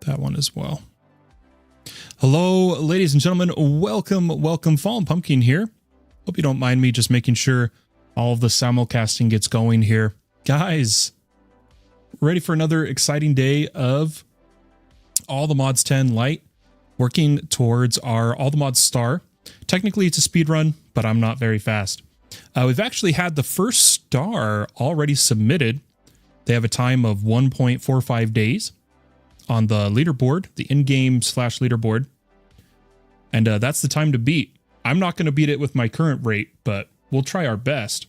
that one as well. Hello, ladies and gentlemen. Welcome. Fallen Pumpkin here. Hope you don't mind me just making sure all of the simulcasting gets going here. Guys, ready for another exciting day of All the Mods 10 Lite, working towards our All the Mods Star. Technically, it's a speed run, but I'm not very fast. We've actually had the first star already submitted. They have a time of 1.45 days on the leaderboard, the in-game / leaderboard. And that's the time to beat. I'm not going to beat it with my current rate, but we'll try our best.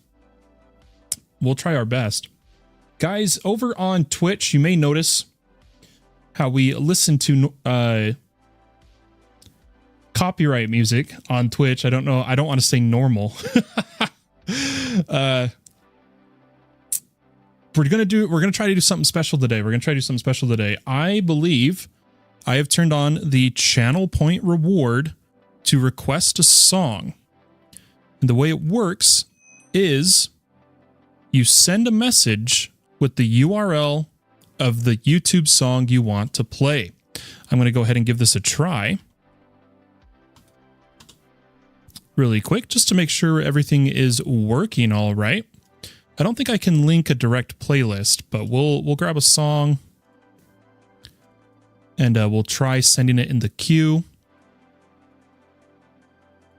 Guys, over on Twitch, you may notice how we listen to copyright music on Twitch. I don't know. I don't want to say normal. We're going to try to do something special today. I believe I have turned on the channel point reward to request a song. And the way it works is you send a message with the URL of the YouTube song you want to play. I'm going to go ahead and give this a try really quick just to make sure everything is working all right. I don't think I can link a direct playlist, but we'll grab a song and we'll try sending it in the queue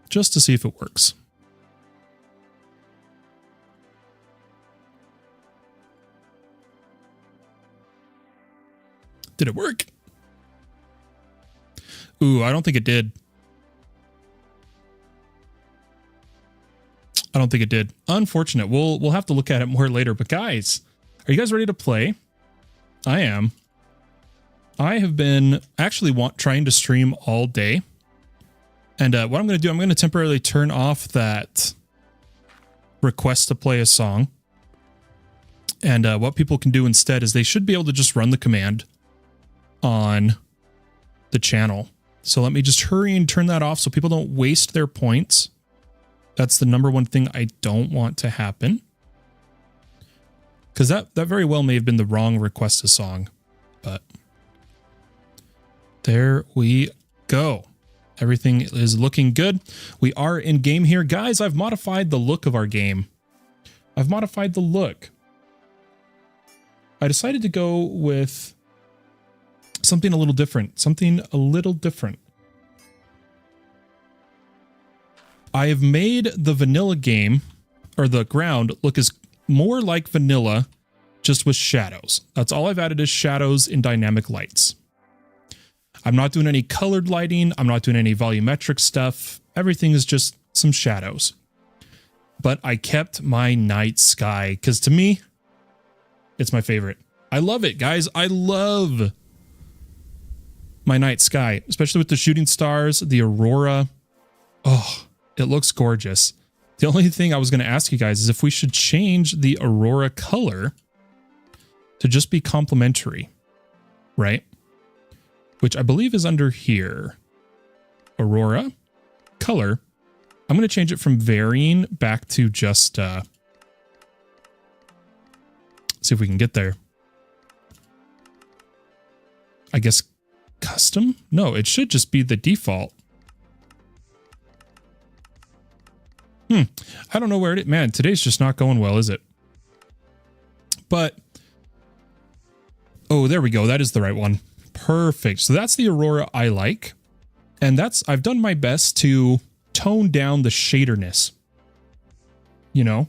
just to see if it works. Did it work? Ooh, I don't think it did. Unfortunate. We'll have to look at it more later. But guys, are you guys ready to play? I am. I have been actually trying to stream all day. And what I'm going to do, I'm going to temporarily turn off that request to play a song. And what people can do instead is they should be able to just run the command on the channel. So let me just hurry and turn that off so people don't waste their points. That's the number one thing I don't want to happen. Because that very well may have been the wrong request a song. But there we go. Everything is looking good. We are in game here. Guys, I've modified the look of our game. I decided to go with something a little different. I have made the vanilla game, or the ground, look as more like vanilla, just with shadows. That's all I've added is shadows in dynamic lights. I'm not doing any colored lighting. I'm not doing any volumetric stuff. Everything is just some shadows. But I kept my night sky, because to me, it's my favorite. I love it, guys. I love my night sky, especially with the shooting stars, the aurora. Oh, it looks gorgeous. The only thing I was going to ask you guys is if we should change the aurora color to just be complementary, right? Which I believe is under here. Aurora color. I'm going to change it from varying back to just, see if we can get there. I guess custom? No, it should just be the default. I don't know where it is. Man, today's just not going well, is it? But, oh, there we go. That is the right one. Perfect. So that's the aurora I like. And I've done my best to tone down the shaderness. You know?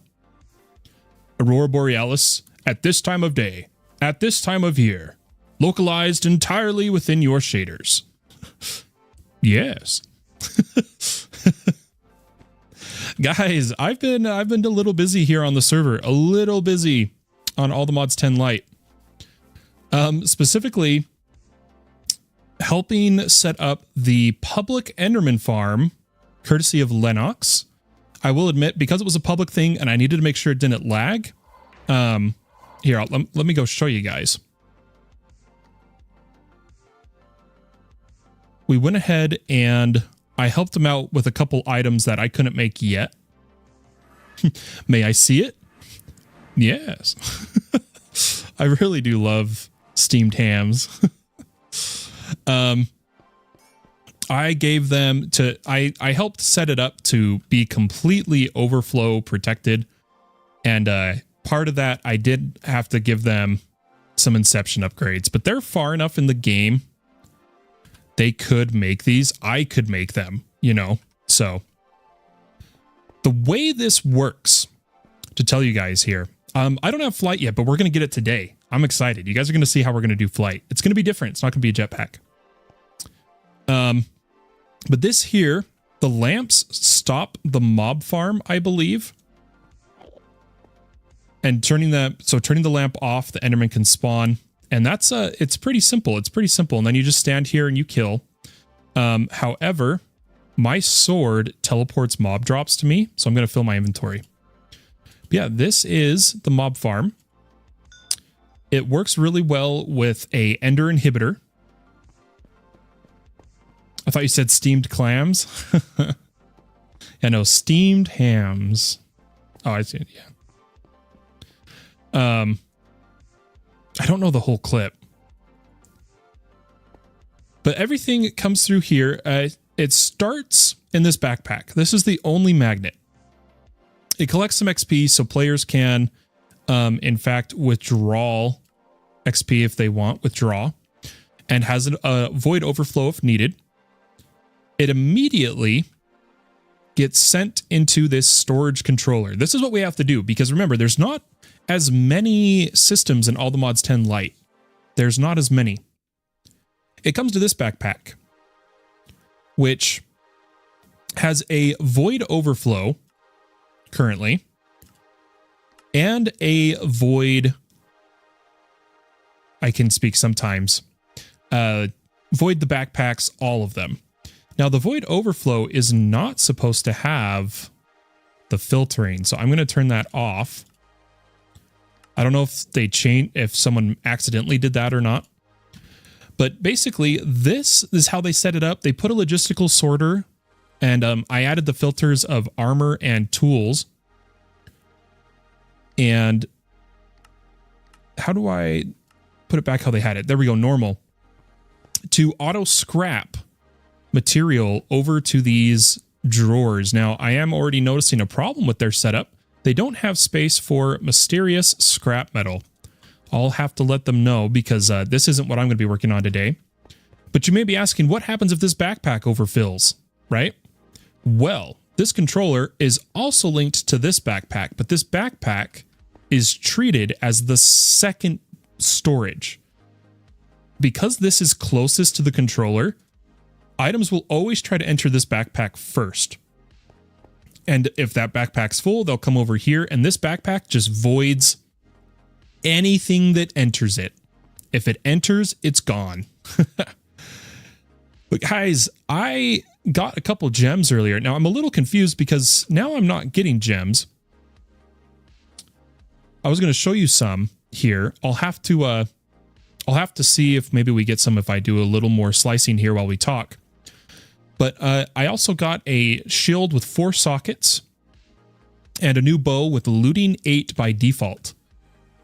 Aurora Borealis at this time of day, at this time of year, localized entirely within your shaders. Yes. Guys, I've been a little busy here on the server, a little busy on All the Mods 10 Lite. Specifically, helping set up the public Enderman farm, courtesy of Lennox. I will admit, because it was a public thing and I needed to make sure it didn't lag. Here, let me go show you guys. We went ahead and I helped him out with a couple items that I couldn't make yet. May I see it? Yes. I really do love steamed hams. I gave them to, I helped set it up to be completely overflow protected. And part of that, I did have to give them some inception upgrades, but they're far enough in the game. They could make these. I could make them, you know. So the way this works, to tell you guys here, I don't have flight yet, but we're going to get it today. I'm excited. You guys are going to see how we're going to do flight. It's going to be different. It's not going to be a jetpack. But this here, the lamps stop the mob farm, I believe. And turning the lamp off, the Enderman can spawn. And that's it's pretty simple. It's pretty simple. And then you just stand here and you kill. However, my sword teleports mob drops to me, so I'm going to fill my inventory. But yeah, this is the mob farm. It works really well with a ender inhibitor. I thought you said steamed clams. Yeah, no, steamed hams. Oh, I see it, yeah. I don't know the whole clip. But everything comes through here. It starts in this backpack. This is the only magnet. It collects some XP so players can, in fact, withdraw XP if they want, withdraw, and has a void overflow if needed. It immediately gets sent into this storage controller. This is what we have to do because remember, there's not as many systems in All the Mods 10 Lite. There's not as many. It comes to this backpack, which has a void overflow currently and a void, I can speak sometimes, void the backpacks, all of them. Now the void overflow is not supposed to have the filtering, so I'm going to turn that off. I don't know if they changed, if someone accidentally did that or not. But basically, this is how they set it up. They put a logistical sorter, and I added the filters of armor and tools. And how do I put it back how they had it? There we go, normal. To auto scrap material over to these drawers. Now, I am already noticing a problem with their setup. They don't have space for mysterious scrap metal. I'll have to let them know because this isn't what I'm going to be working on today. But you may be asking, what happens if this backpack overfills, right? Well, this controller is also linked to this backpack, but this backpack is treated as the second storage. Because this is closest to the controller, items will always try to enter this backpack first. And if that backpack's full, they'll come over here, and this backpack just voids anything that enters it. If it enters, it's gone. But guys, I got a couple gems earlier. Now I'm a little confused because now I'm not getting gems. I was going to show you some here. I'll have to see if maybe we get some if I do a little more slicing here while we talk. But I also got a shield with 4 sockets and a new bow with looting 8 by default.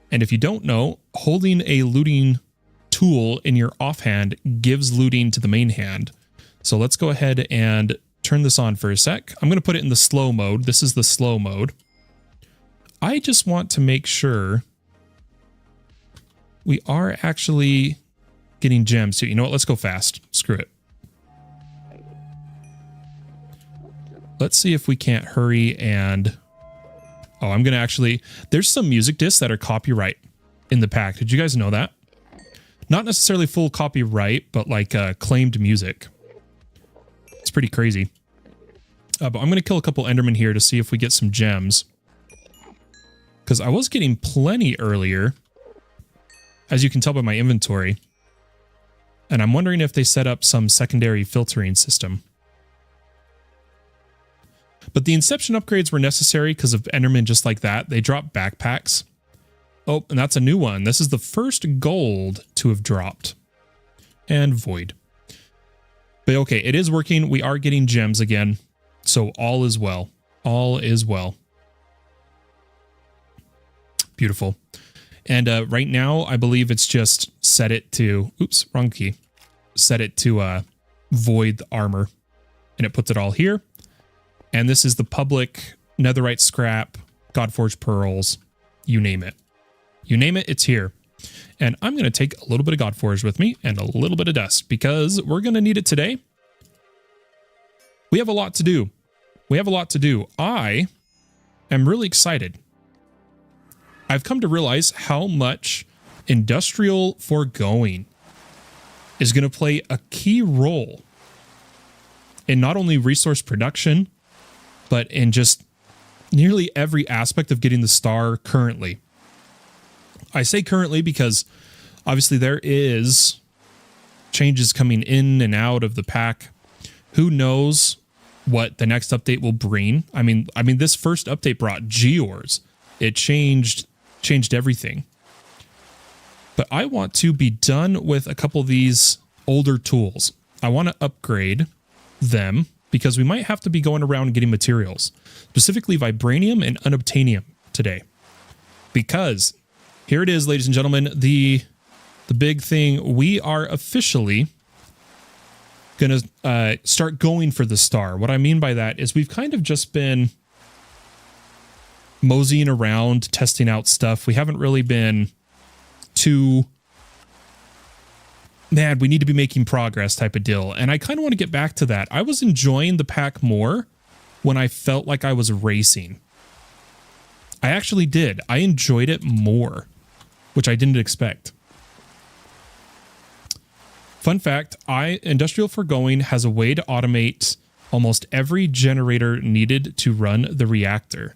And if you don't know, holding a looting tool in your offhand gives looting to the main hand. So let's go ahead and turn this on for a sec. I'm going to put it in the slow mode. This is the slow mode. I just want to make sure we are actually getting gems too. You know what? Let's go fast. Screw it. Let's see if we can't hurry and... Oh, I'm going to actually... There's some music discs that are copyright in the pack. Did you guys know that? Not necessarily full copyright, but like claimed music. It's pretty crazy. But I'm going to kill a couple Endermen here to see if we get some gems. Because I was getting plenty earlier, as you can tell by my inventory. And I'm wondering if they set up some secondary filtering system. But the Inception upgrades were necessary because of Endermen just like that. They drop backpacks. Oh, and that's a new one. This is the first gold to have dropped. And void. But okay, it is working. We are getting gems again. So all is well. All is well. Beautiful. And right now, I believe it's just set it to... Oops, wrong key. set it to void the armor, and it puts it all here. And this is the public netherite scrap, Godforged pearls, you name it. You name it, it's here. And I'm going to take a little bit of Godforged with me and a little bit of dust because we're going to need it today. We have a lot to do. We have a lot to do. I am really excited. I've come to realize how much Industrial Foregoing is going to play a key role in not only resource production, but in just nearly every aspect of getting the star currently. I say currently because obviously there is changes coming in and out of the pack. Who knows what the next update will bring? I mean, this first update brought Geors. It changed everything. But I want to be done with a couple of these older tools. I want to upgrade them because we might have to be going around and getting materials, specifically vibranium and unobtainium today. Because here it is, ladies and gentlemen, the big thing. We are officially going to start going for the star. What I mean by that is we've kind of just been moseying around, testing out stuff. We haven't really been too, man, we need to be making progress type of deal. And I kind of want to get back to that. I was enjoying the pack more when I felt like I was racing. I actually did. I enjoyed it more, which I didn't expect. Fun fact, Industrial Foregoing has a way to automate almost every generator needed to run the reactor.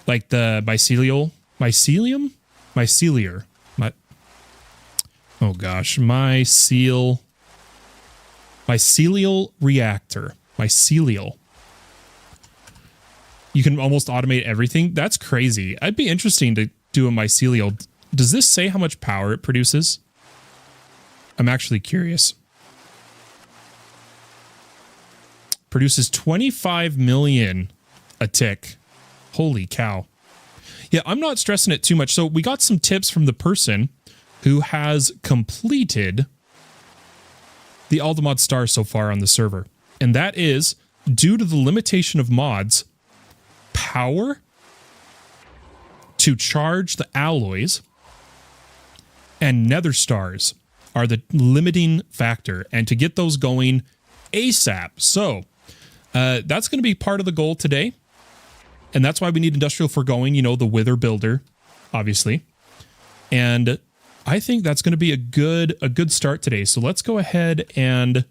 Like the mycelial reactor. Mycelial. You can almost automate everything. That's crazy. It'd be interesting to do a mycelial. Does this say how much power it produces? I'm actually curious. Produces 25 million a tick. Holy cow. Yeah, I'm not stressing it too much. So we got some tips from the person who has completed the all the mod stars so far on the server. And that is, due to the limitation of mods, power to charge the alloys and nether stars are the limiting factor, and to get those going ASAP. So that's going to be part of the goal today. And that's why we need Industrial Foregoing, you know, the Wither builder, obviously. And I think that's going to be a good start today. So let's go ahead and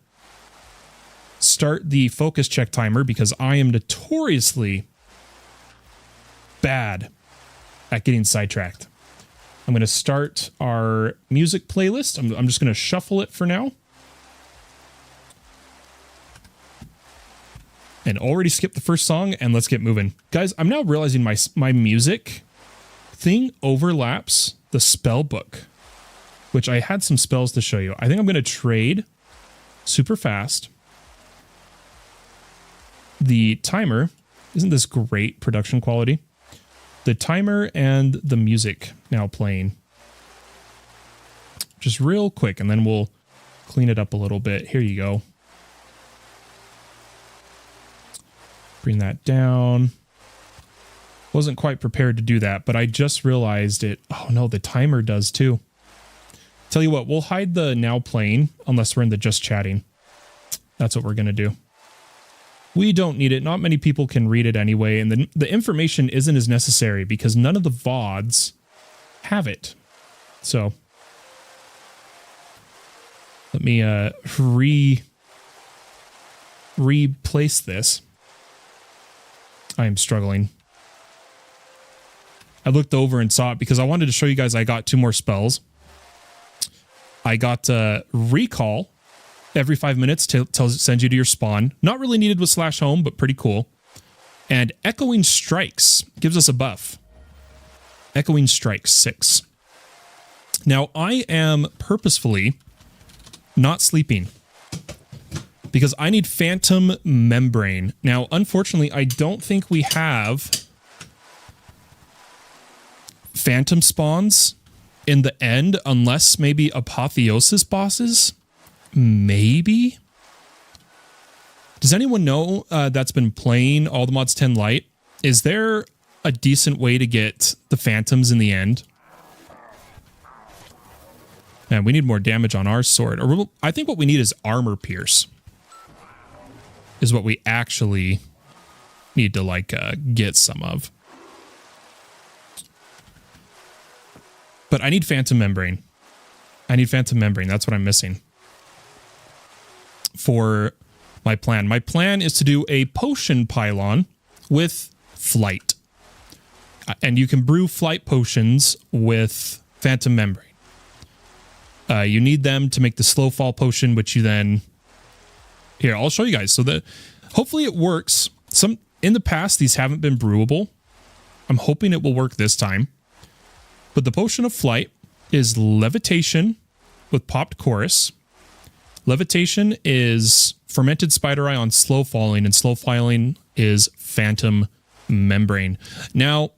start the focus check timer because I am notoriously bad at getting sidetracked. I'm going to start our music playlist. I'm just going to shuffle it for now. And already skipped the first song, and let's get moving. Guys, I'm now realizing my music thing overlaps the spell book, which I had some spells to show you. I think I'm going to trade super fast the timer. Isn't this great production quality? The timer and the music now playing. Just real quick, and then we'll clean it up a little bit. Here you go. Bring that down. Wasn't quite prepared to do that, but I just realized it. Oh no, the timer does too. Tell you what, we'll hide the now playing unless we're in the just chatting. That's what we're going to do. We don't need it. Not many people can read it anyway, and the information isn't as necessary because none of the VODs have it. So let me replace this. I am struggling. I looked over and saw it because I wanted to show you guys I got 2 more spells. I got Recall every 5 minutes to send you to your spawn. Not really needed with /home, but pretty cool. And Echoing Strikes gives us a buff. Echoing Strikes 6. Now, I am purposefully not sleeping because I need Phantom Membrane. Now, unfortunately, I don't think we have Phantom spawns in the end, unless maybe Apotheosis bosses maybe? Does anyone know that's been playing All the Mods 10 Lite? Is there a decent way to get the phantoms in the end? Man, we need more damage on our sword. Or I think what we need is armor pierce. Is what we actually need to like get some of. But I need phantom membrane. I need phantom membrane. That's what I'm missing for my plan. My plan is to do a potion pylon with flight. And you can brew flight potions with phantom membrane. You need them to make the slow fall potion, which you then... Here, I'll show you guys. So that hopefully it works. In the past, these haven't been brewable. I'm hoping it will work this time. But the potion of flight is levitation with popped chorus. Levitation is fermented spider eye on slow falling, and slow falling is phantom membrane. Now,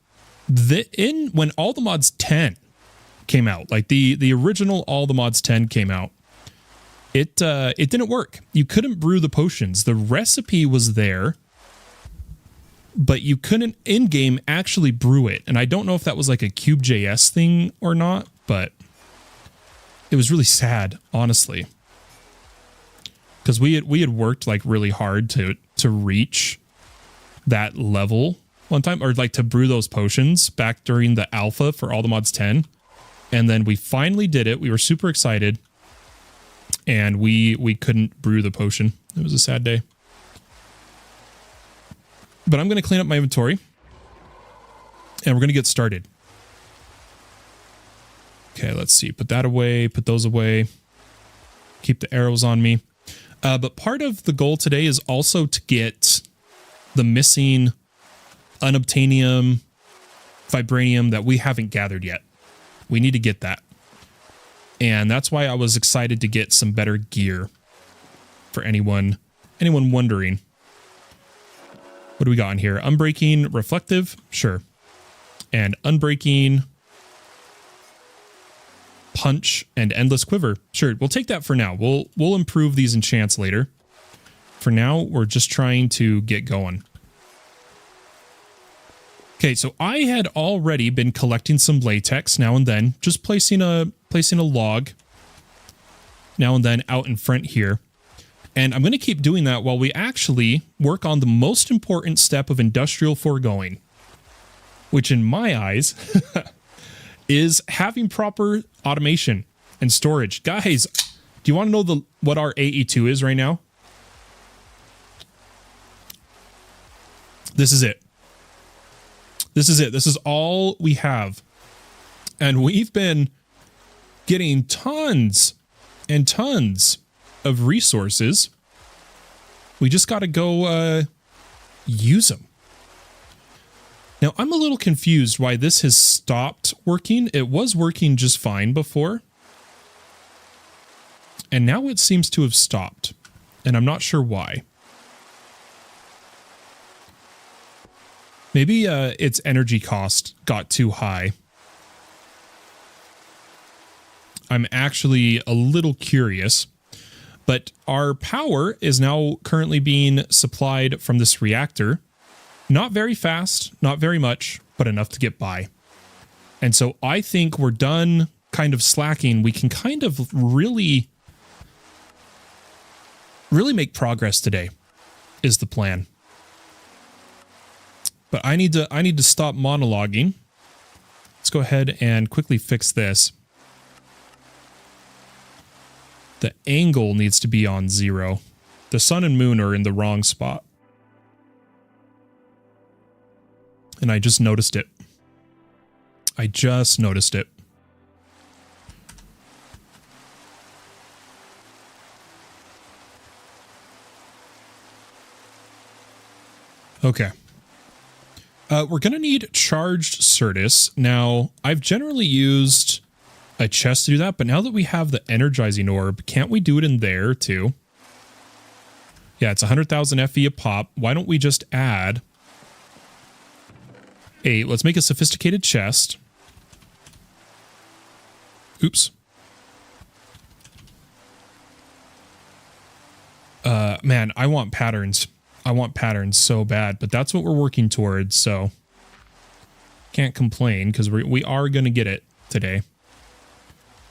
when All the Mods 10 came out, like the original All the Mods 10 came out, it didn't work. You couldn't brew the potions. The recipe was there, but you couldn't in-game actually brew it. And I don't know if that was like a Cube.js thing or not, but it was really sad, honestly. Because we had worked like really hard to reach that level one time, or like to brew those potions back during the alpha for All the Mods 10. And then we finally did it. We were super excited. And we couldn't brew the potion. It was a sad day. But I'm going to clean up my inventory. And we're going to get started. Okay, let's see. Put that away. Put those away. Keep the arrows on me. But part of the goal today is also to get the missing unobtainium, vibranium that we haven't gathered yet. We need to get that. And that's why I was excited to get some better gear for anyone wondering. What do we got in here? Unbreaking, reflective, sure. And unbreaking, punch, and endless quiver. Sure, we'll take that for now. We'll improve these enchants later. For now, we're just trying to get going. Okay, so I had already been collecting some latex now and then, just placing a log now and then out in front here. And I'm going to keep doing that while we actually work on the most important step of industrial foregoing, which in my eyes is having proper automation and storage. Guys, do you want to know what our AE2 is right now? This is it. This is it. This is all we have. And we've been getting tons and tons of resources. We just got to go use them. Now, I'm a little confused why this has stopped working. It was working just fine before. And now it seems to have stopped. And I'm not sure why. Maybe its energy cost got too high. I'm actually a little curious. But our power is now currently being supplied from this reactor. Not very fast, not very much, but enough to get by. And so I think we're done kind of slacking. We can kind of really make progress today is the plan. But I need to stop monologuing. Let's go ahead and quickly fix this. The angle needs to be on 0. The sun and moon are in the wrong spot. And I just noticed it. I just noticed it. Okay. We're going to need charged Certus. Now, I've generally used a chest to do that, but now that we have the energizing orb, can't we do it in there too? Yeah, it's 100,000 FE a pop. Why don't we just add let's make a sophisticated chest. Oops. Man, I want patterns. I want patterns so bad, but that's what we're working towards, so can't complain because we are going to get it today.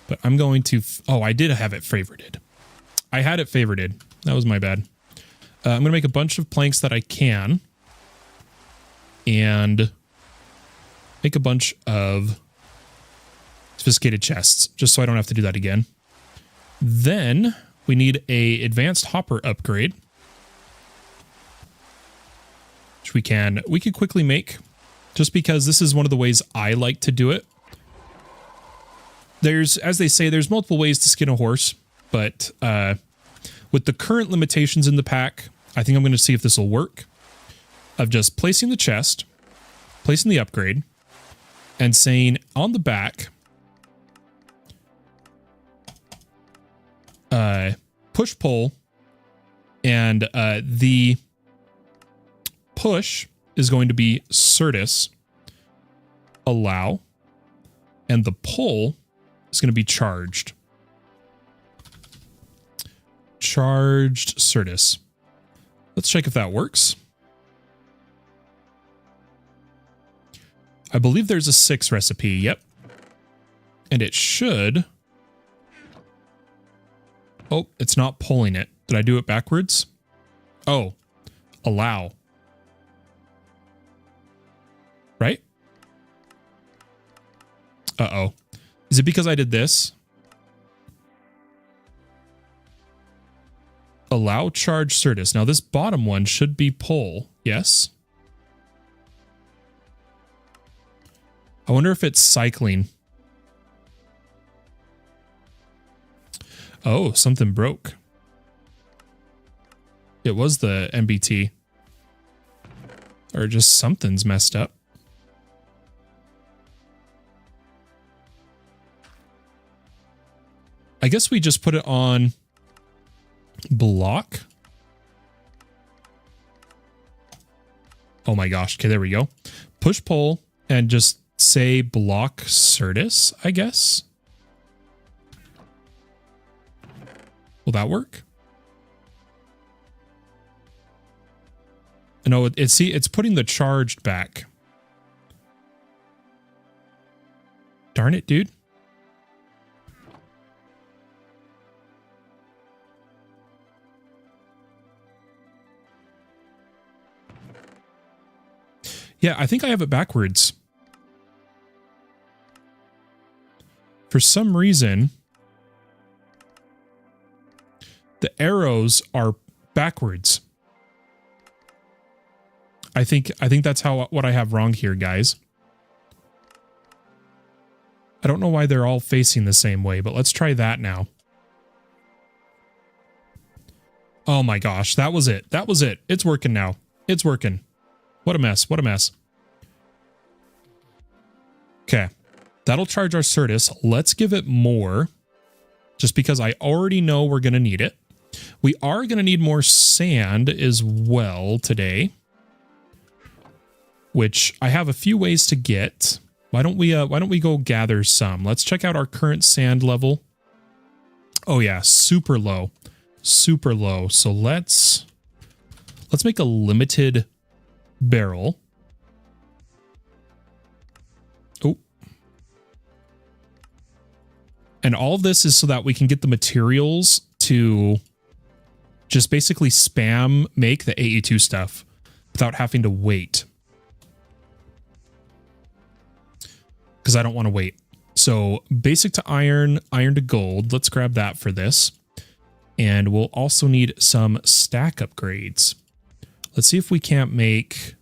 But I'm going to... Oh, I did have it favorited. I had it favorited. That was my bad. I'm going to make a bunch of planks that I can. And make a bunch of sophisticated chests, just so I don't have to do that again. Then we need a advanced hopper upgrade, which we could quickly make, just because this is one of the ways I like to do it. There's, as they say, there's multiple ways to skin a horse, but with the current limitations in the pack, I think I'm going to see if this will work. Of just placing the chest, placing the upgrade, and saying on the back, push pull, and the push is going to be Certus allow, and the pull is going to be charged. Charged Certus. Let's check if that works. I believe there's a 6 recipe, yep. And it should... Oh, it's not pulling it. Did I do it backwards? Oh, allow. Right? Uh-oh. Is it because I did this? Allow charge Certus. Now this bottom one should be pull. Yes. I wonder if it's cycling. Oh, something broke. It was the MBT. Or just something's messed up. I guess we just put it on block. Oh my gosh. Okay, there we go. Push pull and just say block Certus, I guess. Will that work? No, it's putting the charged back. Darn it, dude. Yeah, I think I have it backwards. For some reason, the arrows are backwards. I think that's what I have wrong here, guys. I don't know why they're all facing the same way, but let's try that now. Oh my gosh, that was it. That was it. It's working now. It's working. What a mess. What a mess. Okay. That'll charge our Certus. Let's give it more, just because I already know we're going to need it. We are going to need more sand as well today, which I have a few ways to get. Why don't we go gather some? Let's check out our current sand level. Oh yeah, super low. Super low. So let's make a limited barrel. Oh. And all of this is so that we can get the materials to just basically spam make the AE2 stuff without having to wait. Because I don't want to wait. So basic to iron, iron to gold. Let's grab that for this. And we'll also need some stack upgrades. Let's see if we can't make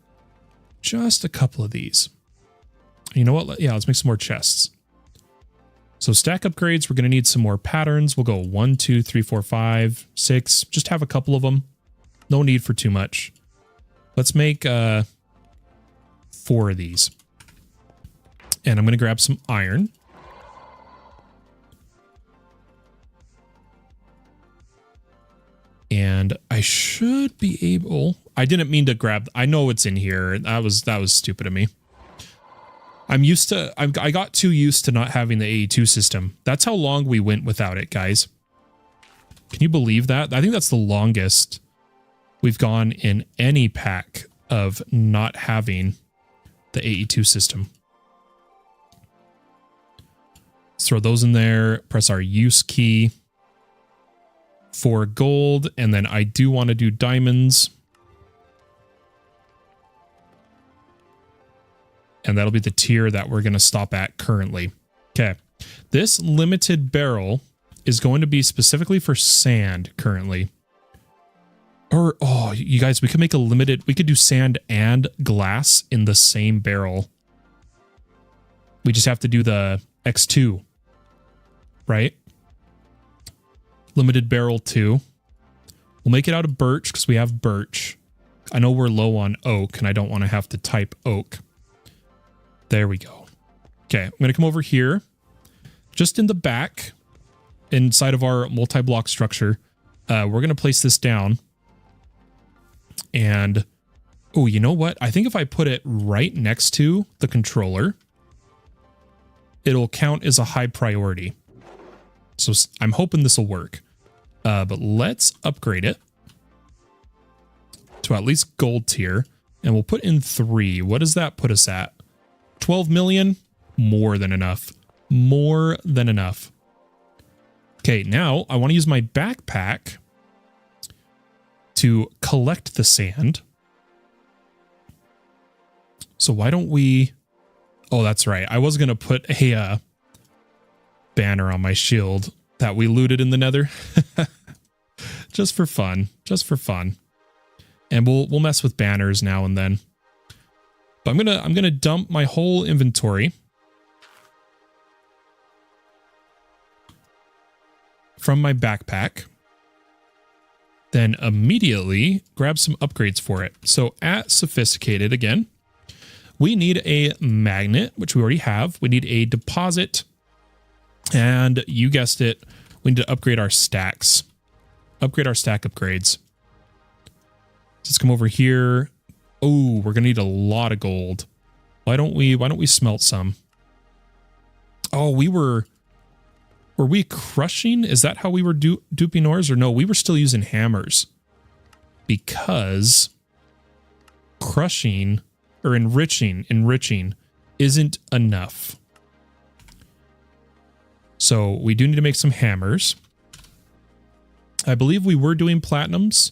just a couple of these. You know what? Yeah, let's make some more chests. So stack upgrades, we're going to need some more patterns. We'll go 1, 2, 3, 4, 5, 6. Just have a couple of them. No need for too much. Let's make 4 of these. And I'm going to grab some iron. And I should be able... I didn't mean to grab... I know it's in here. That was stupid of me. I'm used to... I got too used to not having the AE2 system. That's how long we went without it, guys. Can Can you believe that? I think that's the longest we've gone in any pack of not having the AE2 system. Let's throw those in there, press our use key for gold, and then I do want to do diamonds. And that'll be the tier that we're going to stop at currently. Okay. This limited barrel is going to be specifically for sand currently. Or, oh, you guys, we could make a limited, we could do sand and glass in the same barrel. We just have to do the X2, right? Limited barrel 2. We'll make it out of birch because we have birch. I know we're low on oak and I don't want to have to type oak. There we go. Okay, I'm going to come over here. Just in the back, inside of our multi-block structure, we're going to place this down. And, oh, you know what? I think if I put it right next to the controller, it'll count as a high priority. So I'm hoping this will work. But let's upgrade it to at least gold tier. And we'll put in 3. What does that put us at? 12 million? More than enough. More than enough. Okay, now I want to use my backpack to collect the sand. So why don't we... Oh, that's right. I was going to put a banner on my shield that we looted in the nether. Just for fun. Just for fun. And we'll mess with banners now and then. But I'm gonna dump my whole inventory from my backpack. Then immediately grab some upgrades for it. So at sophisticated again, we need a magnet, which we already have. We need a deposit. And you guessed it, we need to upgrade our stacks. Upgrade our stack upgrades. Let's come over here. Oh, we're gonna need a lot of gold. Why don't we smelt some? Oh, were we crushing? Is that how we were duping ores? Or no, we were still using hammers. Because crushing or enriching isn't enough. So we do need to make some hammers. I believe we were doing platinums,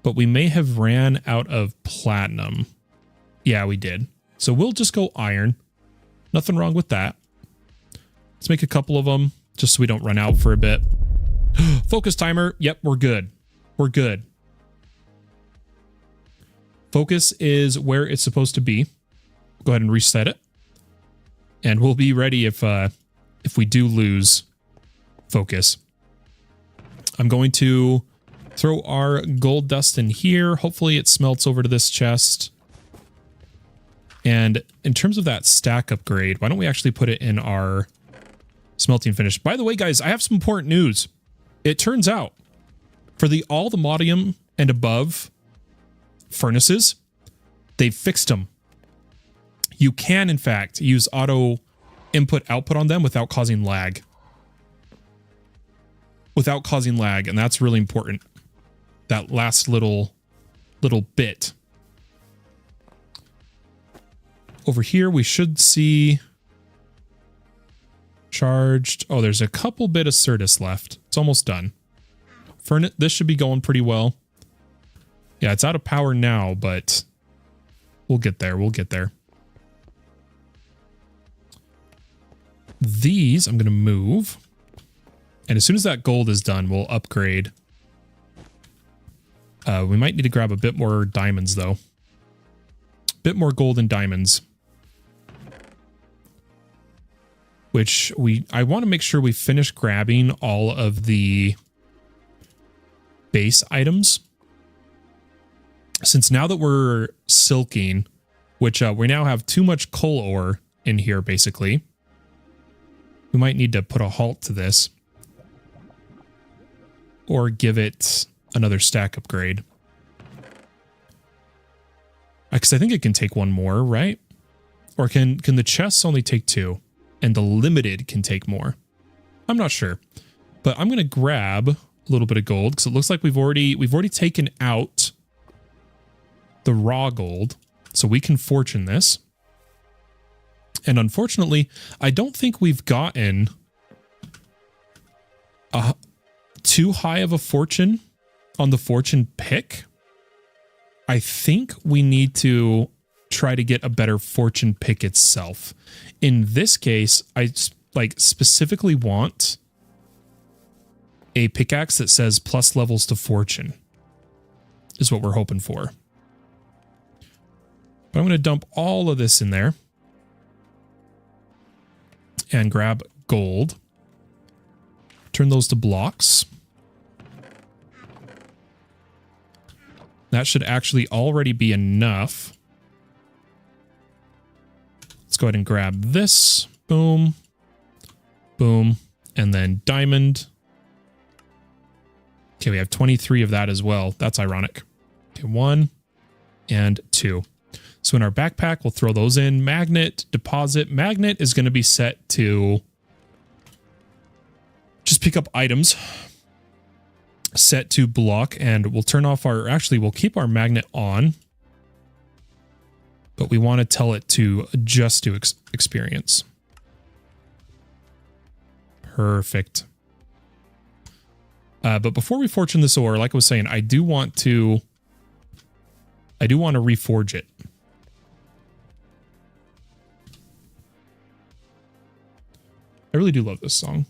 but we may have ran out of platinum. Yeah, we did. So we'll just go iron. Nothing wrong with that. Let's make a couple of them just so we don't run out for a bit. Focus timer. Yep, we're good. We're good. Focus is where it's supposed to be. Go ahead and reset it. And we'll be ready if we do lose focus. I'm going to throw our gold dust in here. Hopefully it smelts over to this chest. And in terms of that stack upgrade, why don't we actually put it in our smelting finish? By the way, guys, I have some important news. It turns out for all the modium and above furnaces, they've fixed them. You can, in fact, use auto input-output on them without causing lag. Without causing lag, and that's really important. That last little bit. Over here, we should see charged. Oh, there's a couple bit of Certus left. It's almost done. This should be going pretty well. Yeah, it's out of power now, but we'll get there. We'll get there. These I'm going to move. And as soon as that gold is done, we'll upgrade. We might need to grab a bit more diamonds, though. Bit more gold and diamonds. Which I want to make sure we finish grabbing all of the base items. Since now that we're silking, which we now have too much coal ore in here, basically. We might need to put a halt to this. Or give it another stack upgrade. Because I think it can take one more, right? Or can the chests only take 2? And the limited can take more? I'm not sure. But I'm going to grab little bit of gold because it looks like we've already taken out the raw gold, so we can fortune this. And unfortunately, I don't think we've gotten too high of a fortune on the fortune pick. I think we need to try to get a better fortune pick itself. In this case, I specifically want a pickaxe that says plus levels to fortune is what we're hoping for. But I'm going to dump all of this in there and grab gold. Turn those to blocks. That should actually already be enough. Let's go ahead and grab this. Boom. Boom. And then diamond. Okay, we have 23 of that as well. That's ironic. Okay, 1 and 2. So in our backpack, we'll throw those in. Magnet, deposit. Magnet is going to be set to just pick up items. Set to block, and we'll turn off our... Actually, we'll keep our magnet on. But we want to tell it to just do experience. Perfect. But before we fortune this ore, like I was saying, I do want to reforge it. I really do love this song.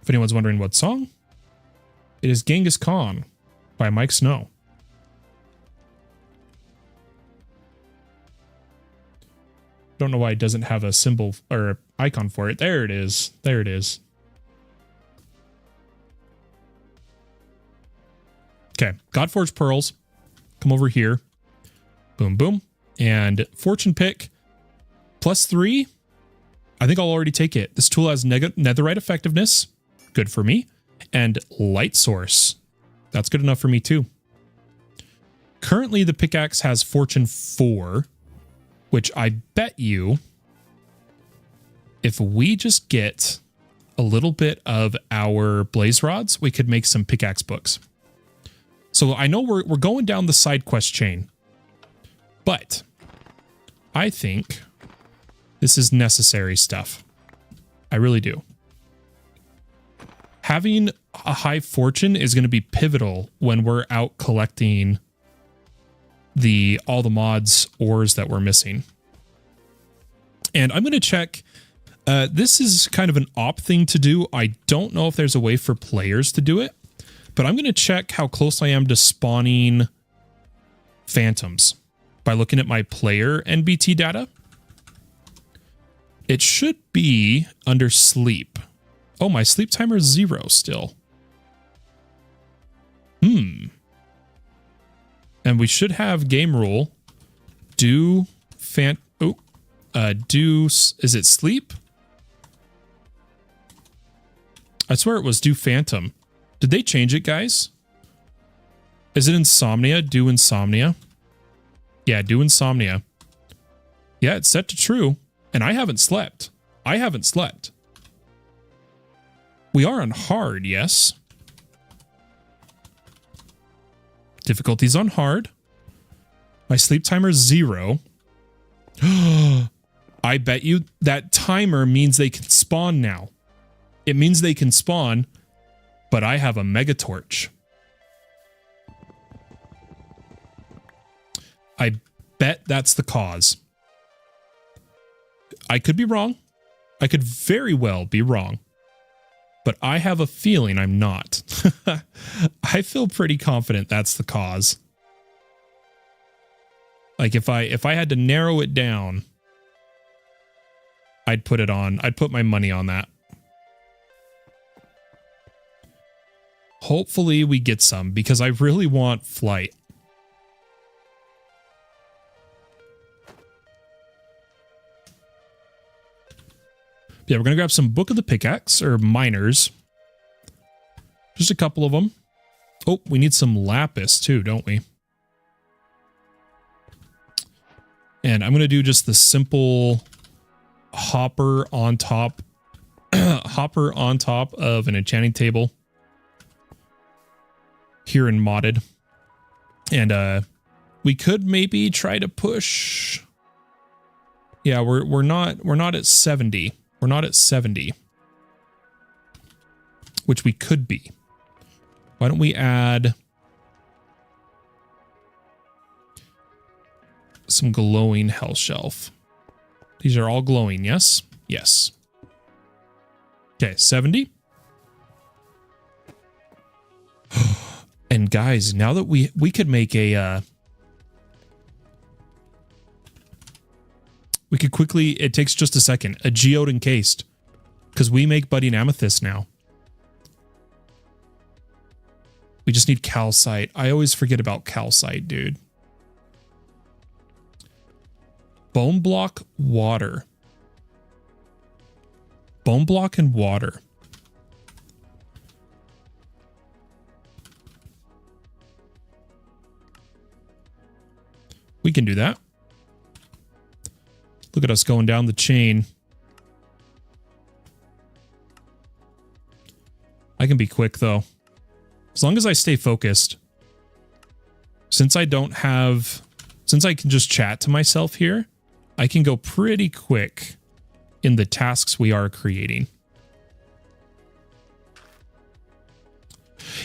If anyone's wondering what song, it is Genghis Khan by Mike Snow. Don't know why it doesn't have a symbol or icon for it. There it is. There it is. Okay, Godforged Pearls. Come over here. Boom, boom. And Fortune Pick. +3. I think I'll already take it. This tool has netherite effectiveness. Good for me. And light source. That's good enough for me too. Currently, the pickaxe has Fortune 4, which I bet you, if we just get a little bit of our blaze rods, we could make some pickaxe books. So I know we're going down the side quest chain, but I think this is necessary stuff. I really do. Having a high fortune is going to be pivotal when we're out collecting all the mods ores that we're missing. And I'm going to check. This is kind of an op thing to do. I don't know if there's a way for players to do it, but I'm going to check how close I am to spawning phantoms by looking at my player NBT data. It should be under sleep. Oh, my sleep timer is 0 still. And we should have game rule. Is it sleep? I swear it was do phantom. Did they change it, guys? Is it insomnia? Do insomnia? Yeah, do insomnia. Yeah, it's set to true. And I haven't slept. I haven't slept. We are on hard, yes. Difficulties on hard. My sleep timer is 0. I bet you that timer means they can spawn now. It means they can spawn, but I have a mega torch. I bet that's the cause. I could be wrong. I could very well be wrong. But I have a feeling I'm not. I feel pretty confident that's the cause. Like if I had to narrow it down, I'd put my money on that. Hopefully we get some because I really want flight. Yeah, we're going to grab some Book of the Pickaxe, or miners. Just a couple of them. Oh, we need some lapis too, don't we? And I'm going to do just the simple hopper on top hopper on top of an enchanting table here in modded. And we could maybe try to push. Yeah, we're not at 70. We're not at 70. Which we could be. Why don't we add some glowing hell shelf? These are all glowing, yes? Yes. Okay, 70. And guys, now that we could make a we could quickly, it takes just a second, a geode encased, because we make budding amethyst now. We just need calcite. I always forget about calcite, dude. Bone block, water. Bone block and water. We can do that. Look at us going down the chain. I can be quick, though. As long as I stay focused. Since I don't have... Since I can just chat to myself here, I can go pretty quick in the tasks we are creating.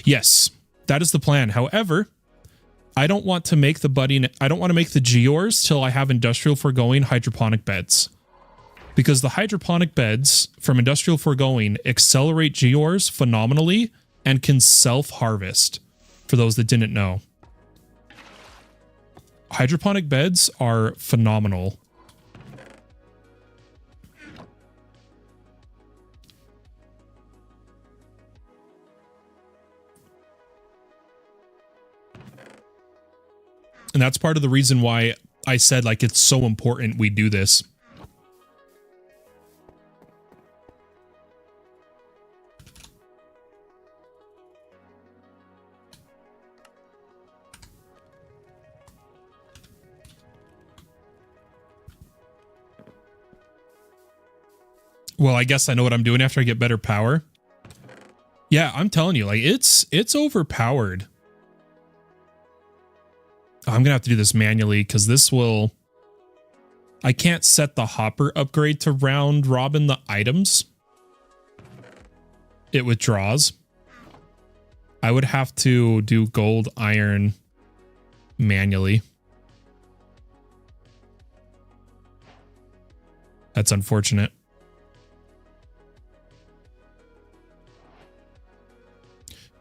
Yes, that is the plan. However, I don't want to make the budding... I don't want to make the geors till I have Industrial Foregoing hydroponic beds. Because the hydroponic beds from Industrial Foregoing accelerate geors phenomenally and can self-harvest, for those that didn't know. Hydroponic beds are phenomenal. And that's part of the reason why I said, like, it's so important we do this. Well, I guess I know what I'm doing after I get better power. Yeah, I'm telling you, like, it's overpowered. I'm gonna have to do this manually because this will... I can't set the hopper upgrade to round robin the items. It withdraws. I would have to do gold iron manually. That's unfortunate.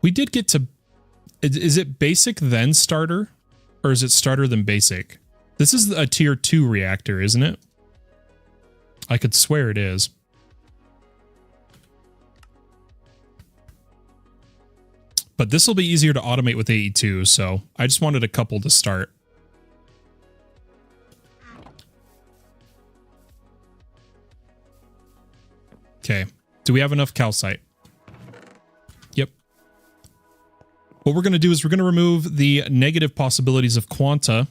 We did get to... Is it basic then starter? Or is it starter then basic? This is a tier 2 reactor, isn't it? I could swear it is. But this will be easier to automate with AE2, so I just wanted a couple to start. Okay. Do we have enough calcite? Yep. What we're going to do is we're going to remove the negative possibilities of quanta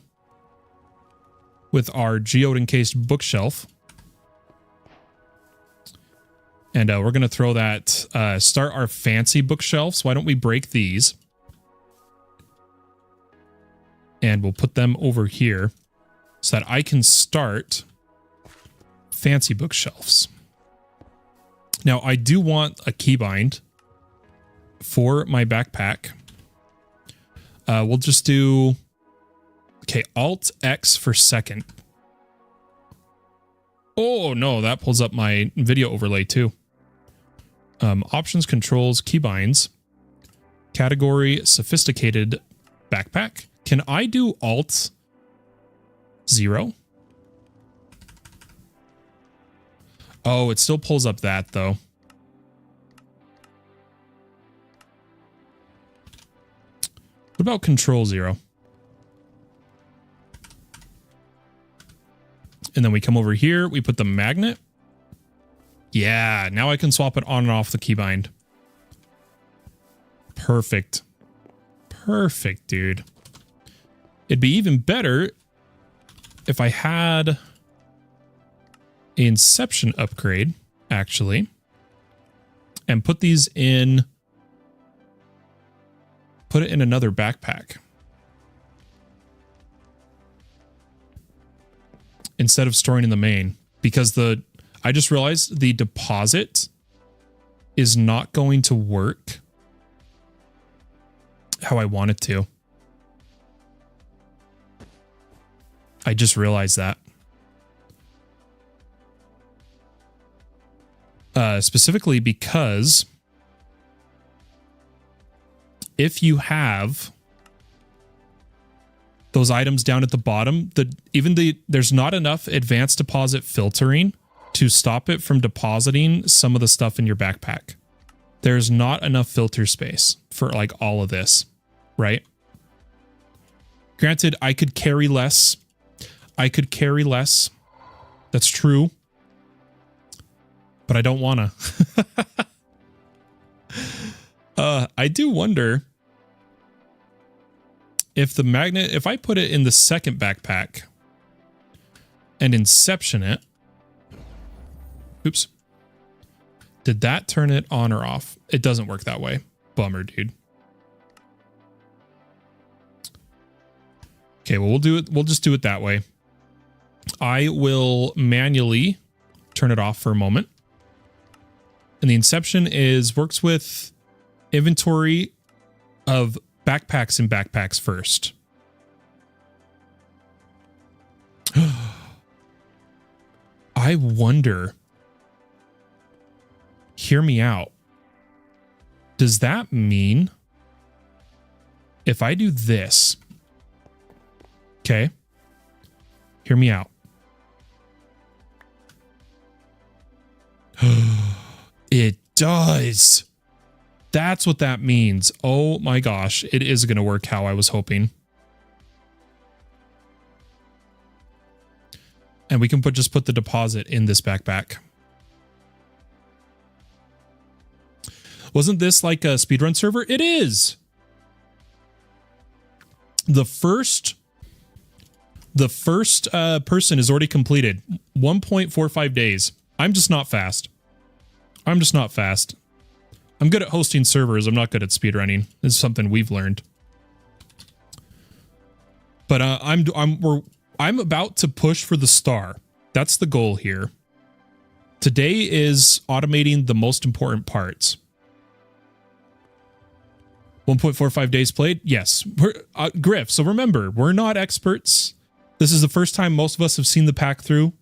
with our geode encased bookshelf. And we're going to throw that, start our fancy bookshelves. Why don't we break these? And we'll put them over here so that I can start fancy bookshelves. Now, I do want a keybind for my backpack. We'll just do... Okay, Alt X for second. Oh, no, that pulls up my video overlay too. Options, controls, keybinds. Category, sophisticated backpack. Can I do Alt 0? Oh, it still pulls up that though. What about Control 0? And then we come over here, we put the magnet. Yeah, now I can swap it on and off the keybind. Perfect. Perfect, dude. It'd be even better if I had an Inception upgrade, actually. and put these in, put it in another backpack. Instead of storing in the main, because I just realized the deposit is not going to work how I want it to. I just realized that. Specifically because if you have those items down at the bottom, there's not enough advanced deposit filtering to stop it from depositing some of the stuff in your backpack. There's not enough filter space for like all of this, right? Granted, I could carry less. That's true. But I don't wanna. I do wonder if the magnet, if I put it in the second backpack and inception it, oops, did that turn it on or off? It doesn't work that way. Bummer, dude. Okay, well, we'll do it. We'll just do it that way. I will manually turn it off for a moment. And the inception works with inventory of backpacks and backpacks first. I wonder, hear me out. Does that mean if I do this, okay, hear me out. It does. That's what that means. Oh my gosh. It is going to work how I was hoping. And we can just put the deposit in this backpack. Wasn't this like a speedrun server? It is. The first person is already completed. 1.45 days. I'm just not fast. I'm good at hosting servers. I'm not good at speedrunning. This is something we've learned. But I'm about to push for the star. That's the goal here. Today is automating the most important parts. 1.45 days played? Yes. Griff, so remember, we're not experts. This is the first time most of us have seen the pack through.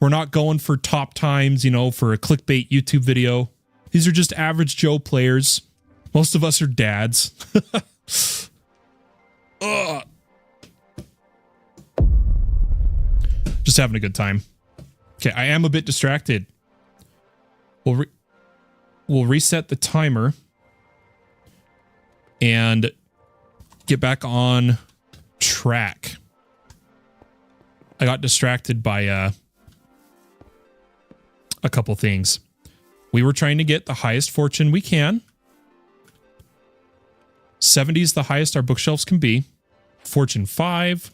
We're not going for top times, you know, for a clickbait YouTube video. These are just average Joe players. Most of us are dads. Just having a good time. Okay, I am a bit distracted. We'll reset the timer and get back on track. I got distracted by a couple things. We were trying to get the highest fortune we can. 70 is the highest our bookshelves can be. Fortune 5.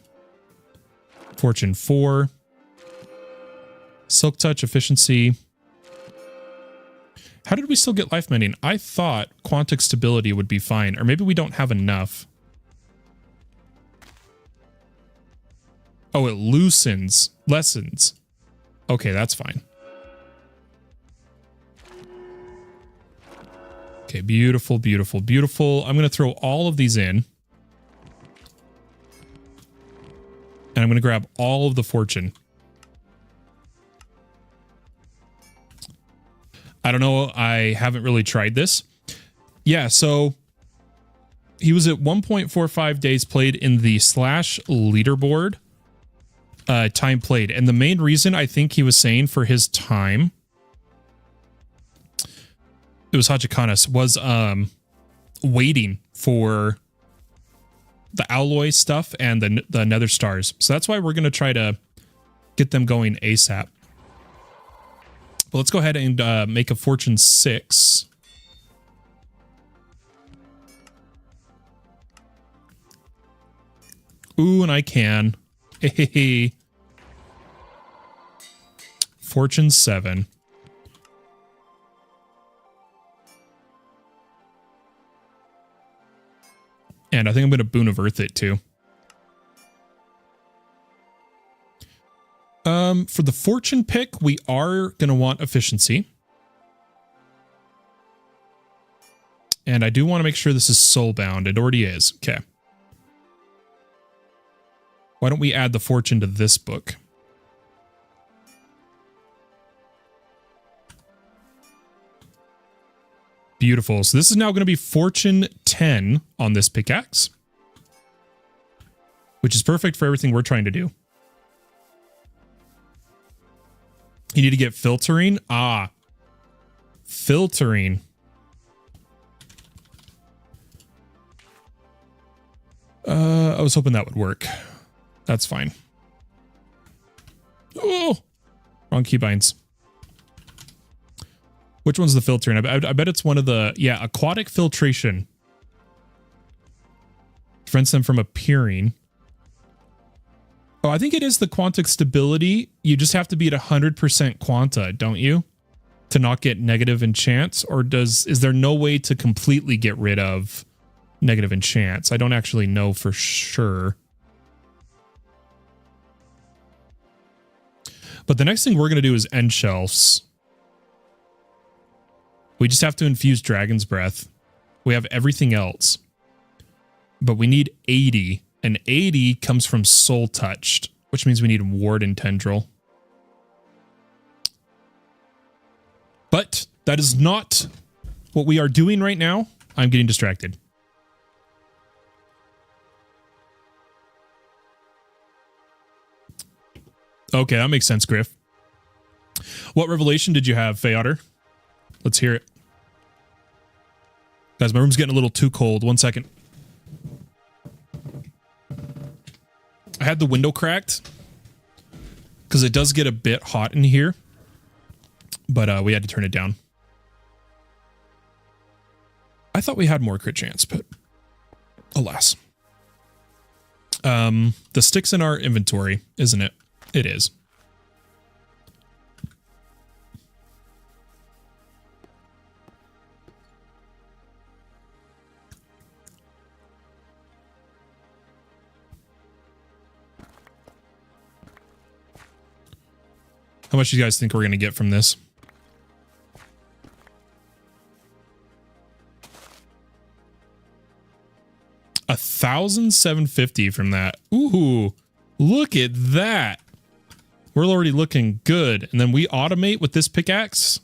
Fortune 4. Silk touch, efficiency. How did we still get life mending? I thought quantic stability would be fine. Or maybe we don't have enough. Oh, it lessens. Okay, that's fine. Okay, beautiful, beautiful, beautiful. I'm going to throw all of these in. And I'm going to grab all of the fortune. I don't know. I haven't really tried this. Yeah, so he was at 1.45 days played in the slash leaderboard time played. And the main reason I think he was saying for his time, it was Hachikanas, was waiting for the alloy stuff and the nether stars. So that's why we're going to try to get them going ASAP. But let's go ahead and make a fortune 6. Ooh, and I can. Hey. Fortune 7. And I think I'm going to Boon of Earth it too. For the fortune pick, we are going to want efficiency. And I do want to make sure this is soulbound. It already is. Okay. Why don't we add the fortune to this book? Beautiful. So this is now going to be fortune 10 on this pickaxe, which is perfect for everything we're trying to do. You need to get filtering. Ah, filtering. I was hoping that would work. That's fine. Oh, wrong keybinds. Which one's the filtering? I bet it's one of the, yeah, aquatic filtration. Prevents them from appearing. Oh, I think it is the quantic stability. You just have to be at 100% quanta, don't you? To not get negative enchants? Or is there no way to completely get rid of negative enchants? I don't actually know for sure. But the next thing we're going to do is end shelves. We just have to infuse Dragon's Breath. We have everything else. But we need 80. And 80 comes from Soul Touched, which means we need Warden Tendril. But that is not what we are doing right now. I'm getting distracted. Okay, that makes sense, Griff. What revelation did you have, Feotter? Let's hear it. Guys, my room's getting a little too cold. 1 second. I had the window cracked because it does get a bit hot in here, but we had to turn it down. I thought we had more crit chance, but alas. The stick's in our inventory, isn't it? It is. How much do you guys think we're going to get from this? $1,750 from that. Ooh, look at that. We're already looking good. And then we automate with this pickaxe.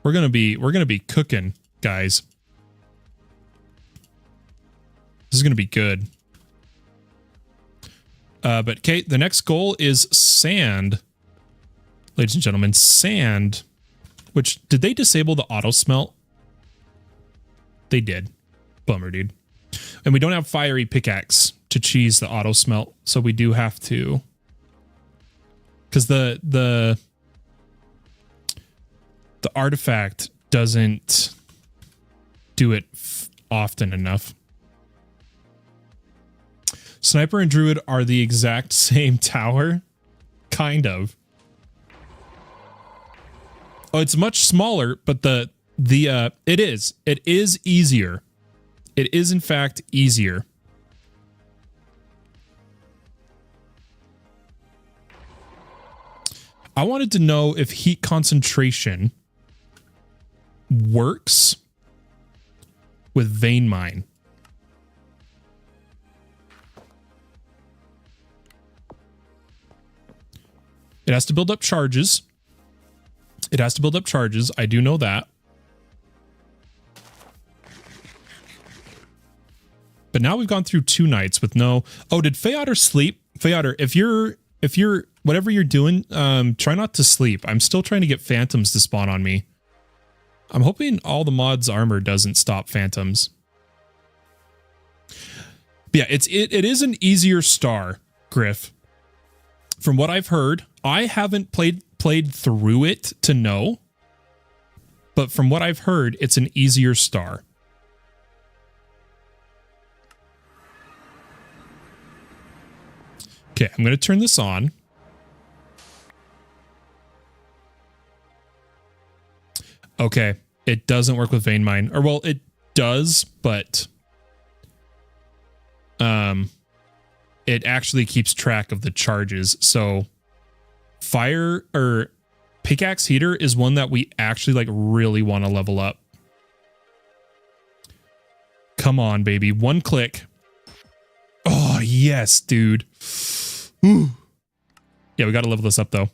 We're going to be cooking, guys. This is going to be good. But Kate, the next goal is sand. Ladies and gentlemen, sand. Which, did they disable the auto smelt? They did. Bummer, dude. And we don't have fiery pickaxe to cheese the auto smelt, so we do have to. Because the artifact doesn't do it often enough. Sniper and Druid are the exact same tower, kind of. Oh, it's much smaller, but it is easier. It is in fact easier. I wanted to know if heat concentration works with vein mine. It has to build up charges. It has to build up charges. I do know that. But now we've gone through 2 nights with no... Oh, did Feotter sleep? Feotter, if you're whatever you're doing, try not to sleep. I'm still trying to get phantoms to spawn on me. I'm hoping all the mods armor doesn't stop phantoms. But yeah, it is an easier star, Griff. From what I've heard, I haven't played through it to know, but from what I've heard, it's an easier star. Okay, I'm going to turn this on. Okay, it doesn't work with vein mine. Or, well, it does, but it actually keeps track of the charges. So fire or pickaxe heater is one that we actually like really want to level up. Come on, baby. One click. Oh, yes, dude. Ooh. Yeah, we got to level this up, though.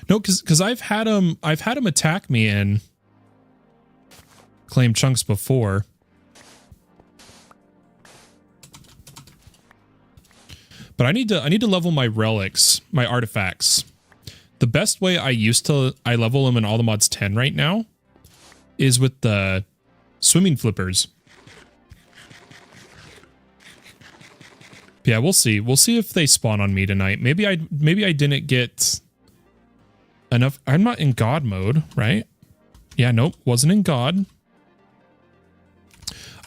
No, because I've had him attack me and claim chunks before. But I need to level my relics, my artifacts. The best way I level them in all the mods 10 right now is with the swimming flippers. Yeah, we'll see. We'll see if they spawn on me tonight. Maybe I didn't get enough. I'm not in God mode, right? Yeah, nope, wasn't in God.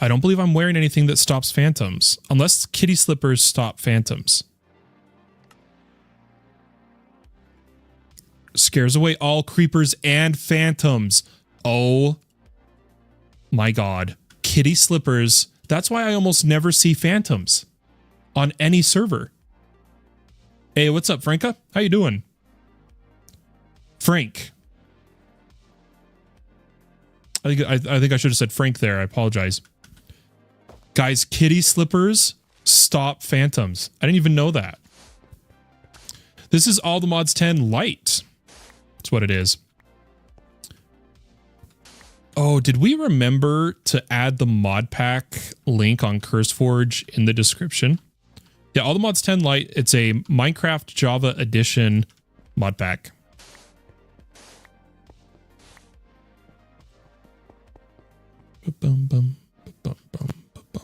I don't believe I'm wearing anything that stops phantoms, unless kitty slippers stop phantoms. Scares away all creepers and phantoms. Oh my God. Kitty slippers. That's why I almost never see phantoms on any server. Hey, what's up, Franca? How you doing? Frank. I think I should have said Frank there. I apologize. Guys, kitty slippers stop phantoms. I didn't even know that. This is all the mods 10 Lite. That's what it is. Oh, did we remember to add the mod pack link on CurseForge in the description? Yeah, all the mods 10 Lite. It's a Minecraft Java edition mod pack. Bum, bum, bum, bum, bum, bum.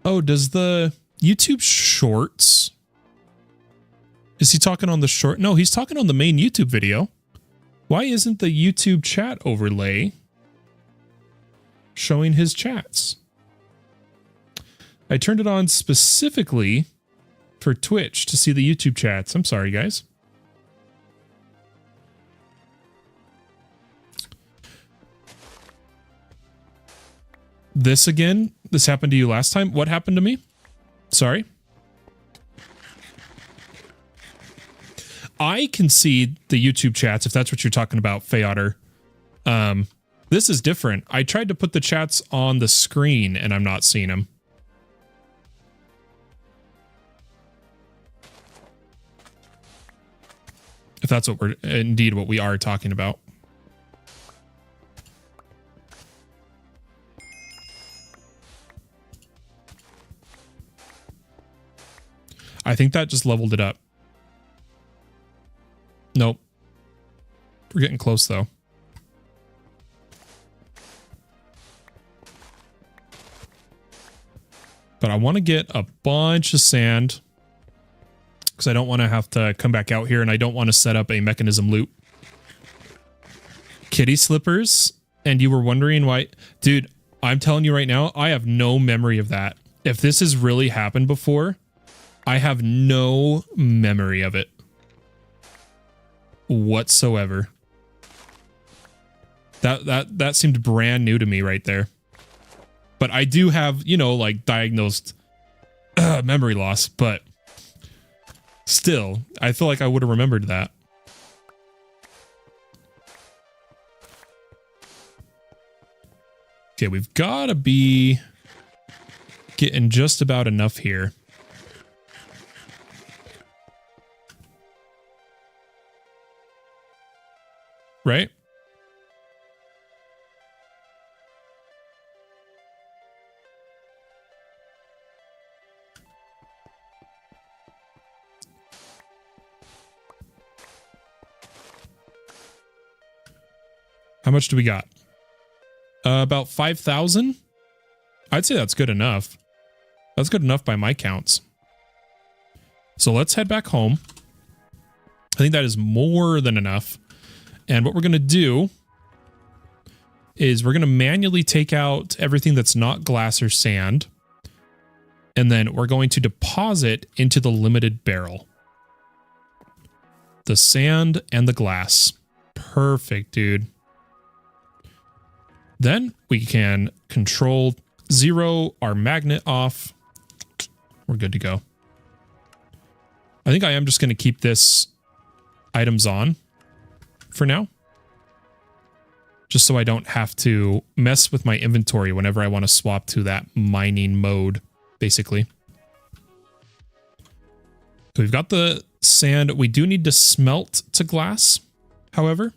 Oh, does the YouTube Shorts? Is he talking on the short? No, he's talking on the main YouTube video. Why isn't the YouTube chat overlay showing his chats? I turned it on specifically for Twitch to see the YouTube chats. I'm sorry, guys. This again? This happened to you last time? What happened to me? Sorry. I can see the YouTube chats, if that's what you're talking about, Fayotter. This is different. I tried to put the chats on the screen, and I'm not seeing them. If that's what we're indeed what we are talking about. I think that just leveled it up. Nope. We're getting close, though. But I want to get a bunch of sand because I don't want to have to come back out here, and I don't want to set up a mechanism loop. Kitty slippers, and you were wondering why... Dude, I'm telling you right now, I have no memory of that. If this has really happened before, I have no memory of it whatsoever. That seemed brand new to me right there. But I do have, you know, like diagnosed memory loss, but still, I feel like I would have remembered that. Okay, we've got to be getting just about enough here. Right? How much do we got? About 5,000? I'd say that's good enough. That's good enough by my counts. So let's head back home. I think that is more than enough. And what we're going to do is we're going to manually take out everything that's not glass or sand. And then we're going to deposit into the limited barrel the sand and the glass. Perfect, dude. Then we can control 0 our magnet off. We're good to go. I think I am just going to keep this items on for now. Just so I don't have to mess with my inventory whenever I want to swap to that mining mode, basically. So we've got the sand. We do need to smelt to glass, however.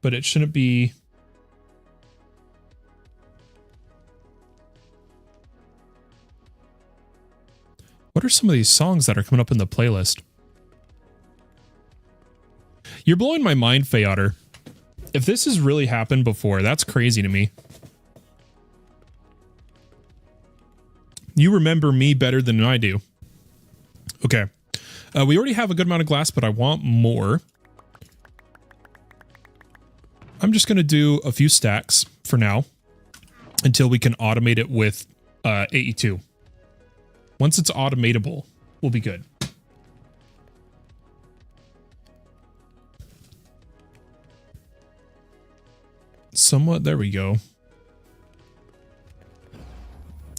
But it shouldn't be... What are some of these songs that are coming up in the playlist? You're blowing my mind, Feotter. If this has really happened before, that's crazy to me. You remember me better than I do. Okay. We already have a good amount of glass, but I want more. I'm just going to do a few stacks for now until we can automate it with AE2. Once it's automatable, we'll be good. Somewhat, there we go.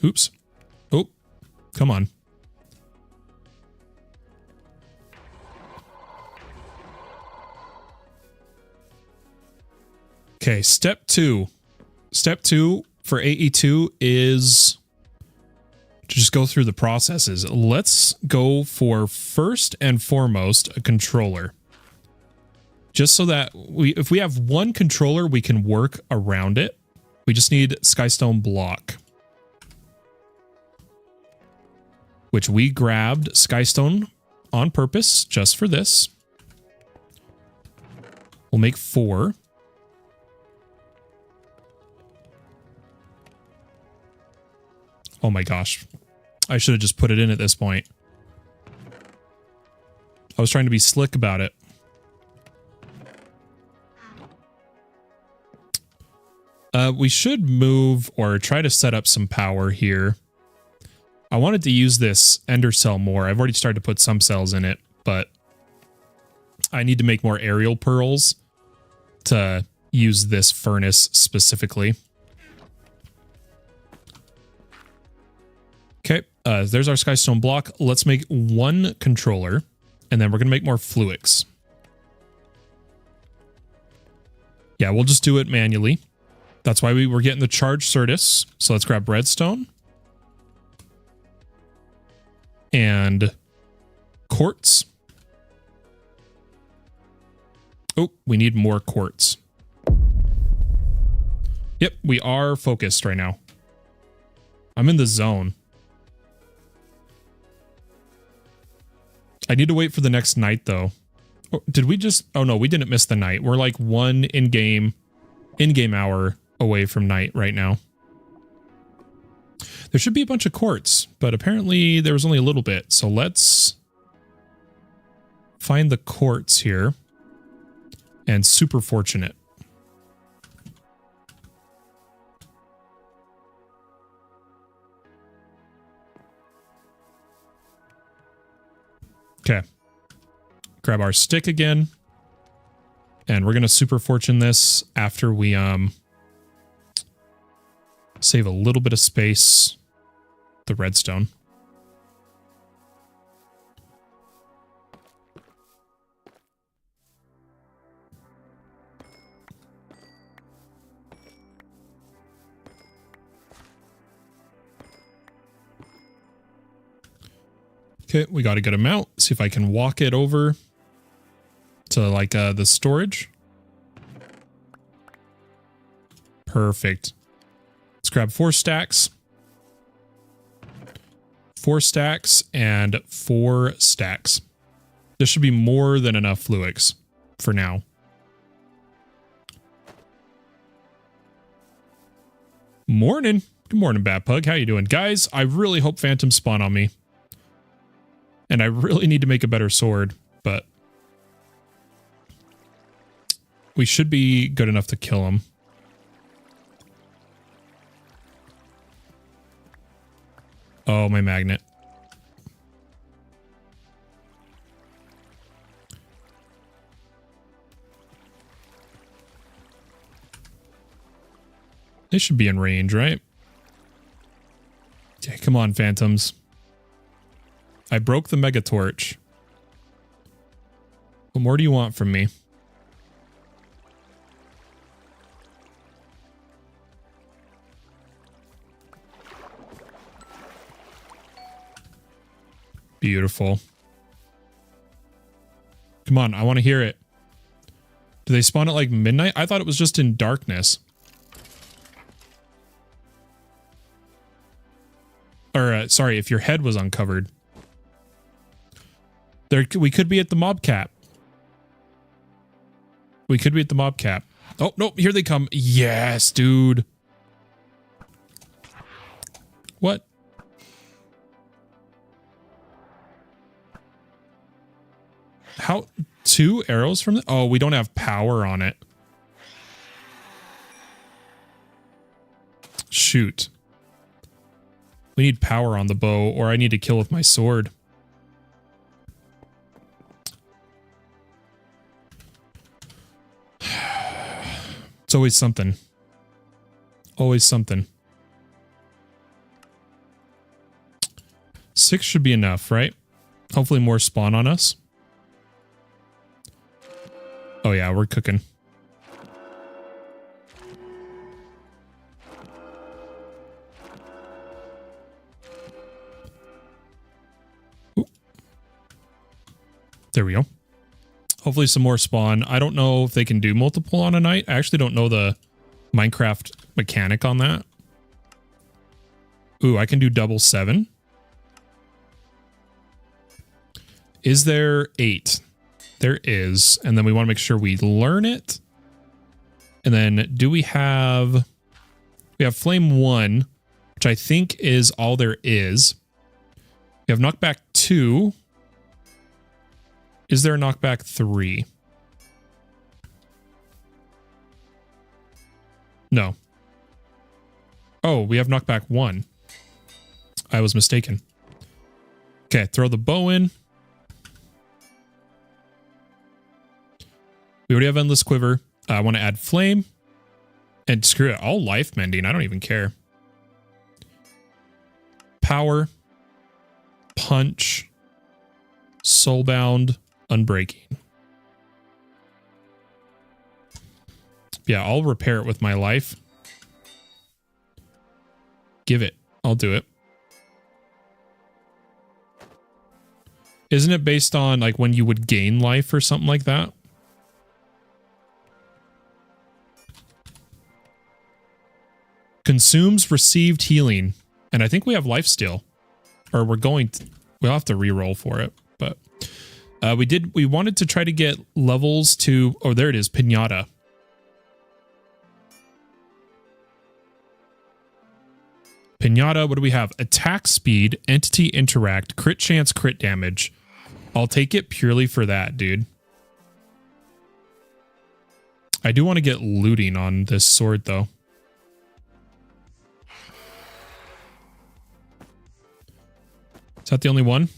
Oops. Oh, come on. Okay, step 2. Step 2 for AE2 is to just go through the processes. Let's go for first and foremost a controller. Just so that if we have one controller, we can work around it. We just need Skystone block. Which we grabbed Skystone on purpose, just for this. We'll make 4. Oh my gosh. I should have just put it in at this point. I was trying to be slick about it. We should move or try to set up some power here. I wanted to use this ender cell more. I've already started to put some cells in it, but I need to make more aerial pearls to use this furnace specifically. Okay, there's our Skystone block. Let's make 1 controller, and then we're going to make more fluics. Yeah, we'll just do it manually. That's why we were getting the charged Certus. So let's grab redstone. And quartz. Oh, we need more quartz. Yep, we are focused right now. I'm in the zone. I need to wait for the next night, though. Oh, did we just... Oh, no, we didn't miss the night. We're like 1 in-game hour away from night right now. There should be a bunch of quartz, but apparently there was only a little bit. So let's find the quartz here. And super fortunate. Okay. Grab our stick again. And we're going to super fortune this after we save a little bit of space. The redstone. Okay, we got a good amount. See if I can walk it over to like the storage. Perfect. Let's grab 4 stacks. 4 stacks and 4 stacks. This should be more than enough fluics for now. Morning. Good morning, Batpug. How you doing? Guys, I really hope phantoms spawn on me. And I really need to make a better sword, but we should be good enough to kill him. Oh, my magnet. They should be in range, right? Okay, come on, phantoms. I broke the mega torch. What more do you want from me? Beautiful. Come on, I want to hear it. Do they spawn at like midnight? I thought it was just in darkness. Or, sorry, if your head was uncovered. We could be at the mob cap. We could be at the mob cap. Oh, no, here they come. Yes, dude. What? How? 2 arrows from the... Oh, we don't have power on it. Shoot. We need power on the bow, or I need to kill with my sword. It's always something. Always something. 6 should be enough, right? Hopefully more spawn on us. Oh yeah, we're cooking. Ooh. There we go. Hopefully some more spawn. I don't know if they can do multiple on a night. I actually don't know the Minecraft mechanic on that. Ooh, I can do double 7. Is there 8? There is. And then we want to make sure we learn it. And then do we have... We have Flame 1, which I think is all there is. We have Knockback 2. Is there a Knockback 3? No. Oh, we have Knockback 1. I was mistaken. Okay, throw the bow in. We already have Endless Quiver. I want to add Flame. And screw it, all life mending. I don't even care. Power. Punch. Soulbound. Unbreaking. Yeah, I'll repair it with my life. Give it. I'll do it. Isn't it based on like when you would gain life or something like that? Consumes received healing. And I think we have life steal. Or we're going to... We'll have to reroll for it. But we wanted to try to get levels to... Oh, there it is. Pinata. Pinata, what do we have? Attack speed, entity interact, crit chance, crit damage. I'll take it purely for that, dude. I do want to get looting on this sword, though. Is that the only one?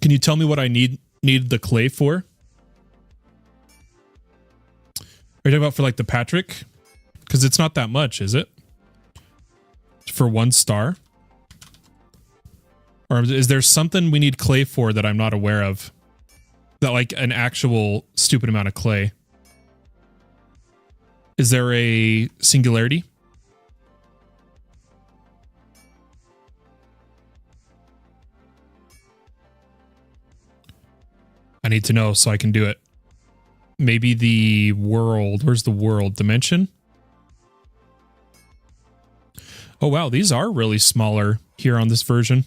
Can you tell me what I need the clay for? Are you talking about for like the Patrick? Because it's not that much, is it? For 1 star? Or is there something we need clay for that I'm not aware of? That like an actual stupid amount of clay. Is there a singularity? I need to know so I can do it. Maybe the world. Where's the world? Dimension? Oh, wow. These are really smaller here on this version.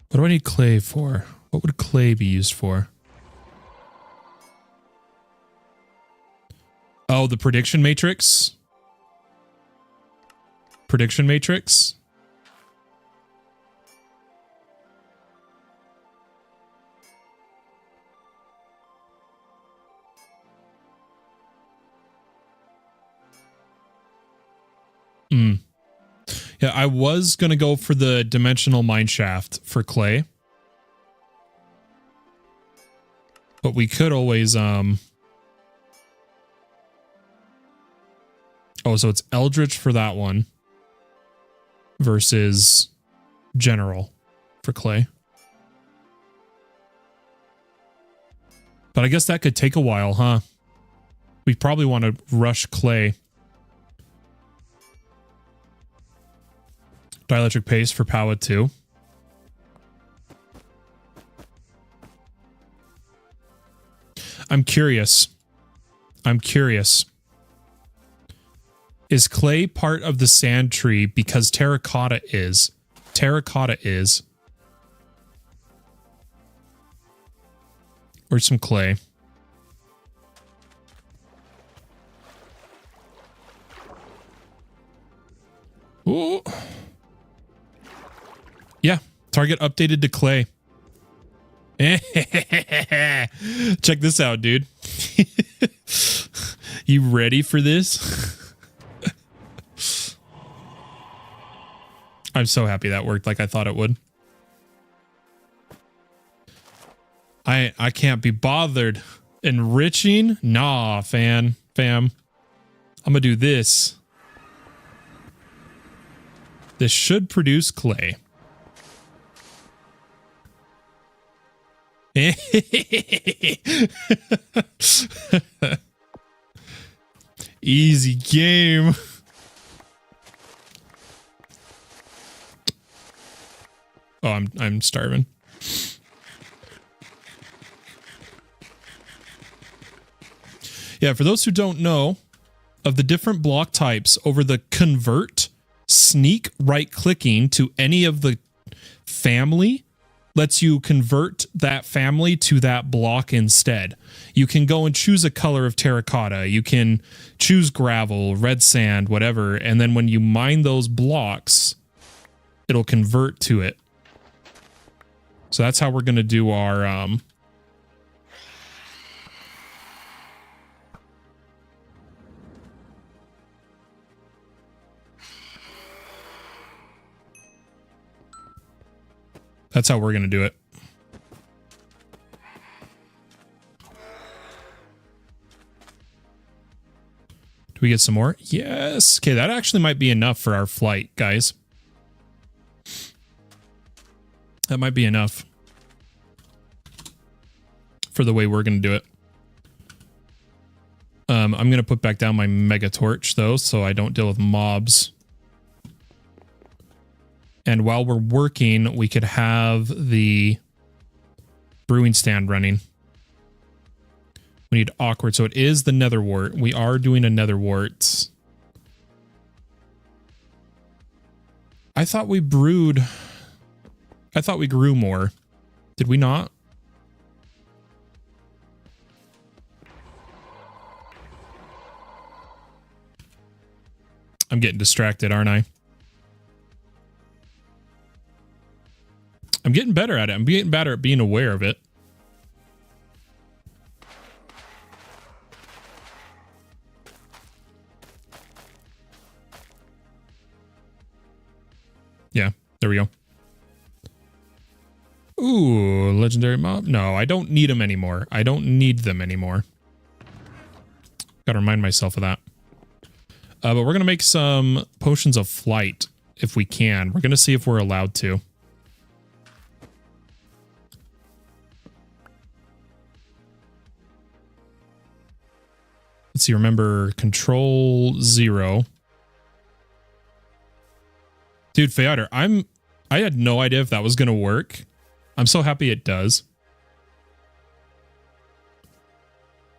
What do I need clay for? What would clay be used for? Oh, the prediction matrix? Prediction matrix? Mm. Yeah, I was going to go for the dimensional mineshaft for clay. But we could always, oh, so it's Eldritch for that one versus General for clay. But I guess that could take a while, huh? We probably want to rush clay. Dielectric paste for Power 2. I'm curious. Is clay part of the sand tree because terracotta is? Terracotta is. Or some clay. Ooh. Yeah, target updated to clay. Check this out, dude. You ready for this? I'm so happy that worked like I thought it would. I can't be bothered. Enriching? Nah, fam. I'm gonna do this. This should produce clay. Easy game. Oh, I'm starving. Yeah, for those who don't know, of the different block types, over the convert, sneak right-clicking to any of the family lets you convert that family to that block instead. You can go and choose a color of terracotta. You can choose gravel, red sand, whatever, and then when you mine those blocks, it'll convert to it. So that's how we're going to do our... That's how we're going to do it. Do we get some more? Yes. Okay, that actually might be enough for our flight, guys. That might be enough for the way we're going to do it. I'm going to put back down my mega torch, though, so I don't deal with mobs. And while we're working, we could have the brewing stand running. We need awkward. So it is the nether wart. We are doing a nether wart. I thought we brewed. I thought we grew more. Did we not? I'm getting distracted, aren't I? I'm getting better at it. I'm getting better at being aware of it. Yeah, there we go. Ooh, legendary mob. No, I don't need them anymore. I don't need them anymore. Gotta remind myself of that. But we're going to make some potions of flight if we can. We're going to see if we're allowed to. Let's see, remember control 0. Dude, Feoder, I had no idea if that was going to work. I'm so happy it does.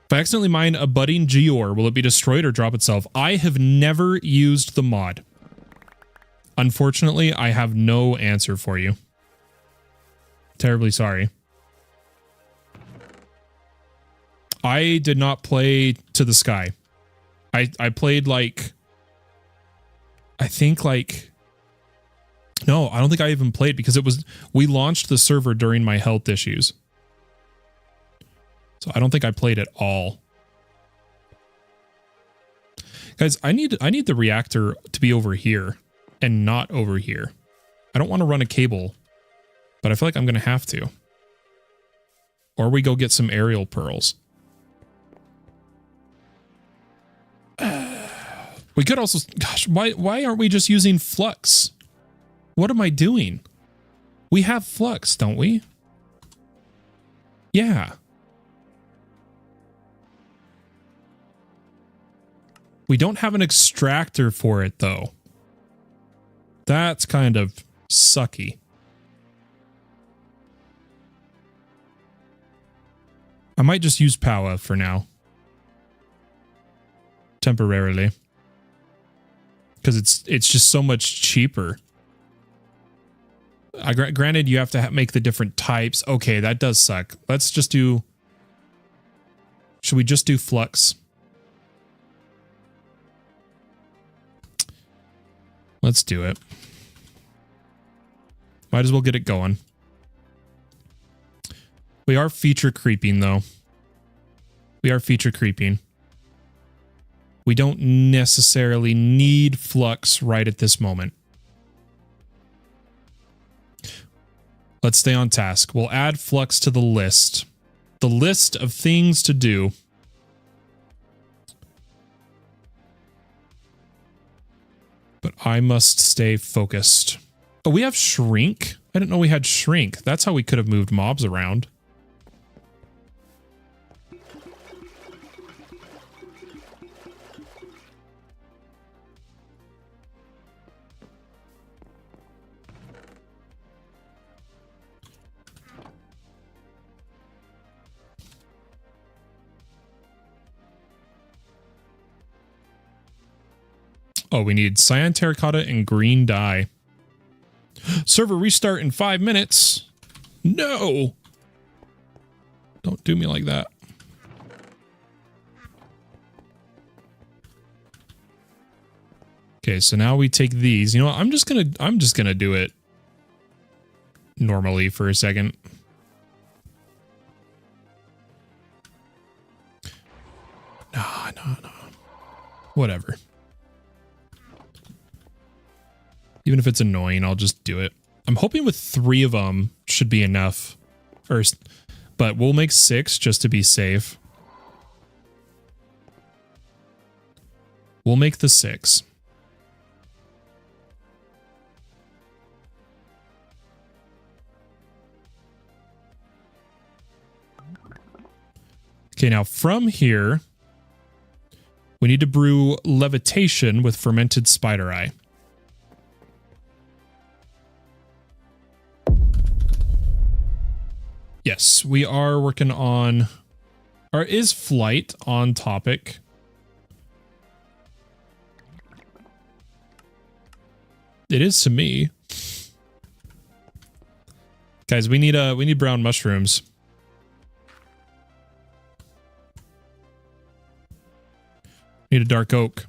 If I accidentally mine a budding geore, will it be destroyed or drop itself? I have never used the mod. Unfortunately, I have no answer for you. Terribly sorry. I did not play to the sky. I played like... I think like... No, I don't think I even played because it was... We launched the server during my health issues. So I don't think I played at all. Guys, I need the reactor to be over here and not over here. I don't want to run a cable, but I feel like I'm going to have to. Or we go get some aerial pearls. We could also... Gosh, why aren't we just using flux? What am I doing? We have flux, don't we? Yeah. We don't have an extractor for it, though. That's kind of sucky. I might just use power for now. Temporarily. Because it's just so much cheaper. Granted, you have to make the different types. Okay, that does suck. Let's just do... Should we just do flux? Let's do it. Might as well get it going. We are feature creeping, though. We are feature creeping. We don't necessarily need flux right at this moment. Let's stay on task. We'll add flux to the list. The list of things to do. But I must stay focused. Oh, we have shrink? I didn't know we had shrink. That's how we could have moved mobs around. Oh, we need cyan terracotta and green dye. Server restart in 5 minutes. No. Don't do me like that. Okay, so now we take these. You know what? I'm just gonna do it normally for a second. No. Whatever. Even if it's annoying, I'll just do it. I'm hoping with 3 of them should be enough. But we'll make 6 just to be safe. We'll make the 6. Okay, now from here, we need to brew levitation with fermented spider eye. Yes, we are working on... Or is flight on topic? It is to me. Guys, we need brown mushrooms. Need a dark oak.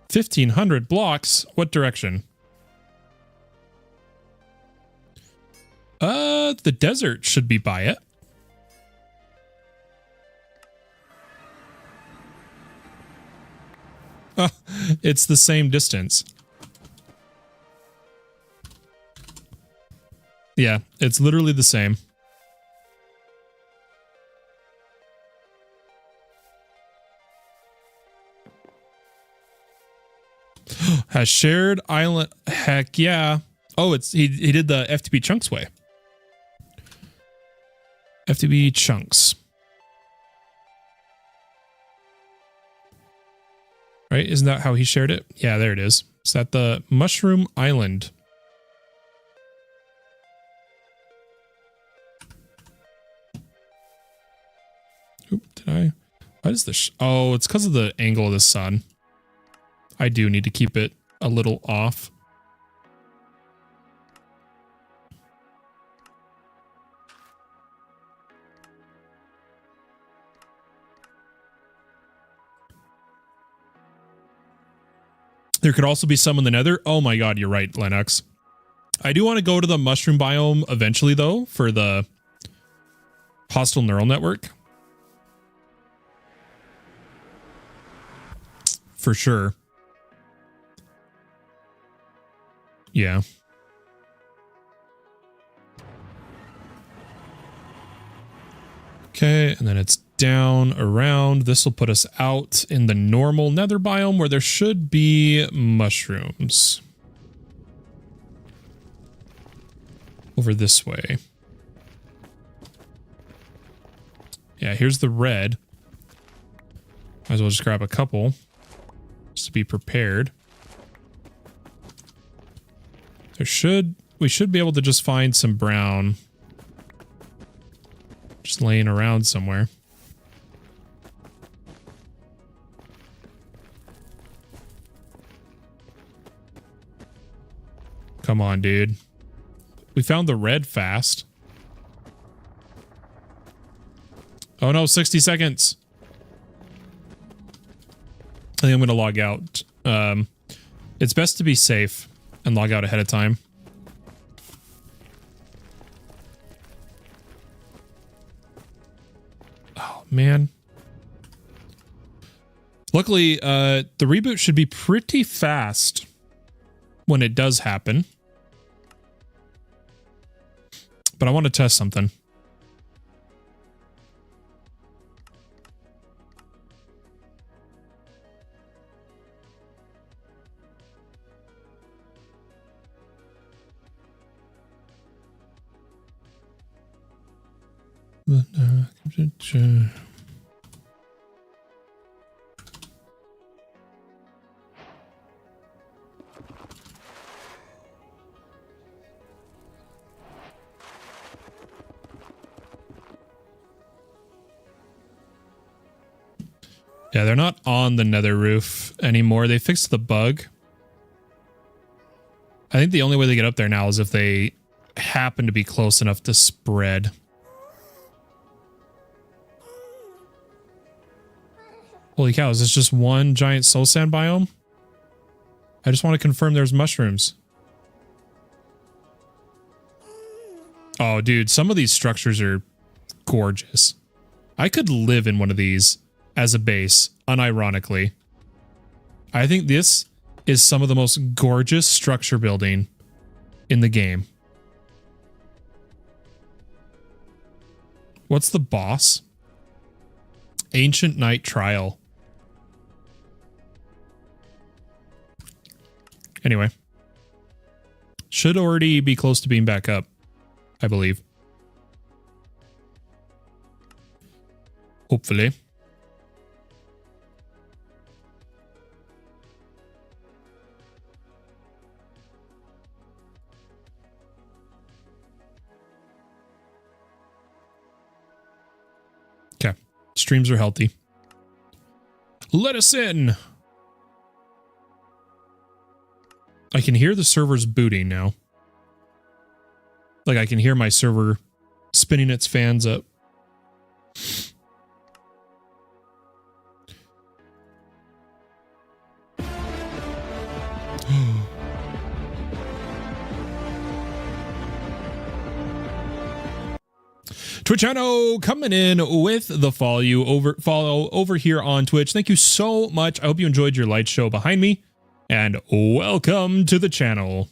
$1,500 blocks. What direction? The desert should be by it. It's the same distance. Yeah, it's literally the same. Has shared island. Heck yeah. Oh, he did the FTBChunks way. FTBChunks. Right? Isn't that how he shared it? Yeah, there it is. Is that the Mushroom Island? Oop, did I? Why is this? Oh, it's because of the angle of the sun. I do need to keep it a little off. There could also be some in the nether. Oh my god, you're right, Lennox. I do want to go to the mushroom biome eventually, though, for the hostile neural network. For sure. Yeah. Okay, and then it's down around. This will put us out in the normal nether biome where there should be mushrooms. Over this way. Yeah, here's the red. Might as well just grab a couple. Just to be prepared. We should be able to just find some brown. Just laying around somewhere. Come on, dude. We found the red fast. Oh no, 60 seconds. I think I'm going to log out. It's best to be safe and log out ahead of time. Oh, man. Luckily, the reboot should be pretty fast when it does happen. But I want to test something. Yeah, they're not on the nether roof anymore. They fixed the bug. I think the only way they get up there now is if they happen to be close enough to spread. Holy cow, is this just one giant soul sand biome? I just want to confirm there's mushrooms. Oh, dude, some of these structures are gorgeous. I could live in one of these as a base, unironically. I think this is some of the most gorgeous structure building in the game. What's the boss? Ancient Night Trial. Anyway. Should already be close to being back up, I believe. Hopefully. Okay. Streams are healthy. Let us in. I can hear the server's booting now. Like I can hear my server spinning its fans up. Twitchano coming in with the follow over here on Twitch. Thank you so much. I hope you enjoyed your light show behind me, and welcome to the channel.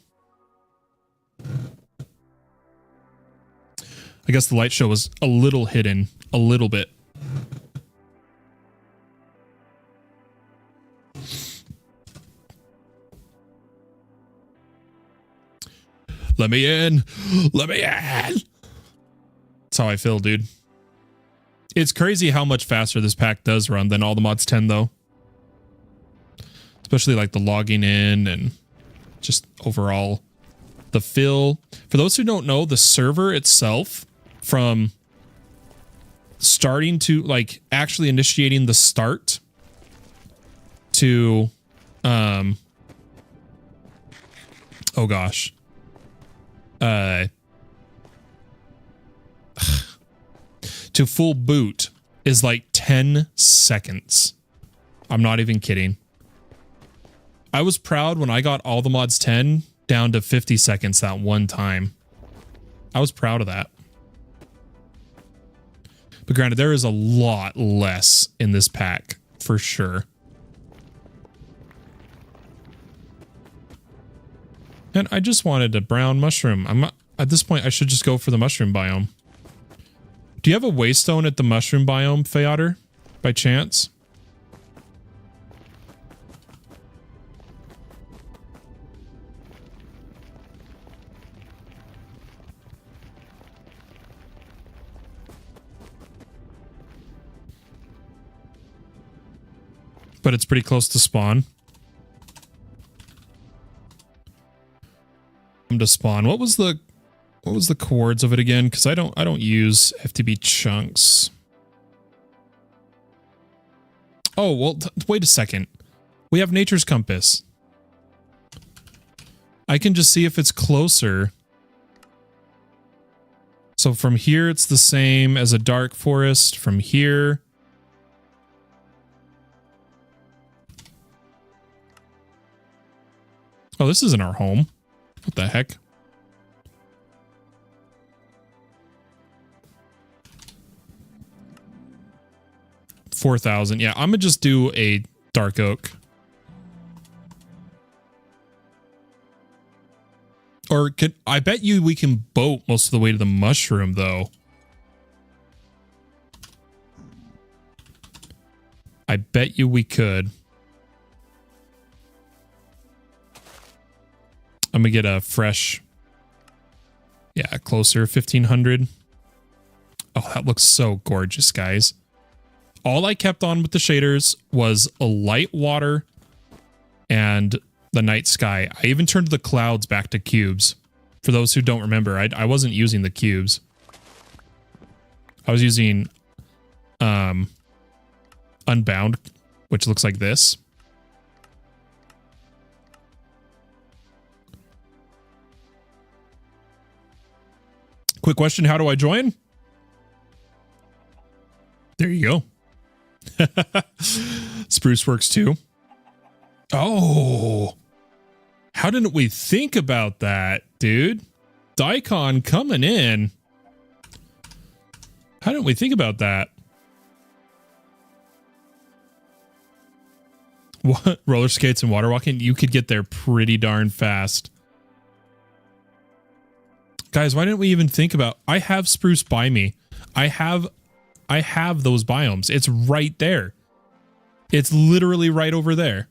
I guess the light show was a little hidden, a little bit. Let me in. Let me in. That's how I feel, dude. It's crazy how much faster this pack does run than all the mods 10, though. Especially like the logging in and just overall the fill. For those who don't know, the server itself, from starting to like actually initiating the start to oh gosh. To full boot is like 10 seconds. I'm not even kidding. I was proud when I got all the mods 10 down to 50 seconds that one time. I was proud of that. But granted, there is a lot less in this pack, for sure. And I just wanted a brown mushroom. I'm not, at this point, I should just go for the mushroom biome. Do you have a waystone at the mushroom biome, Feotter, by chance? But it's pretty close to spawn. To spawn. What was the chords of it again? Because I don't use FTBChunks. Oh well, wait a second. We have Nature's Compass. I can just see if it's closer. So from here, it's the same as a dark forest. From here. Oh, this isn't our home. What the heck? $4,000. Yeah, I'm gonna just do a dark oak. Or could I bet you we can boat most of the way to the mushroom though. I bet you we could. I'm gonna get a fresh, yeah, closer, 1500. Oh, that looks so gorgeous, guys. All I kept on with the shaders was a light water and the night sky. I even turned the clouds back to cubes. For those who don't remember, I wasn't using the cubes. I was using Unbound, which looks like this. Quick question, how do I join? There you go. Spruce works too. Oh. How didn't we think about that, dude? Daikon coming in. How didn't we think about that? What? Roller skates and water walking? You could get there pretty darn fast. Guys, why didn't we even think about... I have spruce by me. I have those biomes. It's right there. It's literally right over there.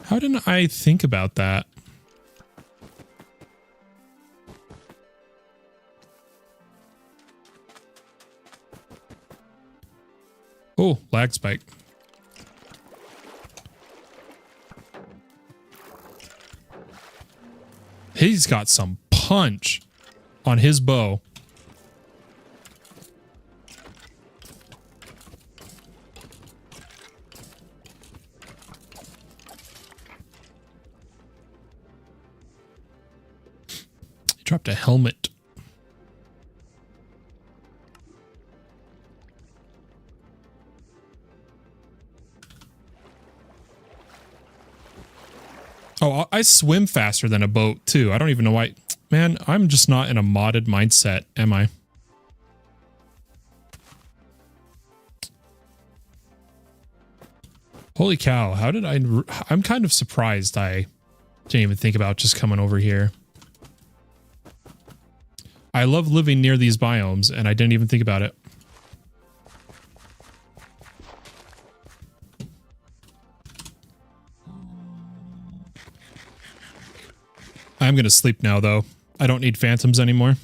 How didn't I think about that? Oh, lag spike. He's got some punch on his bow. He dropped a helmet. Oh, I swim faster than a boat, too. I don't even know why. Man, I'm just not in a modded mindset, am I? Holy cow, how did I'm kind of surprised I didn't even think about just coming over here. I love living near these biomes, and I didn't even think about it. I'm going to sleep now, though. I don't need phantoms anymore.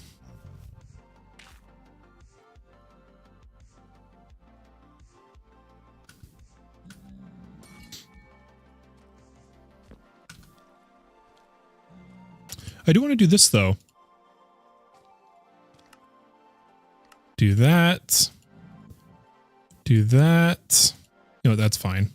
I do want to do this, though. Do that. Do that. No, that's fine.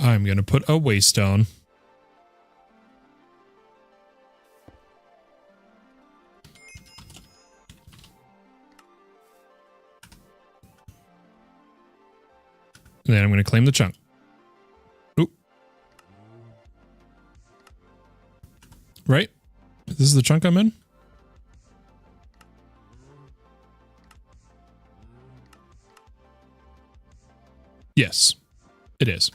I'm going to put a waystone. And then I'm going to claim the chunk. Oop. Right? This is the chunk I'm in? Yes, it is.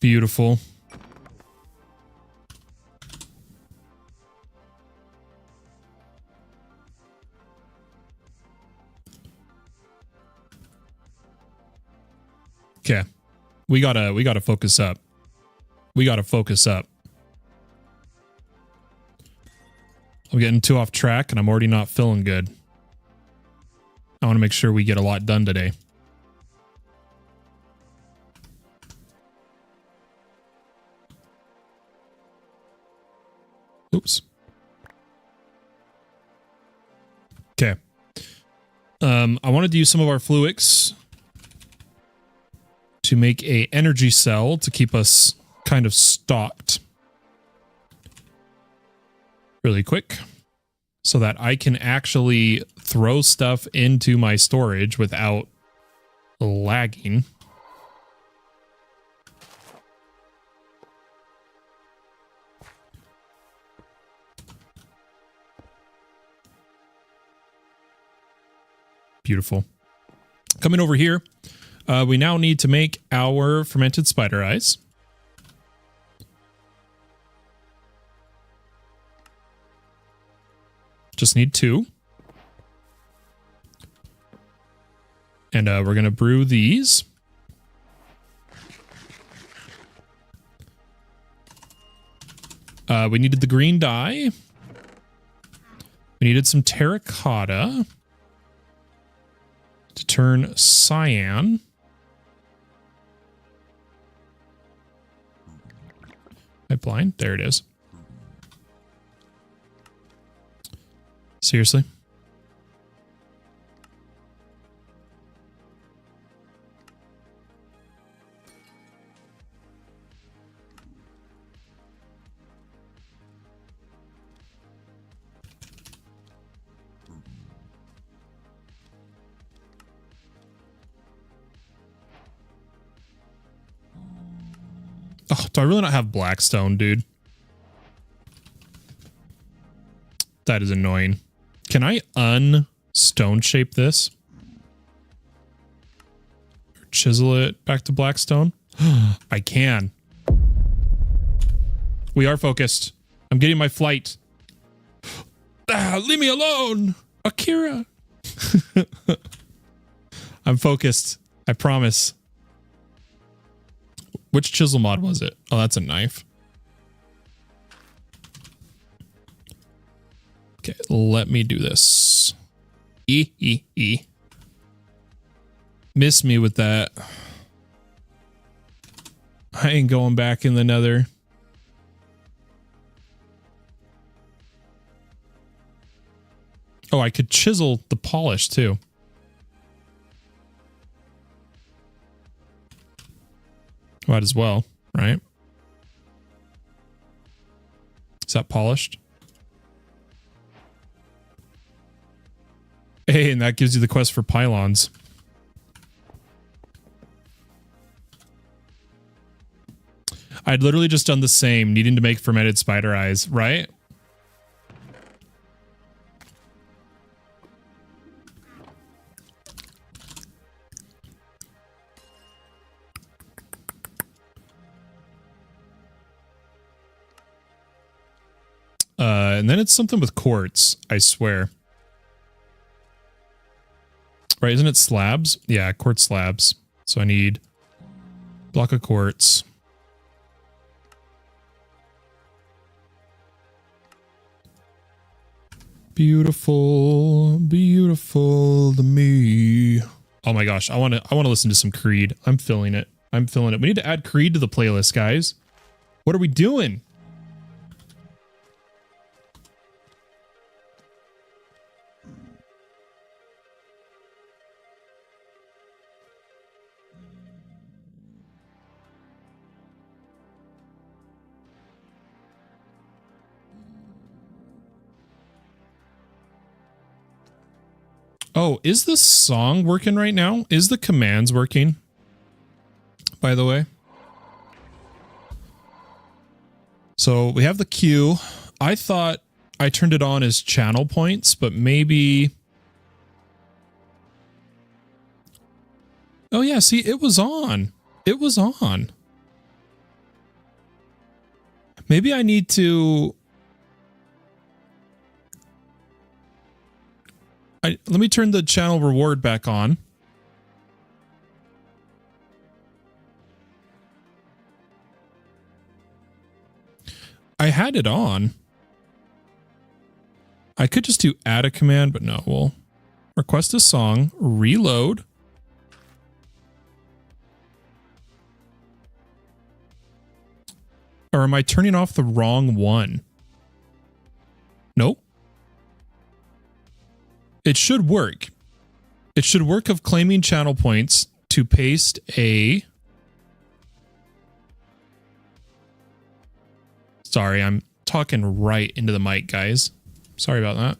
Beautiful. Okay. We gotta focus up. We gotta focus up. I'm getting too off track and I'm already not feeling good. I want to make sure we get a lot done today. Oops. Okay. I wanted to use some of our fluics to make a energy cell to keep us kind of stocked really quick so that I can actually throw stuff into my storage without lagging. Beautiful. Coming over here, we now need to make our fermented spider eyes. Just need 2. And we're going to brew these. We needed the green dye. We needed some terracotta to turn cyan. Pipeline. There it is. Seriously? Oh, do I really not have blackstone, dude? That is annoying. Can I un-stone shape this? Or chisel it back to blackstone? I can. We are focused. I'm getting my flight. Ah, leave me alone, Akira. I'm focused. I promise. Which chisel mod was it? Oh, that's a knife. Okay, let me do this. Miss me with that. I ain't going back in the nether. Oh, I could chisel the polish too. Might as well, right? Is that polished? Hey, and that gives you the quest for pylons. I'd literally just done the same, needing to make fermented spider eyes, right? And then it's something with quartz, I swear. Right, isn't it slabs? Yeah, quartz slabs. So I need a block of quartz. Beautiful, beautiful to me. Oh my gosh, I want to listen to some Creed. I'm feeling it. I'm feeling it. We need to add Creed to the playlist, guys. What are we doing? Oh, is the song working right now? Is the commands working? By the way. So we have the queue. I thought I turned it on as channel points, but maybe... Oh yeah, see, it was on. It was on. Maybe I need to... let me turn the channel reward back on. I had it on. I could just do add a command, but no, we'll request a song, reload. Or am I turning off the wrong one? Nope. It should work. It should work of claiming channel points to paste a... Sorry, I'm talking right into the mic, guys. Sorry about that.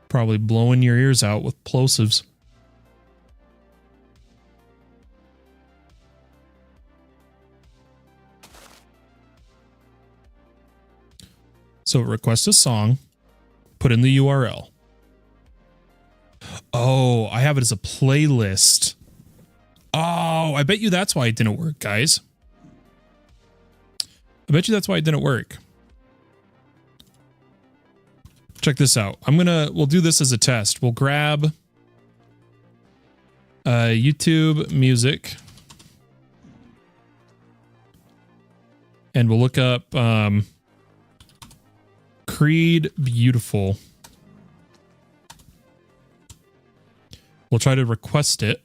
Probably blowing your ears out with plosives. So request a song, put in the URL. Oh, I have it as a playlist. Oh, I bet you that's why it didn't work, guys. I bet you that's why it didn't work. Check this out. We'll do this as a test. We'll grab YouTube music. And we'll look up Creed Beautiful. We'll try to request it.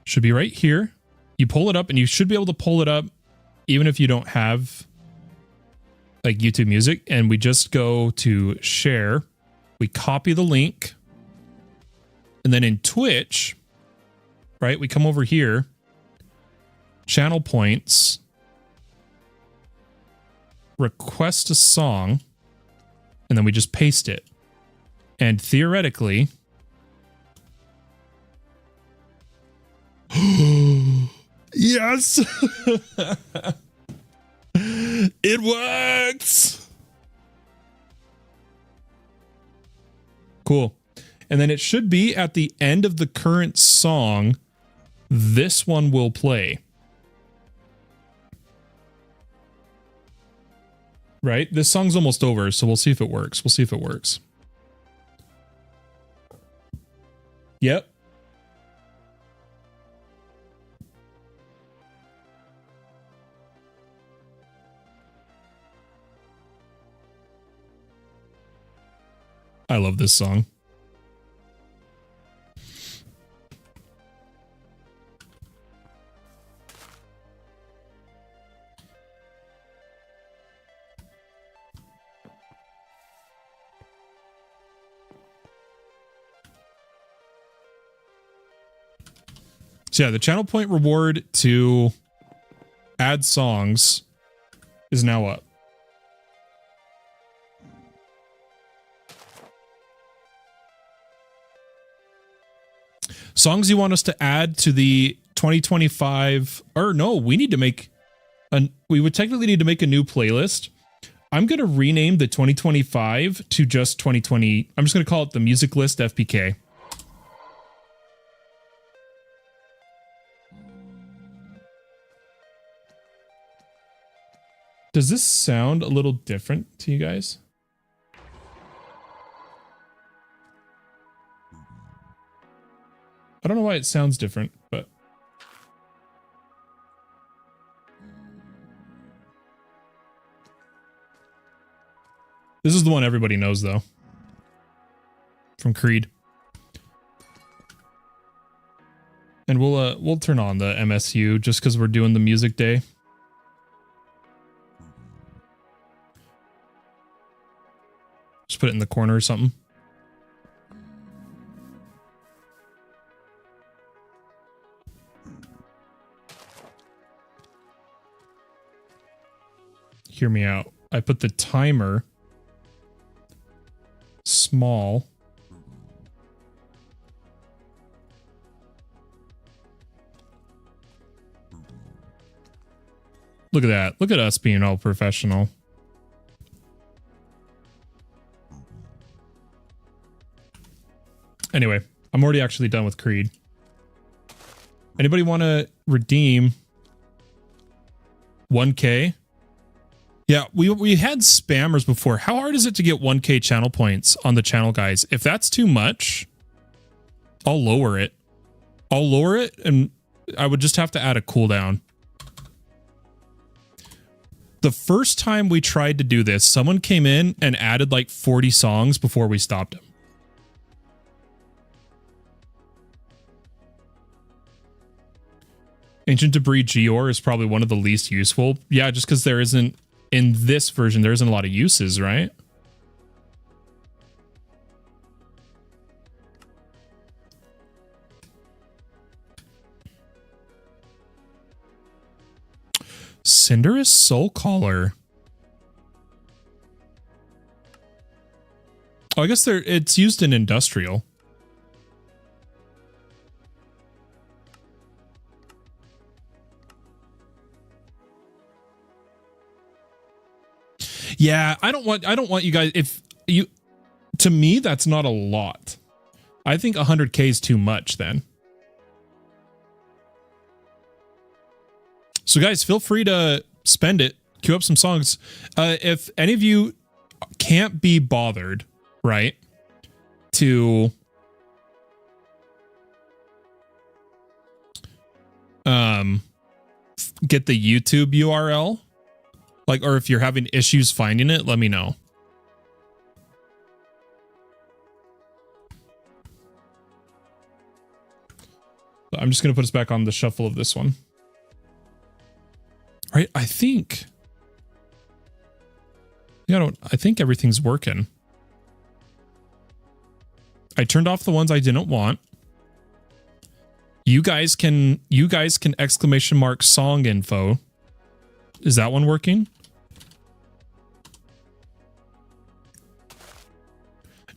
Should be right here. You pull it up and you should be able to pull it up even if you don't have like YouTube music. And we just go to share. We copy the link. And then in Twitch, right, we come over here. Channel points. Request a song. And then we just paste it. And theoretically... Yes! It works! Cool. And then it should be at the end of the current song, this one will play. Right? This song's almost over, so we'll see if it works. We'll see if it works. Yep. I love this song. So yeah, the channel point reward to add songs is now up. Songs you want us to add to the 2025, or no, we need to make we would technically need to make a new playlist. I'm going to rename the 2025 to just 2020. I'm just going to call it the music list FPK. Does this sound a little different to you guys? I don't know why it sounds different, but... This is the one everybody knows, though. From Creed. And we'll turn on the MSU just because we're doing the music day. Just put it in the corner or something. hear me out. I put the timer small. Look at that. Look at us being all professional. Anyway, I'm already actually done with Creed. Anybody want to redeem 1K? Yeah, we had spammers before. How hard is it to get 1K channel points on the channel, guys? If that's too much, I'll lower it. I'll lower it, and I would just have to add a cooldown. The first time we tried to do this, someone came in and added like 40 songs before we stopped him. Ancient Debris Geor is probably one of the least useful. Yeah, just because there isn't, in this version, there isn't a lot of uses, right? Cinderous Soulcaller. Oh, I guess it's used in Industrial. Yeah, I don't want you guys, to me that's not a lot. I think 100K is too much then. So guys, feel free to spend it, queue up some songs. If any of you can't be bothered, right, to get the YouTube URL, like, or if you're having issues finding it, let me know. I'm just going to put us back on the shuffle of this one. Right, I think everything's working. I turned off the ones I didn't want. You guys can exclamation mark song info. Is that one working?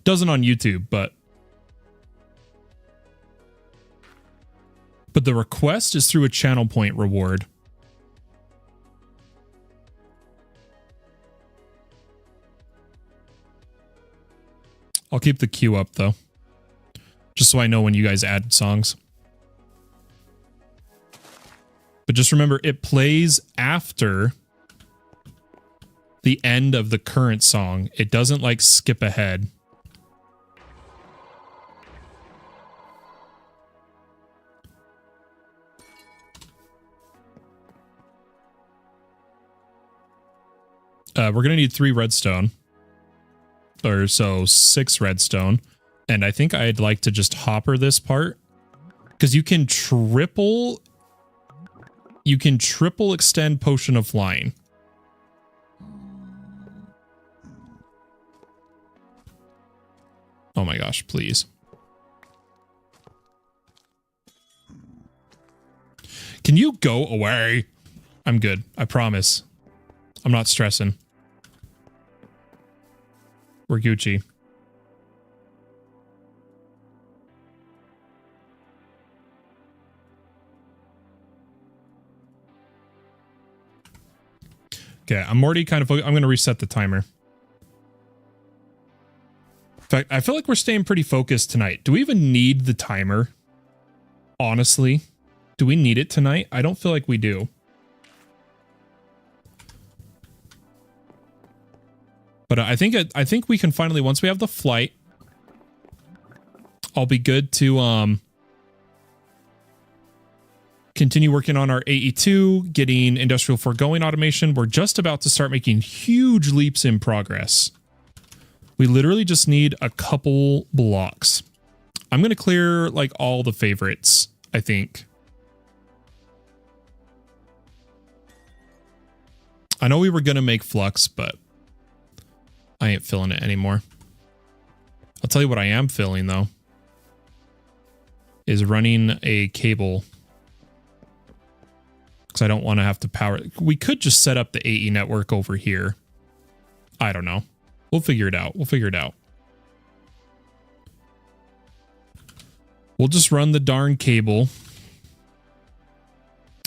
Doesn't on YouTube, but the request is through a channel point reward. I'll keep the queue up though, just so I know when you guys add songs. But just remember, it plays after the end of the current song. It doesn't like skip ahead. We're going to need 3 redstone. Or so 6 redstone. And I think I'd like to just hopper this part, because you can triple extend potion of flying. Oh my gosh, please. Can you go away? I'm good. I promise. I'm not stressing. We're Gucci. Okay, I'm already kind of... I'm going to reset the timer. In fact, I feel like we're staying pretty focused tonight. Do we even need the timer? Honestly, do we need it tonight? I don't feel like we do. But I think we can finally, once we have the flight, I'll be good to continue working on our AE2, getting Industrial Foregoing automation. We're just about to start making huge leaps in progress. We literally just need a couple blocks. I'm going to clear like all the favorites, I think. I know we were going to make Flux, but I ain't feeling it anymore. I'll tell you what I am feeling, though, is running a cable because I don't want to have to power. We could just set up the AE network over here. I don't know. We'll figure it out. We'll figure it out. We'll just run the darn cable.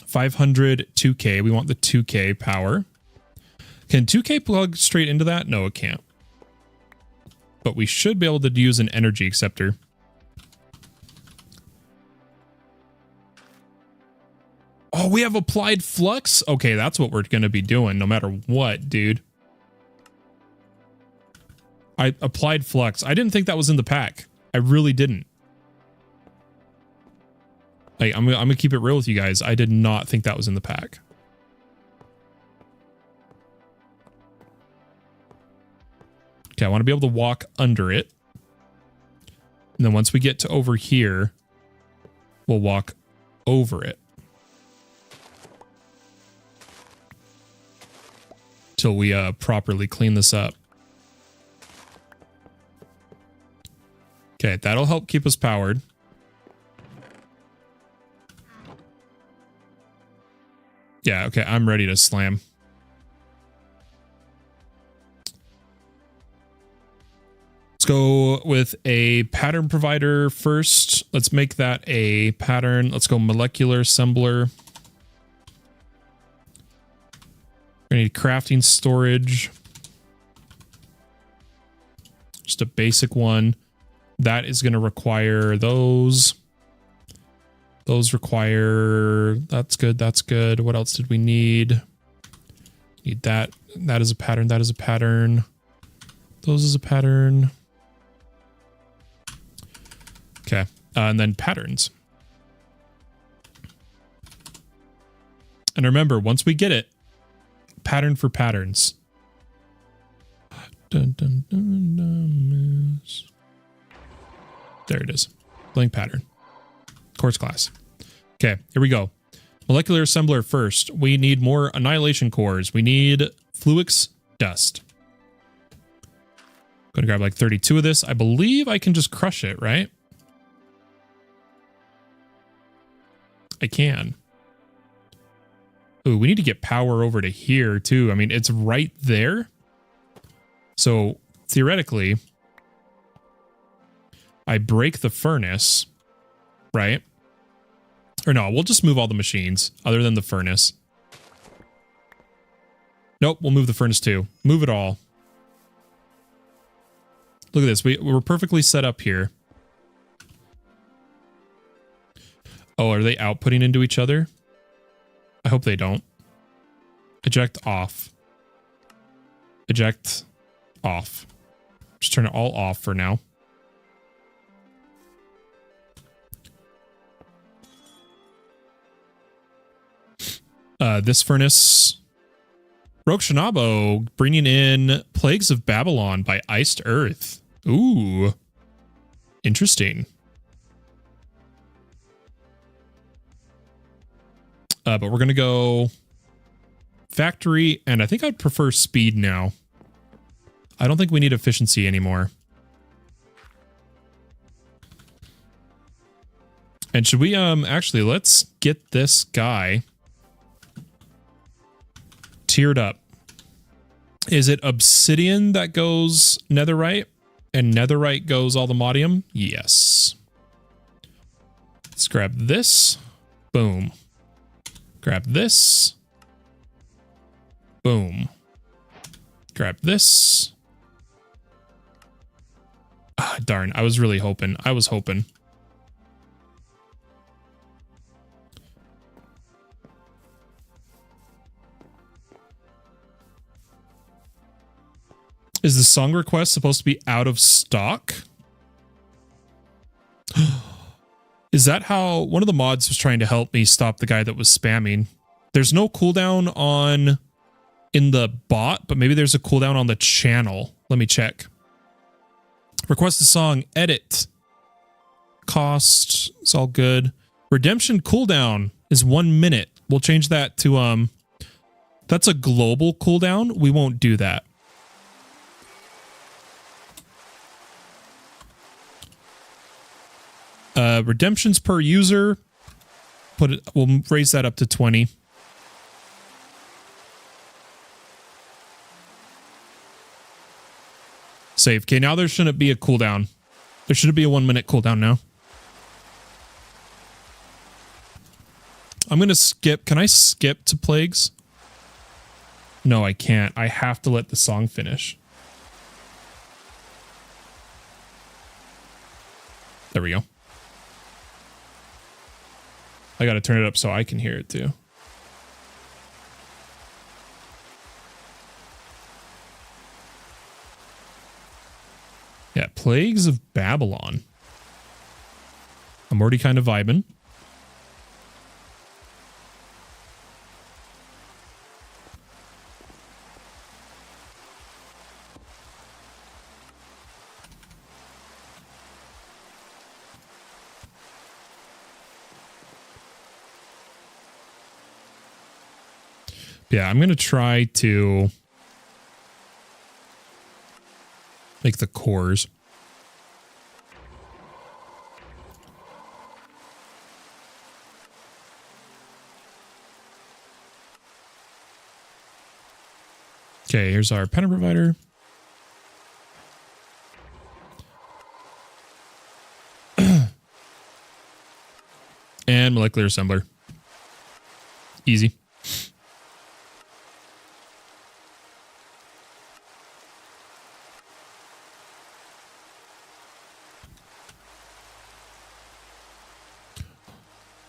500 2K. We want the 2K power. Can 2K plug straight into that? No, it can't. But we should be able to use an energy acceptor. Oh, we have applied flux? Okay, that's what we're going to be doing no matter what, dude. I applied flux. I didn't think that was in the pack. I really didn't. Like, I'm gonna keep it real with you guys. I did not think that was in the pack. Okay, I want to be able to walk under it. And then once we get to over here, we'll walk over it. Till we properly clean this up. Okay, that'll help keep us powered. Yeah, okay, I'm ready to slam. Let's go with a pattern provider first. Let's make that a pattern. Let's go molecular assembler. We need crafting storage. Just a basic one. That is going to require those. Those require... That's good, that's good. What else did we need? Need that. That is a pattern, that is a pattern. Those is a pattern. Okay, and then patterns. And remember, once we get it, pattern for patterns. Dun, dun, dun, dun, there it is. Blank pattern. Course class. Okay, here we go. Molecular assembler first. We need more annihilation cores. We need Fluix dust. Gonna grab like 32 of this. I believe I can just crush it, right? I can. Ooh, we need to get power over to here too. I mean, it's right there. So theoretically, I break the furnace, right? Or no, we'll just move all the machines other than the furnace. Nope, we'll move the furnace too. Move it all. Look at this. We're perfectly set up here. Oh, are they outputting into each other? I hope they don't. Eject off. Eject off. Just turn it all off for now. This furnace. Rogue Shinabo bringing in Plagues of Babylon by Iced Earth. Ooh. Interesting. But we're going to go factory, and I think I'd prefer speed now. I don't think we need efficiency anymore. And should we, actually, let's get this guy tiered up. Is it obsidian that goes netherite, and netherite goes aluminium? Yes. Let's grab this. Boom. Grab this. Boom. Grab this. Ah, darn. I was really hoping. I was hoping. Is the song request supposed to be out of stock? Is that how one of the mods was trying to help me stop the guy that was spamming? There's no cooldown on in the bot, but maybe there's a cooldown on the channel. Let me check. Request a song, edit. Cost, it's all good. Redemption cooldown is 1 minute. We'll change that to, that's a global cooldown. We won't do that. Redemptions per user, we'll raise that up to 20. Save. Okay, now there shouldn't be a cooldown. There shouldn't be a 1 minute cooldown now. I'm going to skip. Can I skip to plagues? No, I can't. I have to let the song finish. There we go. I got to turn it up so I can hear it too. Yeah, Plagues of Babylon. I'm already kind of vibing. Yeah, I'm going to try to make the cores. Okay, here's our pattern provider. And molecular assembler. Easy.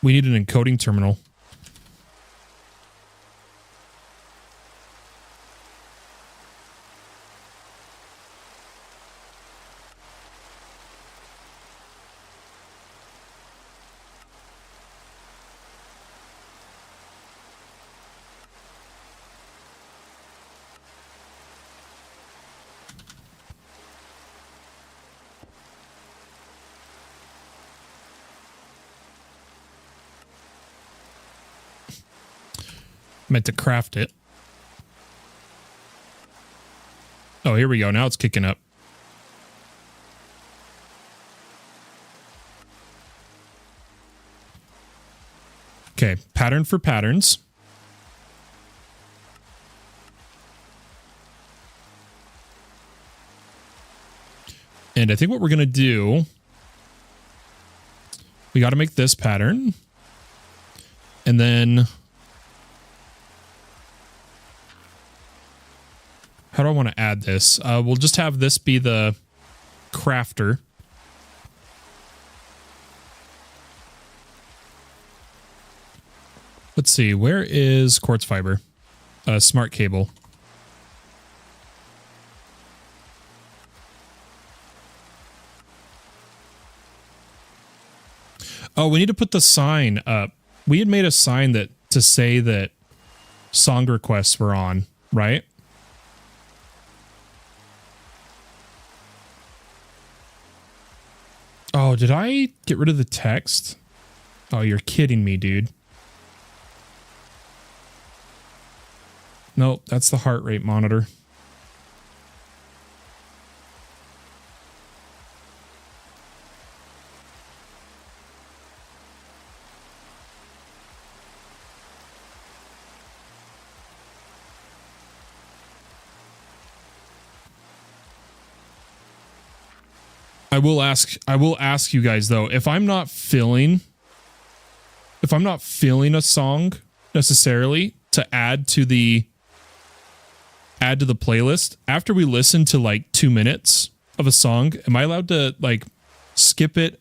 We need an encoding terminal. Meant to craft it. Oh, here we go. Now it's kicking up. Okay, pattern for patterns. And I think what we're going to do, we got to make this pattern. And then how do I want to add this? We'll just have this be the crafter. Let's see. Where is quartz fiber? Smart cable. Oh, we need to put the sign up. We had made a sign that to say that song requests were on, right? Oh, did I get rid of the text? Oh, you're kidding me, dude. Nope, that's the heart rate monitor. I will ask you guys though, if I'm not feeling a song necessarily to add to the playlist, after we listen to like 2 minutes of a song, am I allowed to like skip it?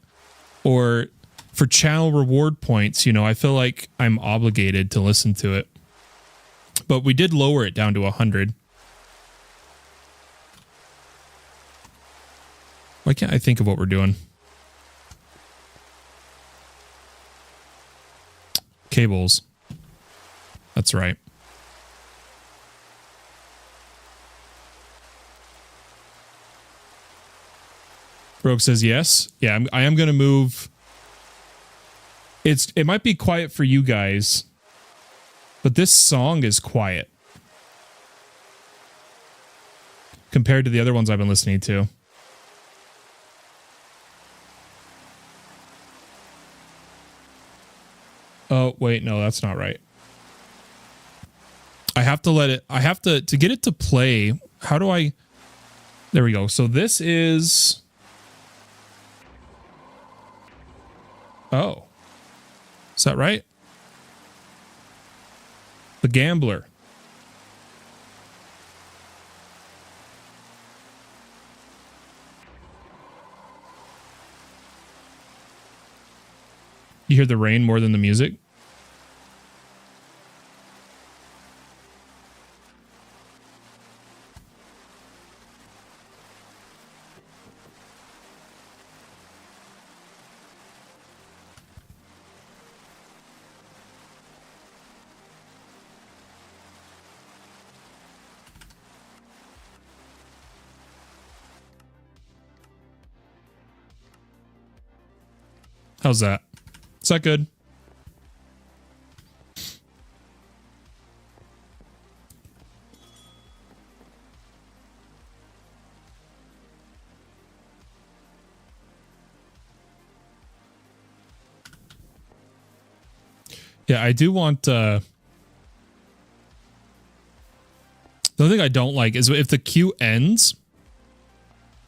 Or for channel reward points, you know, I feel like I'm obligated to listen to it. But we did lower it down to 100. Why can't I think of what we're doing? Cables. That's right. Rogue says yes. Yeah, I am going to move. It might be quiet for you guys, but this song is quiet compared to the other ones I've been listening to. Oh, wait, no, that's not right. I have to let it, to get it to play. How do I There we go. So this is... Oh. Is that right? The Gambler. You hear the rain more than the music? How's that? Is that good? Yeah, I do want... The only thing I don't like is if the queue ends,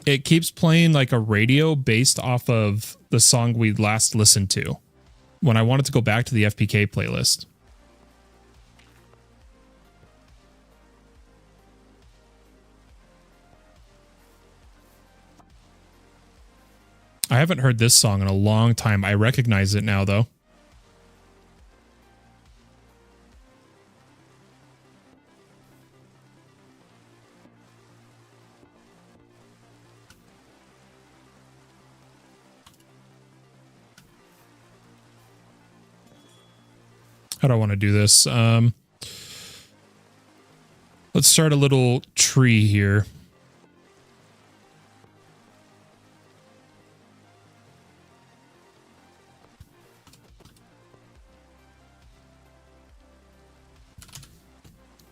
it keeps playing like a radio based off of the song we last listened to when I wanted to go back to the FPK playlist. I haven't heard this song in a long time. I recognize it now, though. How do I want to do this? Let's start a little tree here.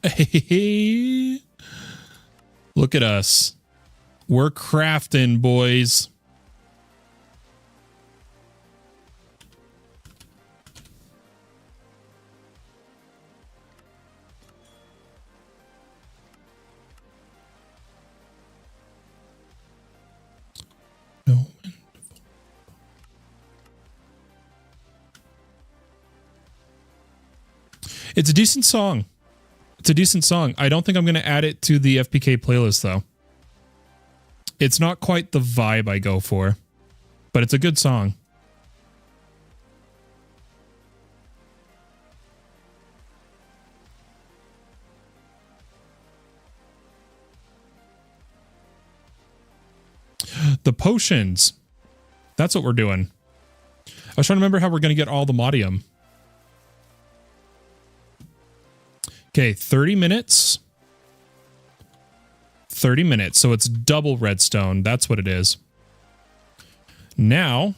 Hey, look at us. We're crafting, boys. No. It's a decent song. It's a decent song. I don't think I'm going to add it to the FPK playlist, though. It's not quite the vibe I go for, but it's a good song. The potions. That's what we're doing. I was trying to remember how we're going to get all the modium. Okay, 30 minutes. 30 minutes. So it's double redstone. That's what it is. Now.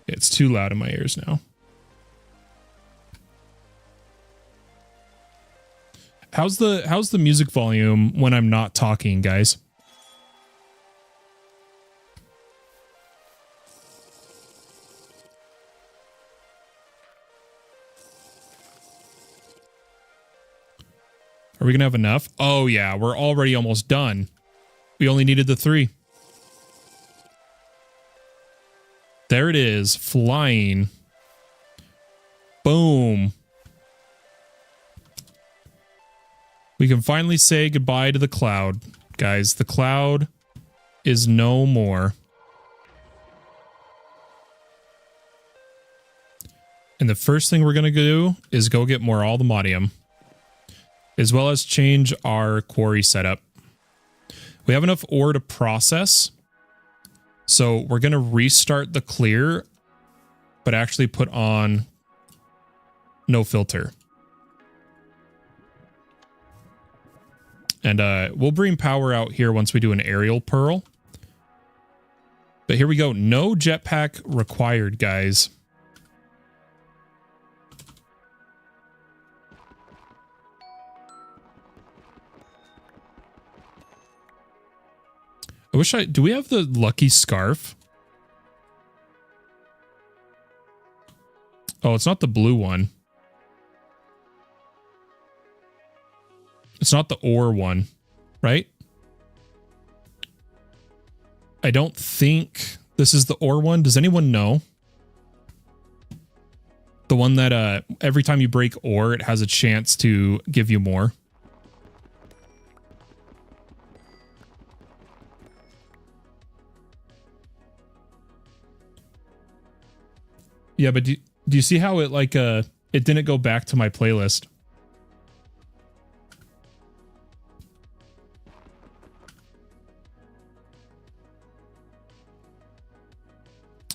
It's too loud in my ears now. How's the music volume when I'm not talking, guys? Are we going to have enough? Oh, yeah. We're already almost done. We only needed the 3. There it is. Flying. Boom. We can finally say goodbye to the cloud. Guys, the cloud is no more. And the first thing we're going to do is go get all the modium. As well as change our quarry setup. We have enough ore to process. So we're going to restart the clear, but actually put on no filter. And we'll bring power out here once we do an aerial pearl. But here we go. No jetpack required, guys. I wish do we have the lucky scarf? Oh, it's not the blue one. It's not the ore one. right? I don't think this is the ore one. Does anyone know? The one that every time you break ore, it has a chance to give you more. Yeah, but do you see how it like it didn't go back to my playlist?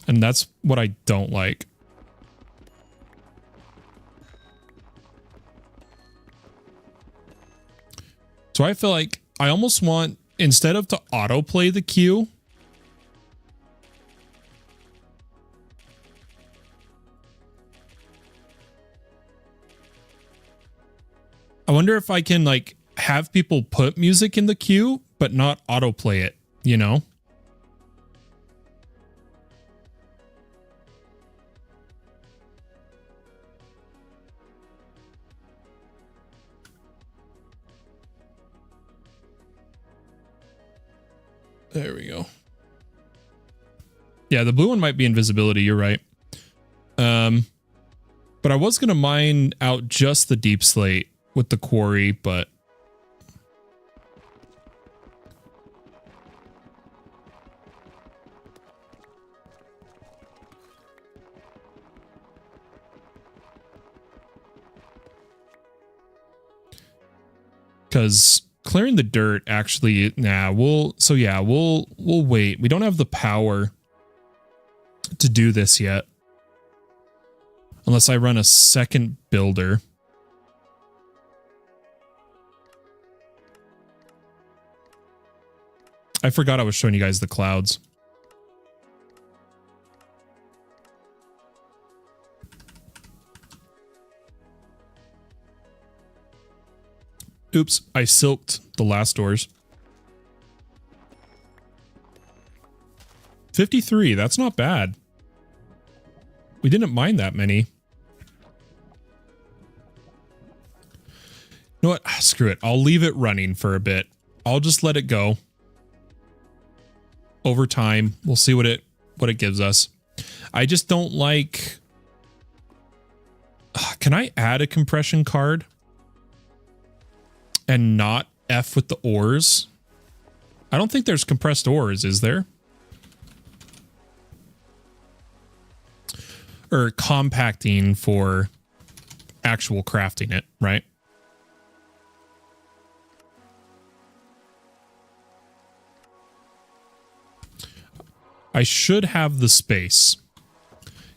And that's what I don't like. So I feel like I almost want, instead of to autoplay the queue, I wonder if I can like have people put music in the queue, but not autoplay it, you know? There we go. Yeah, the blue one might be invisibility, you're right. But I was going to mine out just the deep slate with the quarry, but because clearing the dirt actually, nah, we'll wait. We don't have the power to do this yet. Unless I run a second builder. I forgot I was showing you guys the clouds. Oops, I silked the last doors. 53, that's not bad. We didn't mind that many. You know what? Screw it. I'll leave it running for a bit. I'll just let it go. Over time, we'll see what it gives us. I just don't like... Can I add a compression card? And not F with the ores? I don't think there's compressed ores, is there? Or compacting for actual crafting it, right? I should have the space.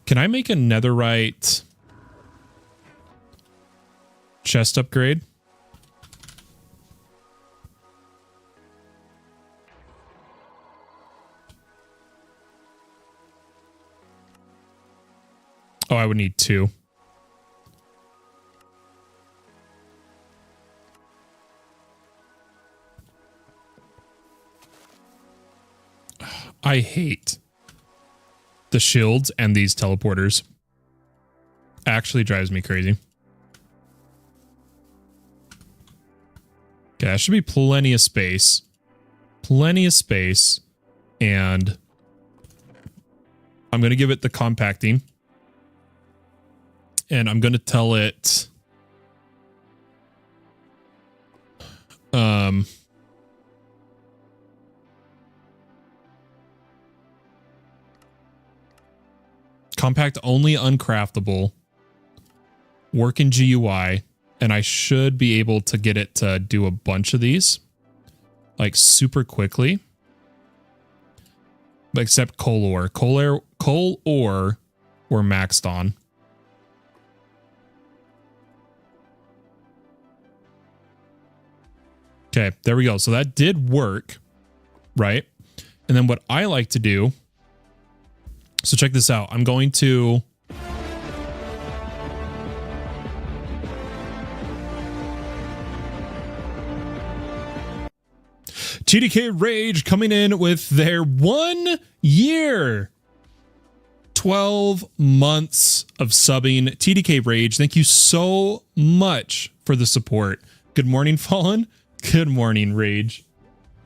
Can I make a netherite chest upgrade? Oh, I would need 2. I hate the shields and these teleporters. Actually drives me crazy. Okay, that should be plenty of space. Plenty of space. And I'm going to give it the compacting. And I'm going to tell it... compact only uncraftable. Work in GUI. And I should be able to get it to do a bunch of these. Like super quickly. But except coal ore. Coal ore we're maxed on. Okay, there we go. So that did work, right? And then what I like to do, so check this out. I'm going to TDK Rage coming in with their 1 year, 12 months of subbing. TDK Rage, thank you so much for the support. Good morning, Fallen. Good morning, Rage.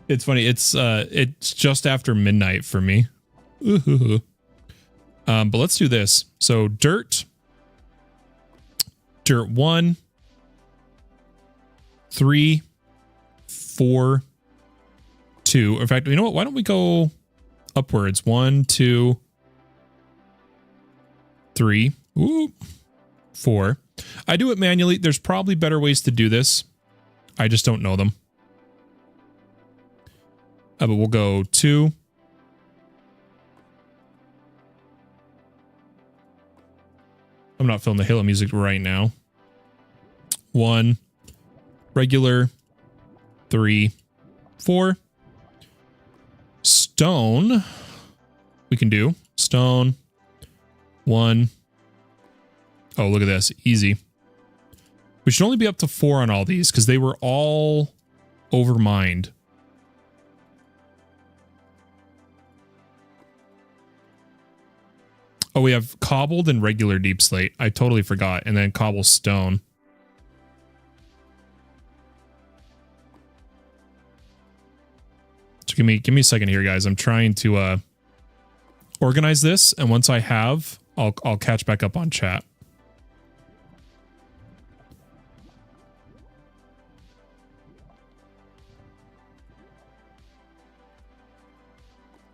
It's funny. It's just after midnight for me. Ooh. But let's do this. So dirt 1, 3, 4, 2. In fact, you know what? Why don't we go upwards? 1, 2, 3, 4. I do it manually. There's probably better ways to do this. I just don't know them. But we'll go 2. I'm not feeling the Halo music right now. 1. Regular. 3. 4. Stone. We can do. Stone. 1. Oh, look at this. Easy. We should only be up to 4 on all these because they were all overmined. Oh, we have cobbled and regular deep slate. I totally forgot. And then cobblestone. So give me a second here, guys. I'm trying to organize this, and once I have, I'll catch back up on chat.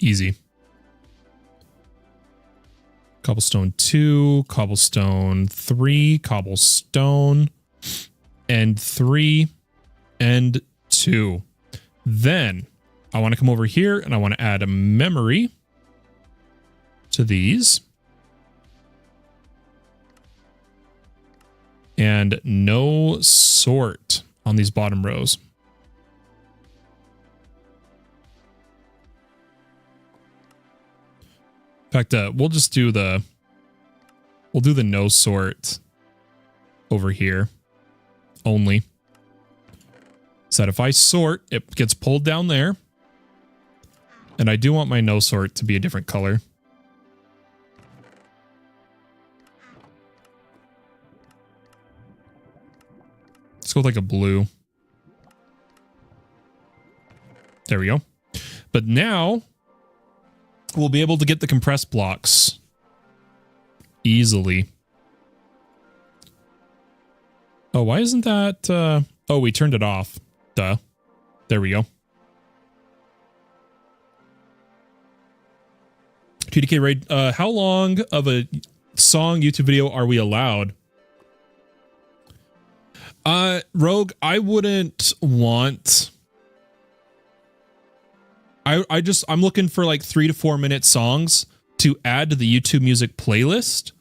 Easy. Cobblestone 2, cobblestone 3, cobblestone, and 3, and 2. Then I want to come over here and I want to add a memory to these. And no sort on these bottom rows. In fact, we'll just do the no sort over here only. So that if I sort, it gets pulled down there. And I do want my no sort to be a different color. Let's go with like a blue. There we go. But now we'll be able to get the compressed blocks easily. Oh, why isn't that? Oh, we turned it off. Duh. There we go. TDK Raid, how long of a song YouTube video are we allowed? Rogue, I wouldn't want... I'm looking for like 3 to 4 minute songs to add to the YouTube music playlist.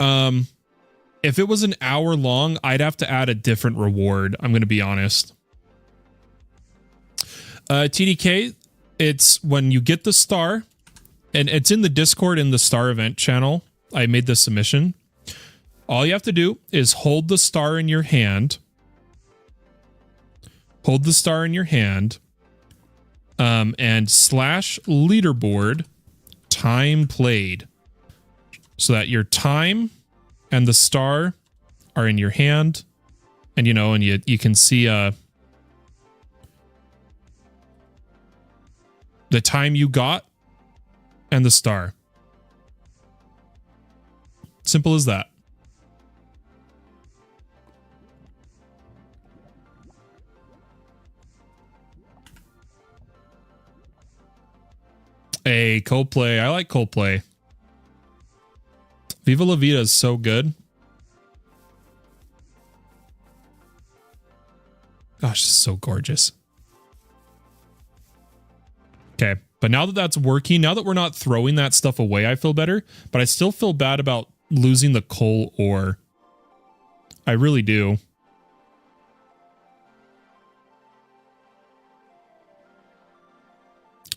If it was an hour long, I'd have to add a different reward. I'm going to be honest. TDK, it's when you get the star, and it's in the Discord in the star event channel. I made this submission. All you have to do is hold the star in your hand. Hold the star in your hand. And slash leaderboard time played, so that your time and the star are in your hand, and you know, and you can see the time you got and the star. Simple as that. Hey, Coldplay. I like Coldplay. Viva La Vida is so good. Gosh, it's so gorgeous. Okay, but now that that's working, now that we're not throwing that stuff away, I feel better. But I still feel bad about losing the coal ore. I really do.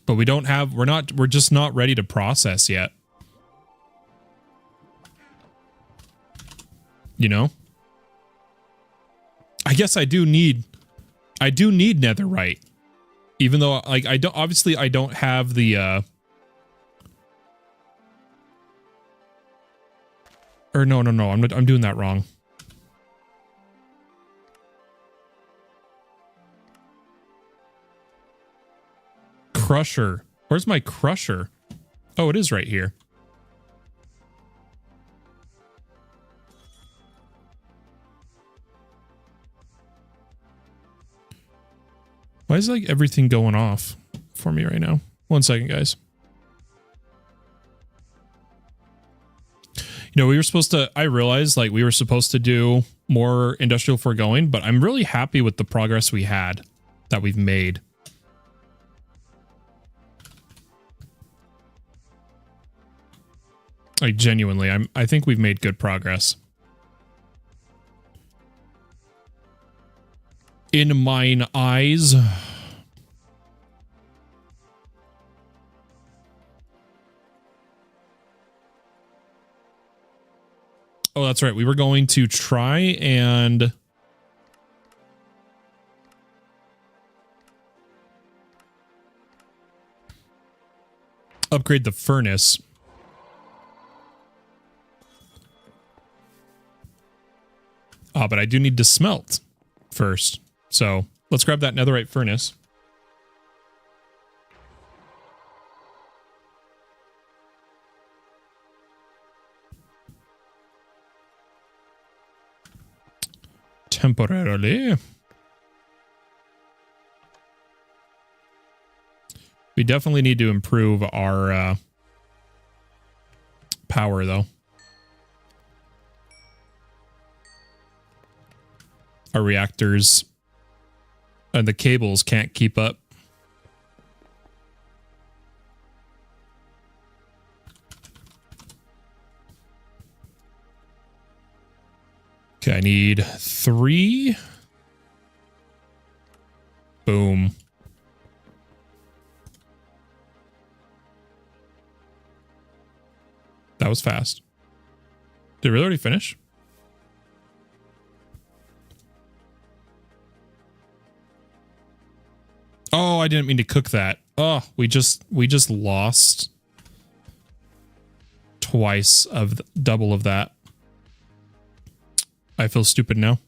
But we don't have, we're just not ready to process yet. You know? I guess I do need netherite. Even though, like, I don't have the, or no, I'm doing that wrong. crusher. Where's my crusher? Oh, it is right here. Why is like everything going off for me right now? 1 second, guys. You know, we were supposed to, I realized like we were supposed to do more Industrial Foregoing, but I'm really happy with the progress we had that we've made. Like genuinely, I think we've made good progress. In mine eyes. Oh, that's right. We were going to try and upgrade the furnace. But I do need to smelt first. So let's grab that netherite furnace. Temporarily. We definitely need to improve our power, though. Our reactors and the cables can't keep up. Okay, I need 3. Boom. That was fast. Did it really already finish? Oh, I didn't mean to cook that. Oh, we just lost twice of double of that. I feel stupid now.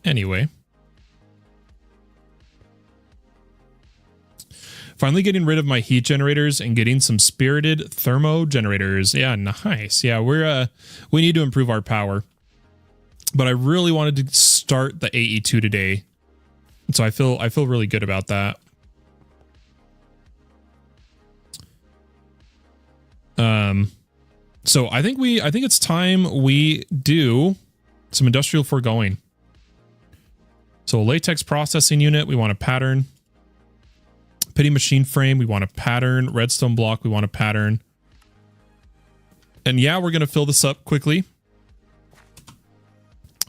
Anyway. Finally getting rid of my heat generators and getting some spirited thermo generators. Yeah, nice. Yeah, we need to improve our power. But I really wanted to start the AE2 today. So I feel really good about that. So I think it's time we do some Industrial Foregoing. So a latex processing unit, we want a pattern. Pity machine frame, we want a pattern. Redstone block, we want a pattern. And yeah, we're gonna fill this up quickly.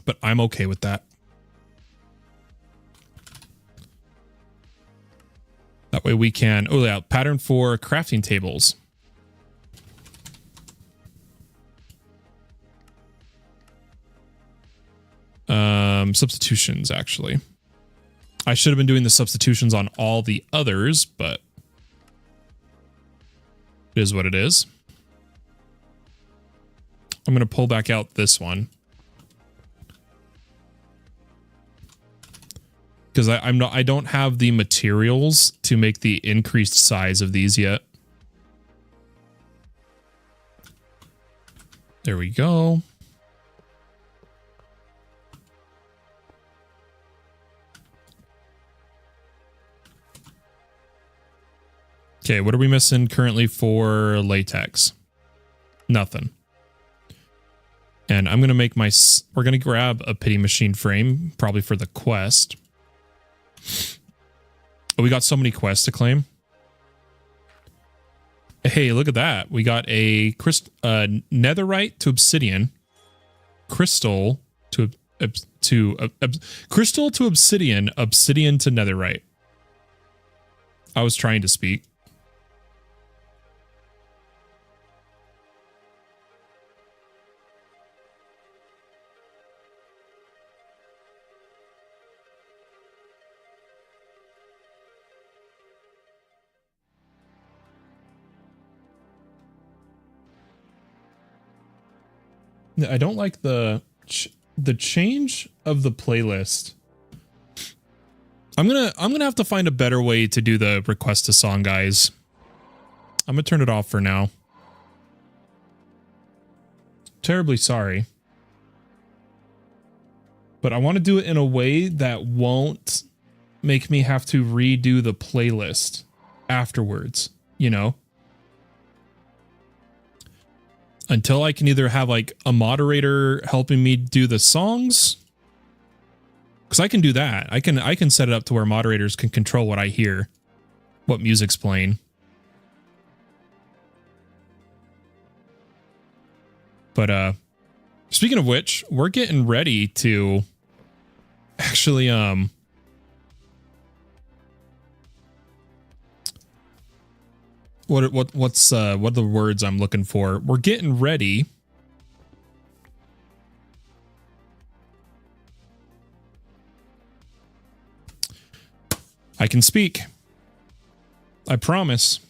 But I'm okay with that. That way we can, oh yeah, pattern for crafting tables. Substitutions, actually. I should have been doing the substitutions on all the others, but it is what it is. I'm going to pull back out this one. Because I don't have the materials to make the increased size of these yet. There we go. Okay, what are we missing currently for latex? Nothing. And I'm going to make we're going to grab a pity machine frame, probably for the quest. Oh, we got so many quests to claim. Hey, look at that. We got a netherite to obsidian, crystal to crystal to obsidian, obsidian to netherite. I was trying to speak. I don't like the change of the playlist I'm gonna have to find a better way to do the request a song, guys. I'm gonna turn it off for now. Terribly sorry. But I want to do it in a way that won't make me have to redo the playlist afterwards, you know? Until I can either have like a moderator helping me do the songs, because I can do that. I can set it up to where moderators can control what I hear, what music's playing. But speaking of which, we're getting ready to actually what are the words I'm looking for? We're getting ready I can speak. I promise.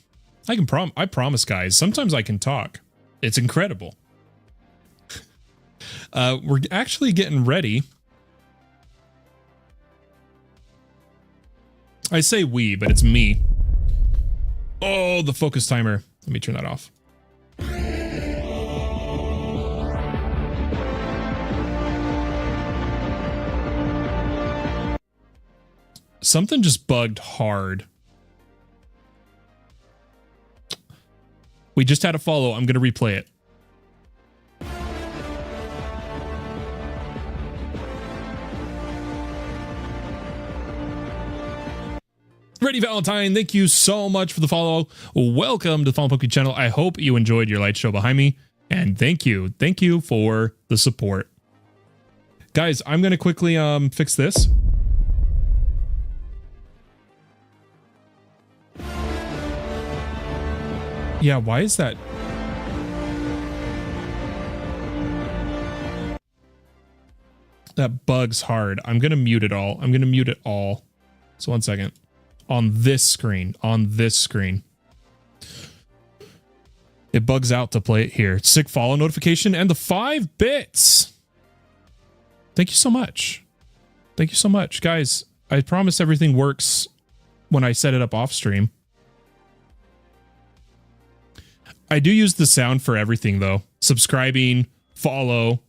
I promise, guys. Sometimes I can talk. It's incredible. We're actually getting ready. I say we, but it's me. Oh, the focus timer. Let me turn that off. Something just bugged hard. We just had a follow. I'm going to replay it. Ready Valentine, thank you so much for the follow. Welcome to the Fallen Pumpkin channel. I hope you enjoyed your light show behind me. And thank you for the support. Guys, I'm going to quickly fix this. Yeah, why is that? That bugs hard. I'm going to mute it all. I'm going to mute it all. So 1 second. On this screen. It bugs out to play it here. Sick follow notification and the 5 bits. Thank you so much. Thank you so much. Guys, I promise everything works when I set it up off stream. I do use the sound for everything though. Subscribing, follow.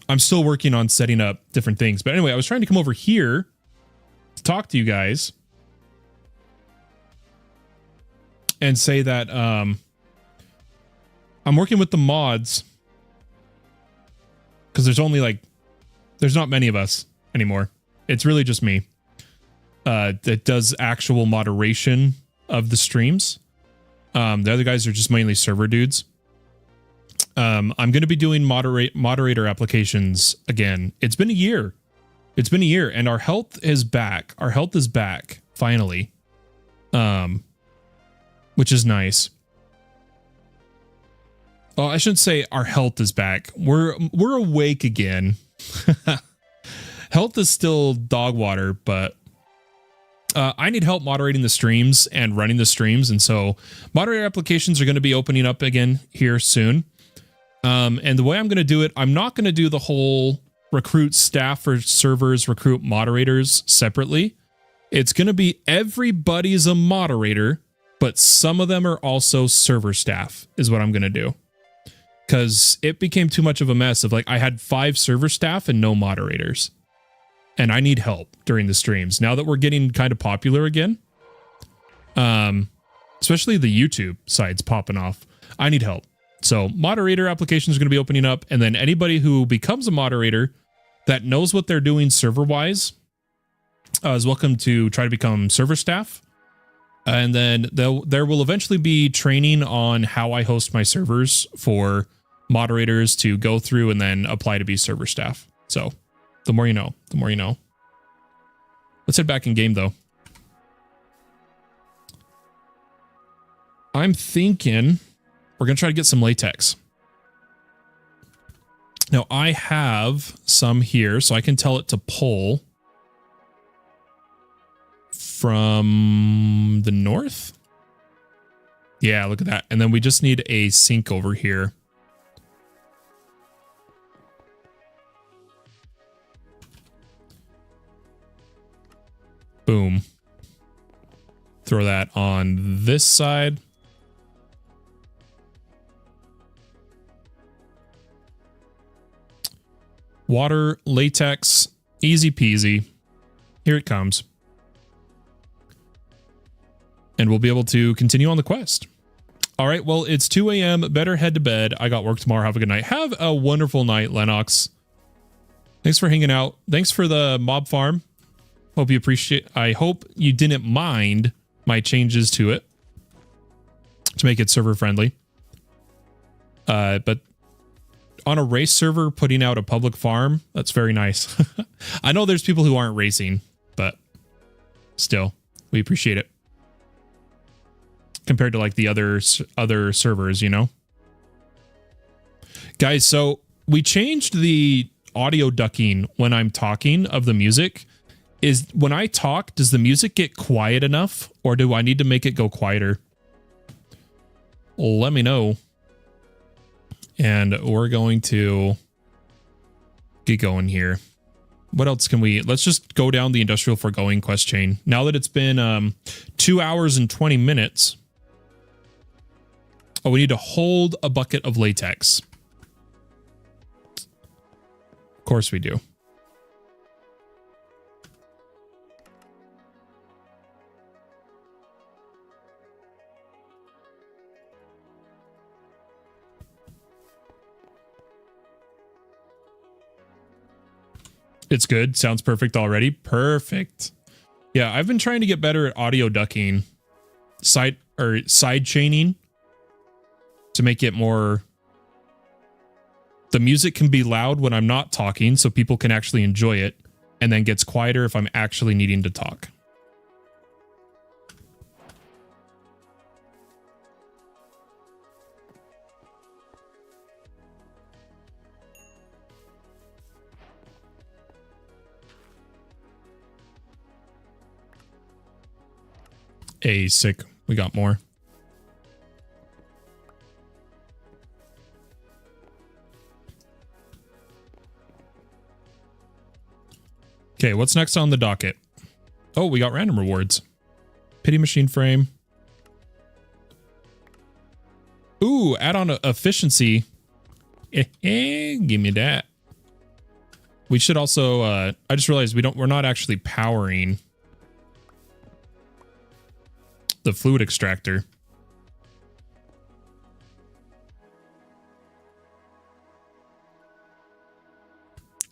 I'm still working on setting up different things. But anyway, I was trying to come over here to talk to you guys and say that I'm working with the mods because there's not many of us anymore. It's really just me that does actual moderation of the streams. The other guys are just mainly server dudes. I'm going to be doing moderator applications again. It's been a year. It's been a year and our health is back. Our health is back finally. Which is nice. Oh, I shouldn't say our health is back. We're awake again. Health is still dog water, but I need help moderating the streams and running the streams. And so moderator applications are going to be opening up again here soon. And the way I'm going to do it, I'm not going to do the whole recruit staff for servers, recruit moderators separately. It's going to be everybody's a moderator, but some of them are also server staff is what I'm going to do. Because it became too much of a mess of like, I had 5 server staff and no moderators. And I need help during the streams. Now that we're getting kind of popular again, especially the YouTube side's popping off, I need help. So moderator applications are going to be opening up, and then anybody who becomes a moderator that knows what they're doing server-wise is welcome to try to become server staff. And then there will eventually be training on how I host my servers for moderators to go through and then apply to be server staff. So the more you know, the more you know. Let's head back in game, though. I'm thinking we're going to try to get some latex. Now, I have some here, so I can tell it to pull from the north. Yeah, look at that. And then we just need a sink over here. Boom. Throw that on this side. Water, latex, easy peasy. Here it comes. And we'll be able to continue on the quest. All right, well, it's 2 a.m. Better head to bed. I got work tomorrow. Have a good night. Have a wonderful night, Lennox. Thanks for hanging out. Thanks for the mob farm. Hope you appreciate. I hope you didn't mind my changes to it to make it server friendly. But on a race server, putting out a public farm, that's very nice. I know there's people who aren't racing, but still, we appreciate it. Compared to like the other servers, you know? Guys, so we changed the audio ducking when I'm talking of the music. Is when I talk, does the music get quiet enough or do I need to make it go quieter? Let me know. And we're going to get going here. What else can we... Let's just go down the Industrial Foregoing quest chain. Now that it's been 2 hours and 20 minutes... Oh, we need to hold a bucket of latex. Of course we do. It's good. Sounds perfect already. Perfect. Yeah, I've been trying to get better at audio ducking. Side chaining. To make it more... The music can be loud when I'm not talking, so people can actually enjoy it, and then gets quieter if I'm actually needing to talk. Hey, sick. We got more. Okay, what's next on the docket? Oh, we got random rewards. Pity machine frame. Ooh, add on efficiency. Give me that. We should also I just realized we're not actually powering the fluid extractor.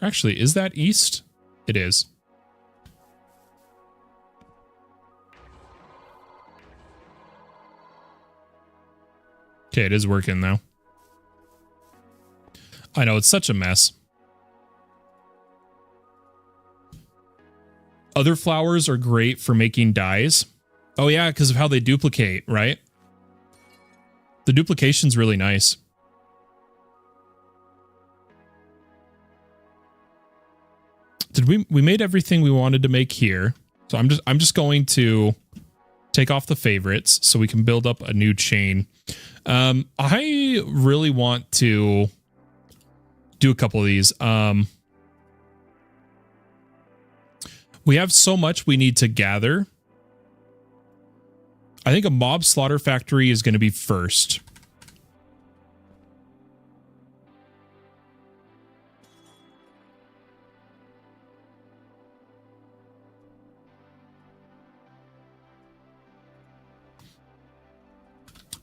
Actually, is that east? It is. Okay, it is working now. I know, it's such a mess. Other flowers are great for making dyes. Oh yeah, because of how they duplicate, right? The duplication's really nice. Did we made everything we wanted to make here. So I'm just going to take off the favorites so we can build up a new chain. I really want to do a couple of these. We have so much we need to gather. I think a mob slaughter factory is going to be first.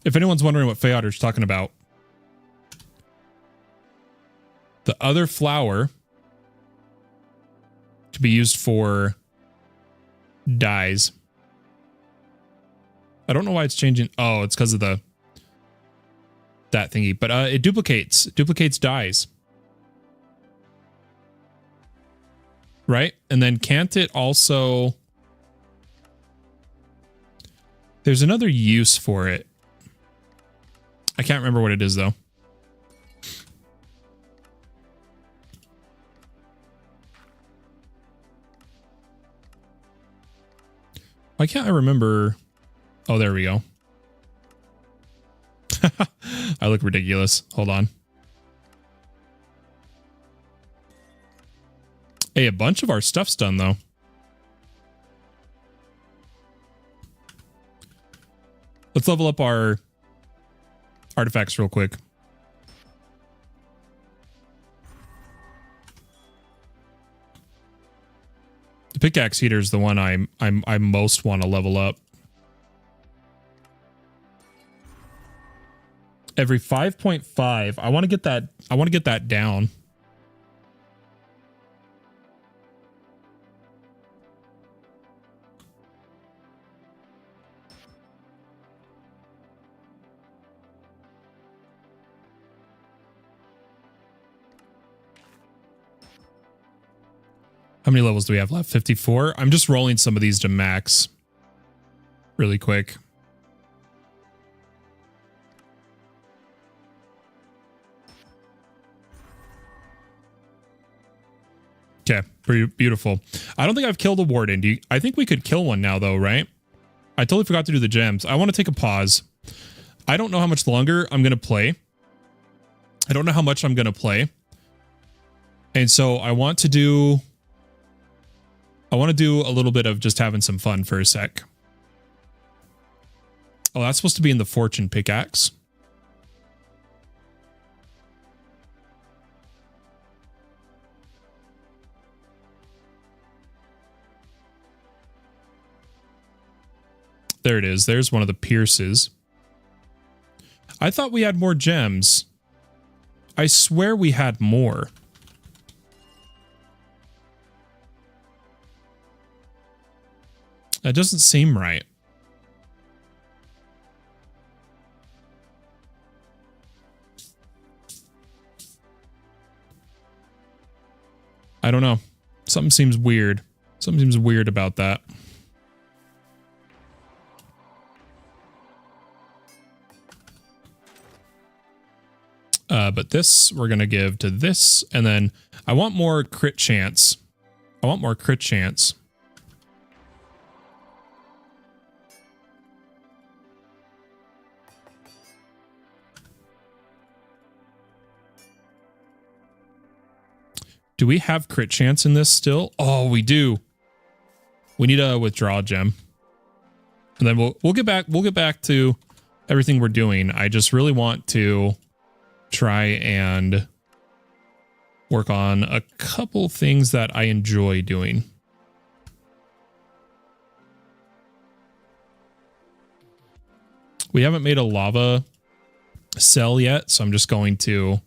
If anyone's wondering what Fayotter's talking about, the other flour to be used for dyes. I don't know why it's changing. Oh, it's because of that thingy, but it duplicates dyes. Right? And then can't it also... There's another use for it. I can't remember what it is, though. Why can't I remember? Oh, there we go. I look ridiculous. Hold on. Hey, a bunch of our stuff's done, though. Let's level up our artifacts real quick. The pickaxe heater is the one I most want to level up. Every 5.5. I want to get that. I want to get that down. How many levels do we have left? 54. I'm just rolling some of these to max really quick. Okay, pretty beautiful. I don't think I've killed a warden. I think we could kill one now, though, right? I totally forgot to do the gems. I want to take a pause. I don't know how much longer I'm going to play. I don't know how much I'm going to play. And so I want to do a little bit of just having some fun for a sec. Oh, that's supposed to be in the fortune pickaxe. There it is. There's one of the pierces. I thought we had more gems. I swear we had more. That doesn't seem right. I don't know. Something seems weird. Something seems weird about that. But this we're going to give to this. And then I want more crit chance. I want more crit chance. Do we have crit chance in this still? Oh, we do. We need a withdraw gem. And then we'll get back to everything we're doing. I just really want to try and work on a couple things that I enjoy doing. We haven't made a lava cell yet, so I'm just going to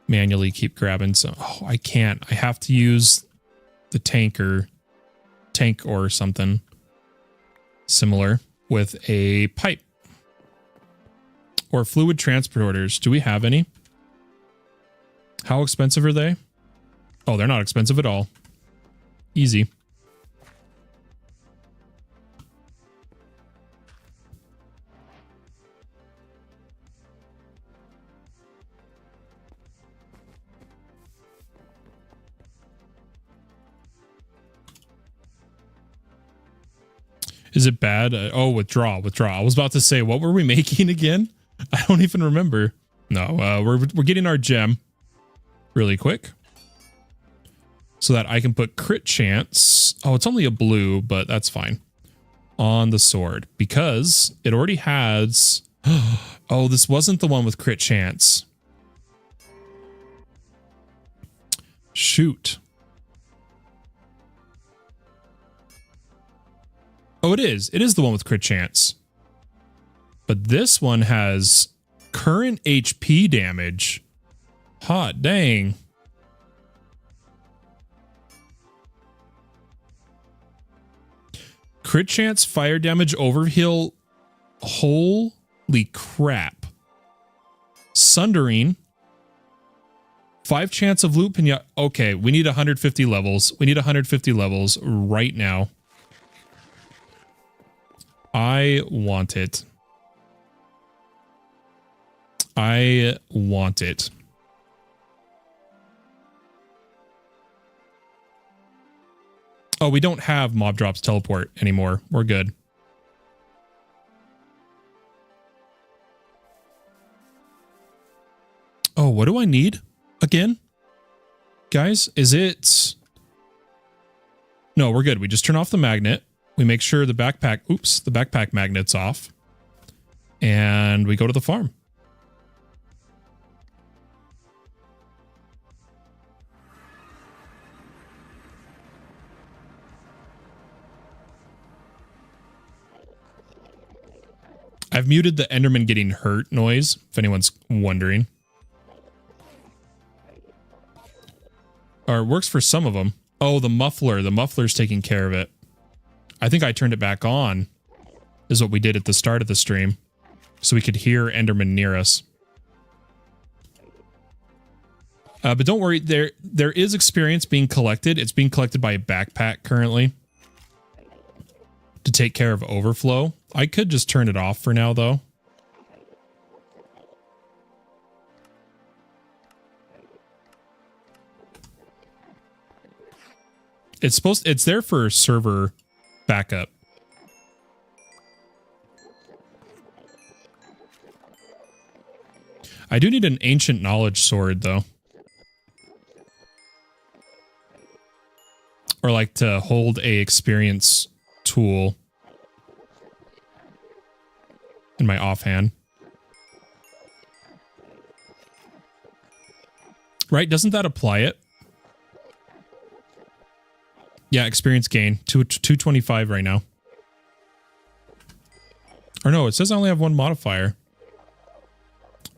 manually keep grabbing some. Oh, I can't. I have to use the tank or something similar with a pipe. Or fluid transporters. Do we have any? How expensive are they? Oh, they're not expensive at all. Easy. Is it bad? Oh, withdraw. I was about to say, what were we making again? I don't even remember. No, we're getting our gem really quick so that I can put crit chance. Oh, it's only a blue, but that's fine. On the sword because it already has. Oh, this wasn't the one with crit chance. Shoot. Oh, it is. It is the one with crit chance. But this one has current HP damage. Hot dang. Crit chance, fire damage, overheal. Holy crap. Sundering. 5 chance of loot pinata. Okay, we need 150 levels. We need 150 levels right now. I want it. I want it. Oh, we don't have mob drops teleport anymore. We're good. Oh, what do I need again? Guys, is it... No, we're good. We just turn off the magnet. We make sure the backpack... Oops, the backpack magnet's off. And we go to the farm. I've muted the Enderman getting hurt noise, if anyone's wondering. Or it works for some of them. Oh, the muffler. The muffler's taking care of it. I think I turned it back on, is what we did at the start of the stream. So we could hear Enderman near us. But don't worry, there is experience being collected. It's being collected by a backpack currently to take care of overflow. I could just turn it off for now, though. It's there for server backup. I do need an ancient knowledge sword, though. Or like to hold a experience tool in my offhand. Right? Doesn't that apply it? Yeah, experience gain. 225 right now. Or no, it says I only have one modifier.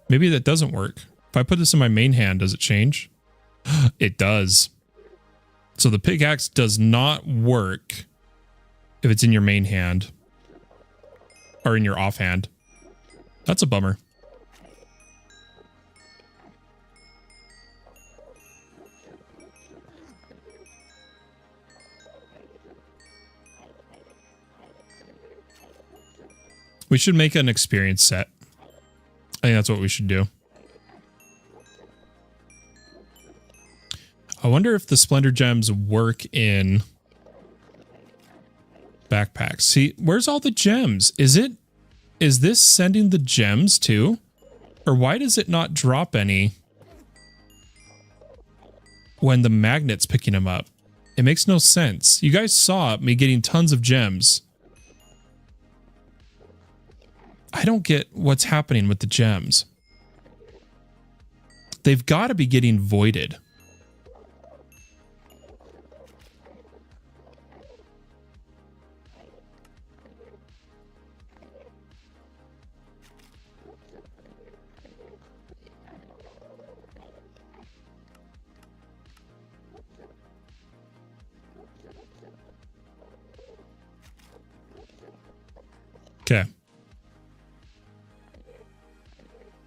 Maybe that doesn't work. If I put this in my main hand, does it change? It does. So the pickaxe does not work if it's in your main hand. Or in your offhand. That's a bummer. We should make an experience set. I think that's what we should do. I wonder if the Splendor Gems work in backpacks. See, where's all the gems? Is this sending the gems too? Or why does it not drop any when the magnet's picking them up? It makes no sense. You guys saw me getting tons of gems. I don't get what's happening with the gems. They've got to be getting voided. Okay.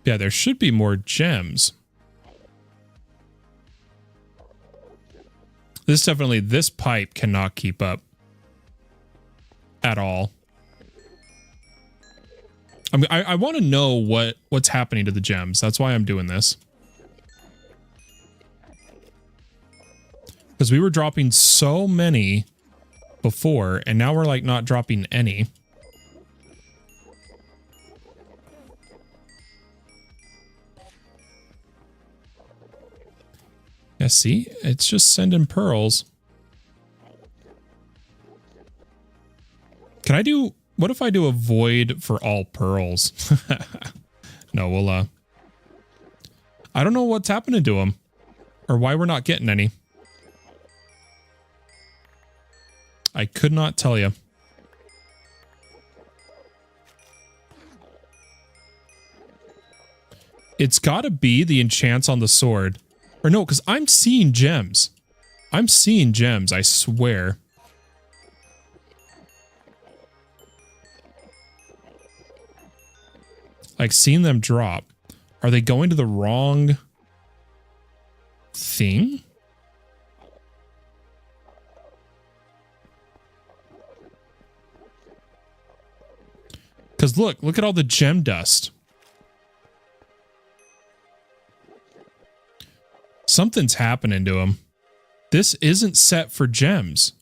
Yeah, there should be more gems. This pipe cannot keep up at all. I mean, I want to know what's happening to the gems. That's why I'm doing this. Because we were dropping so many before, and now we're like not dropping any. Yeah, see? It's just sending pearls. Can I do... What if I do a void for all pearls? No, we'll, I don't know what's happening to them. Or why we're not getting any. I could not tell you. It's gotta be the enchants on the sword. Or no, because I'm seeing gems. I'm seeing gems, I swear. Like, seeing them drop. Are they going to the wrong thing? Because look at all the gem dust. Something's happening to him. This isn't set for gems.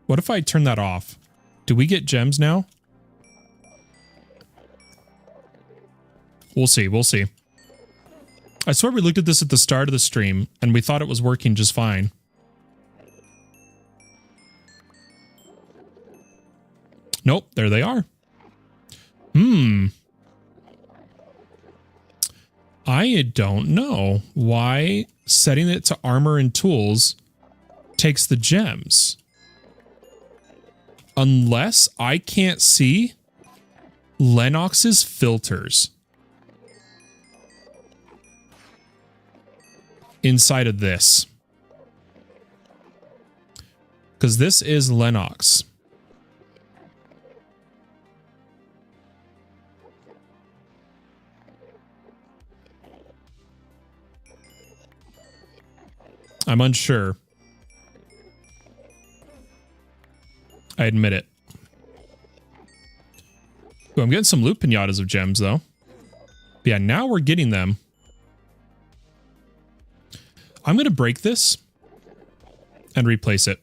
What if I turn that off? Do we get gems now? We'll see, we'll see. I swear we looked at this at the start of the stream, and we thought it was working just fine. there they are. I don't know why setting it to armor and tools takes the gems. Unless I can't see Lennox's filters inside of this. Because this is Lennox. I'm unsure. I admit it. Ooh, I'm getting some loot pinatas of gems, though. But yeah, now we're getting them. I'm going to break this and replace it.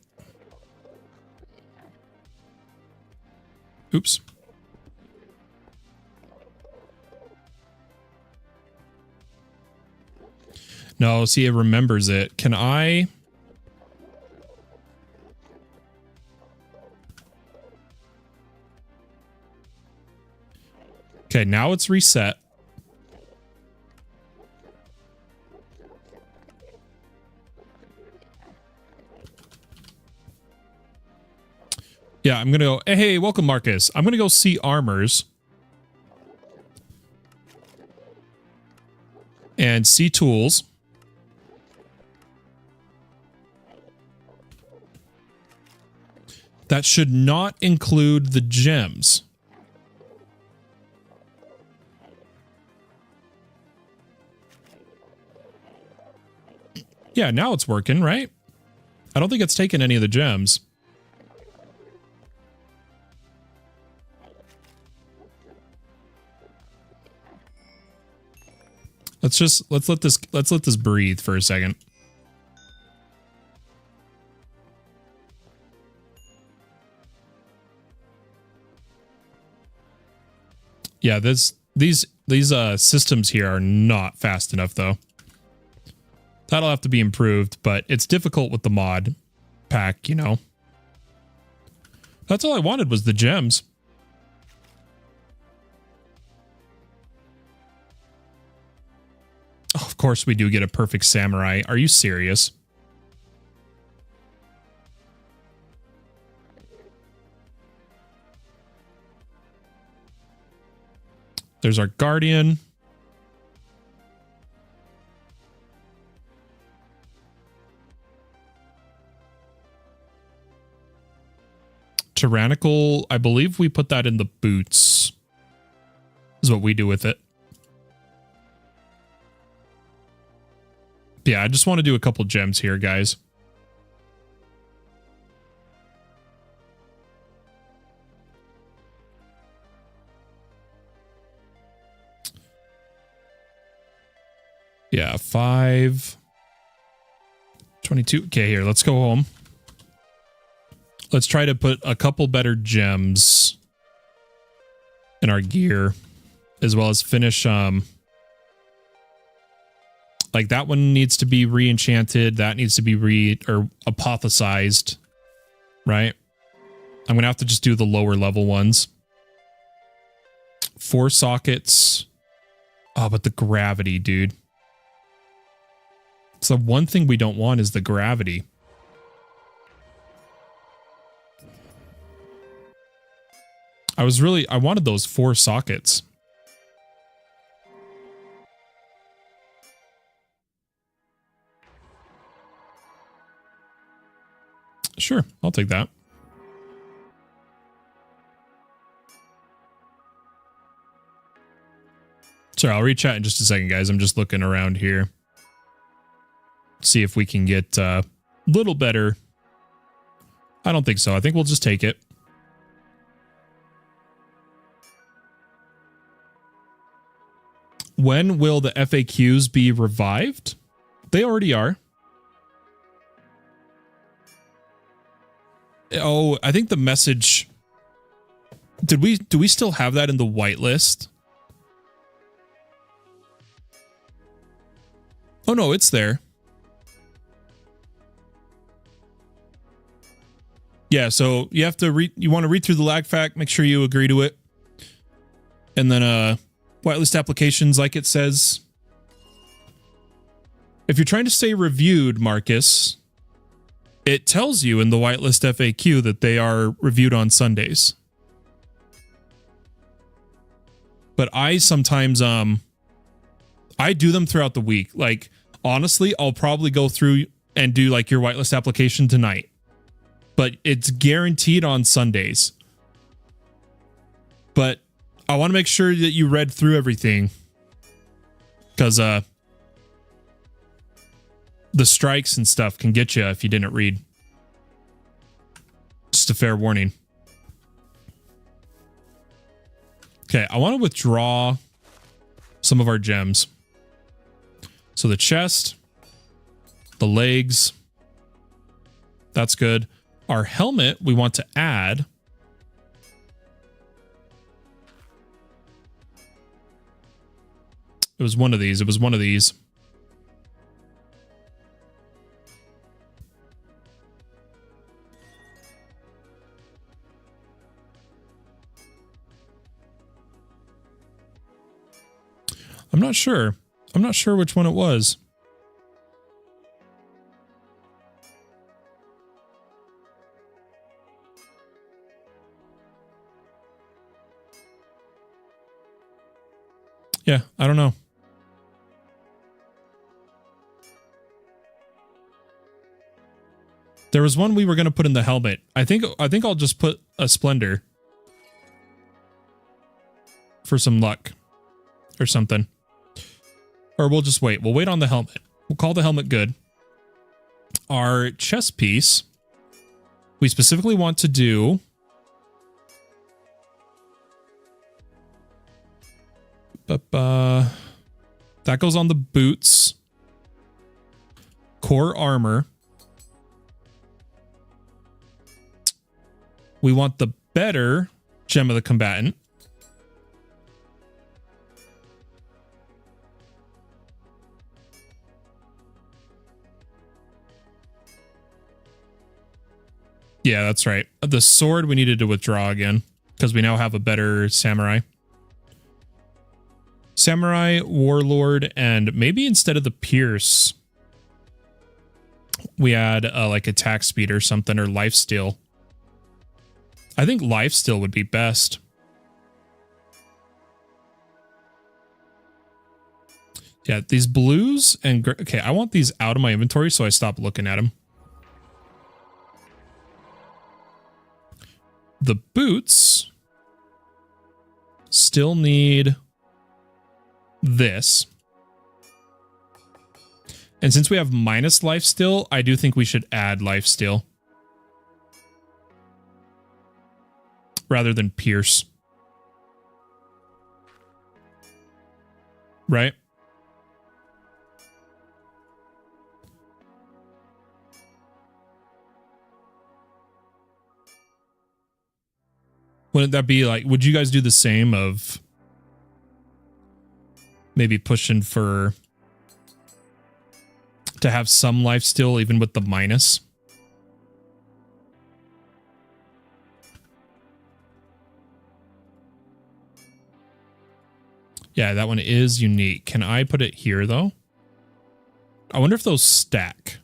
Oops. No, see, it remembers it. Can I... Okay, now it's reset. Yeah, I'm going to go, hey, welcome, Marcus. I'm going to go see armors. And see tools. That should not include the gems. Yeah, now it's working, right? I don't think it's taken any of the gems. Let's let this breathe for a second. Yeah, these systems here are not fast enough though. That'll have to be improved, but it's difficult with the mod pack, you know. That's all I wanted was the gems. Oh, of course we do get a perfect samurai. Are you serious? There's our guardian. Tyrannical, I believe we put that in the boots. Is what we do with it. Yeah, I just want to do a couple gems here, guys. Yeah, 5. 22. Okay, here, let's go home. Let's try to put a couple better gems in our gear, as well as finish, like that one needs to be re-enchanted. That needs to be apothecized, right? I'm going to have to just do the lower level ones. 4 sockets. Oh, but the gravity, dude. So one thing we don't want is the gravity. I wanted those 4 sockets. Sure, I'll take that. Sorry, I'll re-chat in just a second, guys. I'm just looking around here. See if we can get a little better. I don't think so. I think we'll just take it. When will the FAQs be revived? They already are. Oh, I think the message... Do we still have that in the whitelist? Oh no, it's there. Yeah, so you have to read. You want to read through the lag fact, make sure you agree to it, and then whitelist applications, like it says. If you're trying to say reviewed, Marcus, it tells you in the whitelist FAQ that they are reviewed on Sundays. But I sometimes I do them throughout the week. Like, honestly, I'll probably go through and do like your whitelist application tonight. But it's guaranteed on Sundays. But I want to make sure that you read through everything. Because the strikes and stuff can get you if you didn't read. Just a fair warning. Okay, I want to withdraw some of our gems. So the chest, the legs, that's good. Our helmet, we want to add. It was one of these. It was one of these. I'm not sure. I'm not sure which one it was. Yeah, I don't know. There was one we were going to put in the helmet. I think I'll just put a Splendor for some luck or something. Or we'll just wait. We'll wait on the helmet. We'll call the helmet good. Our chest piece, we specifically want to do that goes on the boots. Core armor. We want the better gem of the combatant. Yeah, that's right. The sword we needed to withdraw again because we now have a better samurai. Samurai, warlord, and maybe instead of the pierce, we add like attack speed or something, or lifesteal. I think lifesteal would be best. Yeah, these blues and okay, I want these out of my inventory so I stop looking at them. The boots still need this. And since we have minus lifesteal, I do think we should add lifesteal rather than pierce. Right? Wouldn't that be like, would you guys do the same of maybe pushing for to have some lifesteal even with the minus? Yeah, that one is unique. Can I put it here though? I wonder if those stack.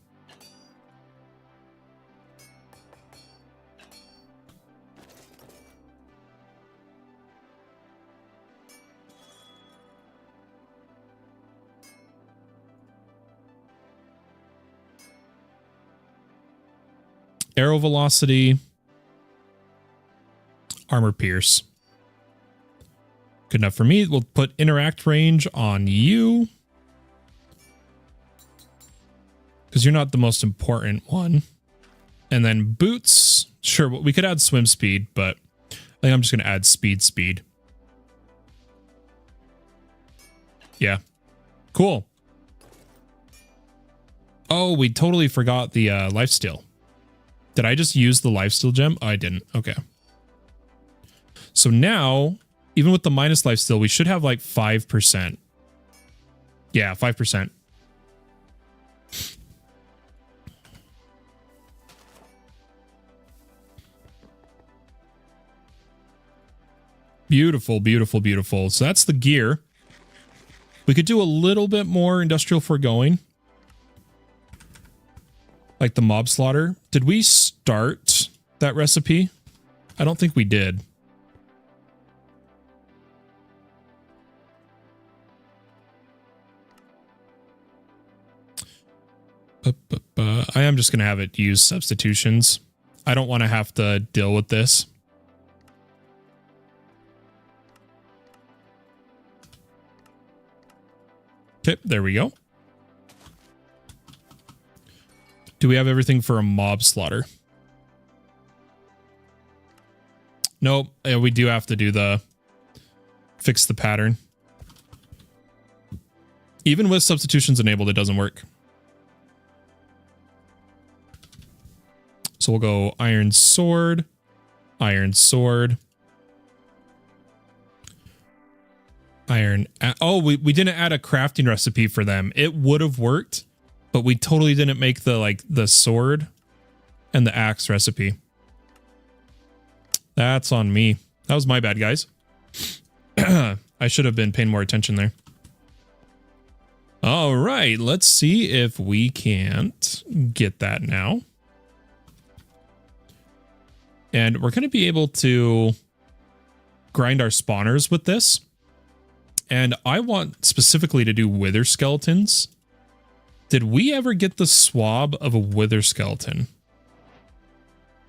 Arrow velocity, armor pierce. Good enough for me. We'll put interact range on you because you're not the most important one. And then boots. Sure, we could add swim speed, but I think I'm just going to add speed. Yeah. Cool. Oh, we totally forgot the lifesteal. Did I just use the lifesteal gem? Oh, I didn't. Okay. So now, even with the minus lifesteal, we should have like 5%. Yeah, 5%. Beautiful, beautiful, beautiful. So that's the gear. We could do a little bit more industrial foregoing. Like the mob slaughter. Did we start that recipe? I don't think we did. I am just going to have it use substitutions. I don't want to have to deal with this. Okay, there we go. Do we have everything for a mob slaughter? Nope. Yeah, we do have to do the fix the pattern. Even with substitutions enabled, it doesn't work. So we'll go iron sword, iron sword, iron. Oh, we didn't add a crafting recipe for them. It would have worked, but we totally didn't make the sword and the axe recipe. That's on me. That was my bad, guys. I should have been paying more attention there. All right, let's see if we can't get that now. And we're going to be able to grind our spawners with this. And I want specifically to do wither skeletons. Did we ever get the swab of a wither skeleton?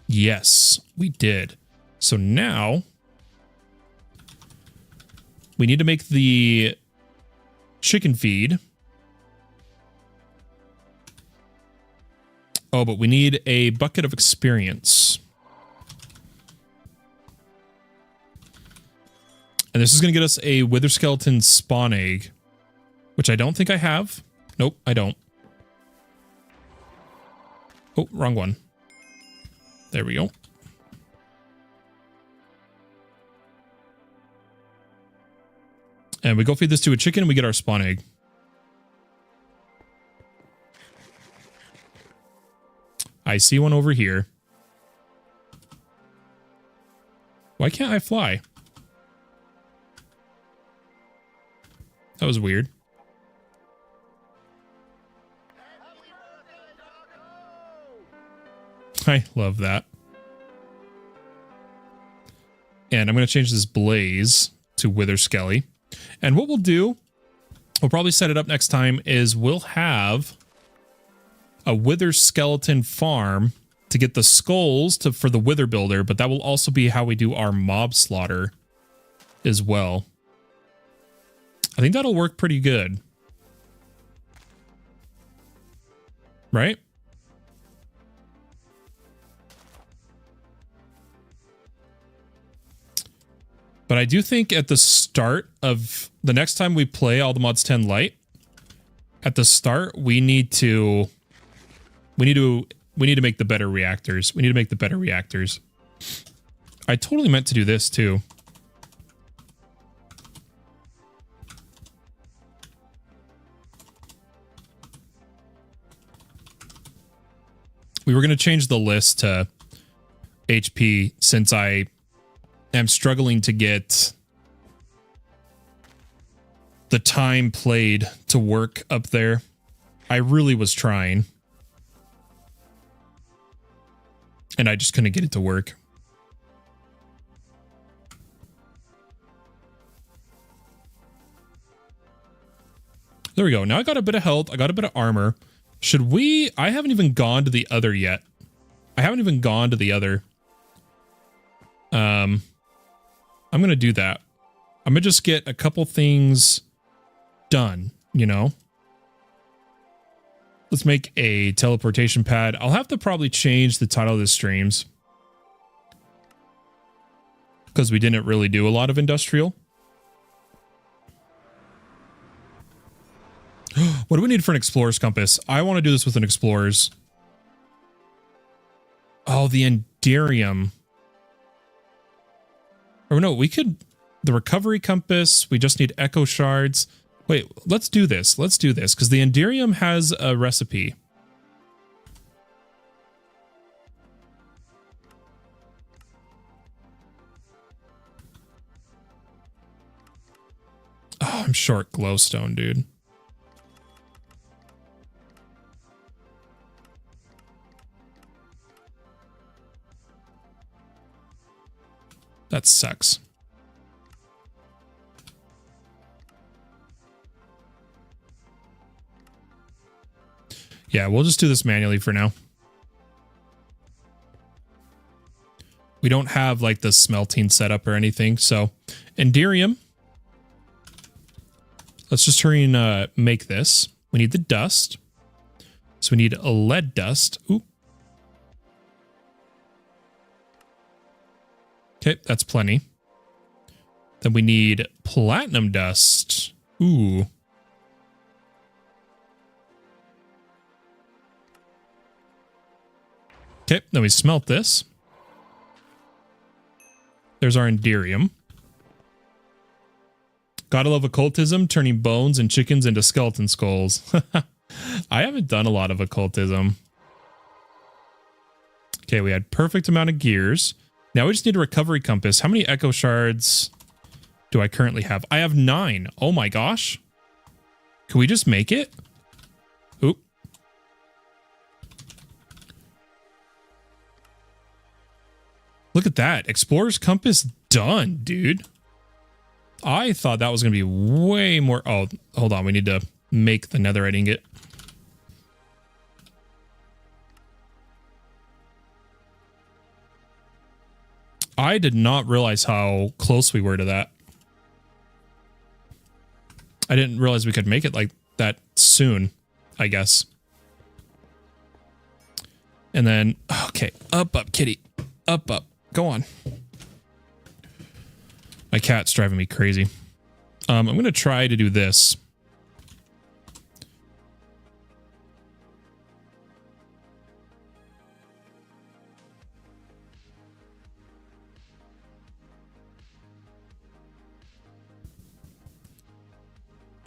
Yes, we did. So now we need to make the chicken feed. Oh, but we need a bucket of experience. And this is going to get us a wither skeleton spawn egg, which I don't think I have. Nope, I don't. Oh, wrong one. There we go. And we go feed this to a chicken and we get our spawn egg. I see one over here. Why can't I fly? That was weird. I love that. And I'm going to change this blaze to wither skelly. And what we'll do, we'll probably set it up next time, is we'll have a wither skeleton farm to get the skulls for the wither builder, but that will also be how we do our mob slaughter as well. I think that'll work pretty good. Right? But I do think at the start of the next time we play All the Mods 10 Lite, at the start we need to make the better reactors. We need to make the better reactors. I totally meant to do this too. We were going to change the list to HP since I am struggling to get the time played to work up there. I really was trying. And I just couldn't get it to work. There we go. Now I got a bit of health. I got a bit of armor. Should we... I haven't even gone to the other yet. I haven't even gone to the other. I'm going to do that. I'm going to just get a couple things done, you know? Let's make a teleportation pad. I'll have to probably change the title of the streams, because we didn't really do a lot of industrial. What do we need for an explorer's compass? I want to do this with an explorer's. Oh, the Enderium. Or no, we could... The recovery compass. We just need echo shards. Wait, let's do this. Let's do this, because the Enderium has a recipe. short glowstone, dude. That sucks. Yeah, we'll just do this manually for now. We don't have like the smelting setup or anything. So Enderium. Let's just hurry and make this. We need the dust. So we need a lead dust. Ooh. Okay, that's plenty. Then we need platinum dust. Ooh. Okay, then we smelt this. There's our Enderium. Gotta love occultism, turning bones and chickens into skeleton skulls. I haven't done a lot of occultism. Okay, we had perfect amount of gears. Now we just need a recovery compass. How many echo shards do I currently have? I have 9. Oh my gosh. Can we just make it? Oop. Look at that. Explorer's compass done, dude. I thought that was going to be way more. Oh, hold on. We need to make the netherite ingot. I did not realize how close we were to that. I didn't realize we could make it like that soon, I guess. And then, okay, up, kitty. Up. Go on. My cat's driving me crazy. I'm going to try to do this.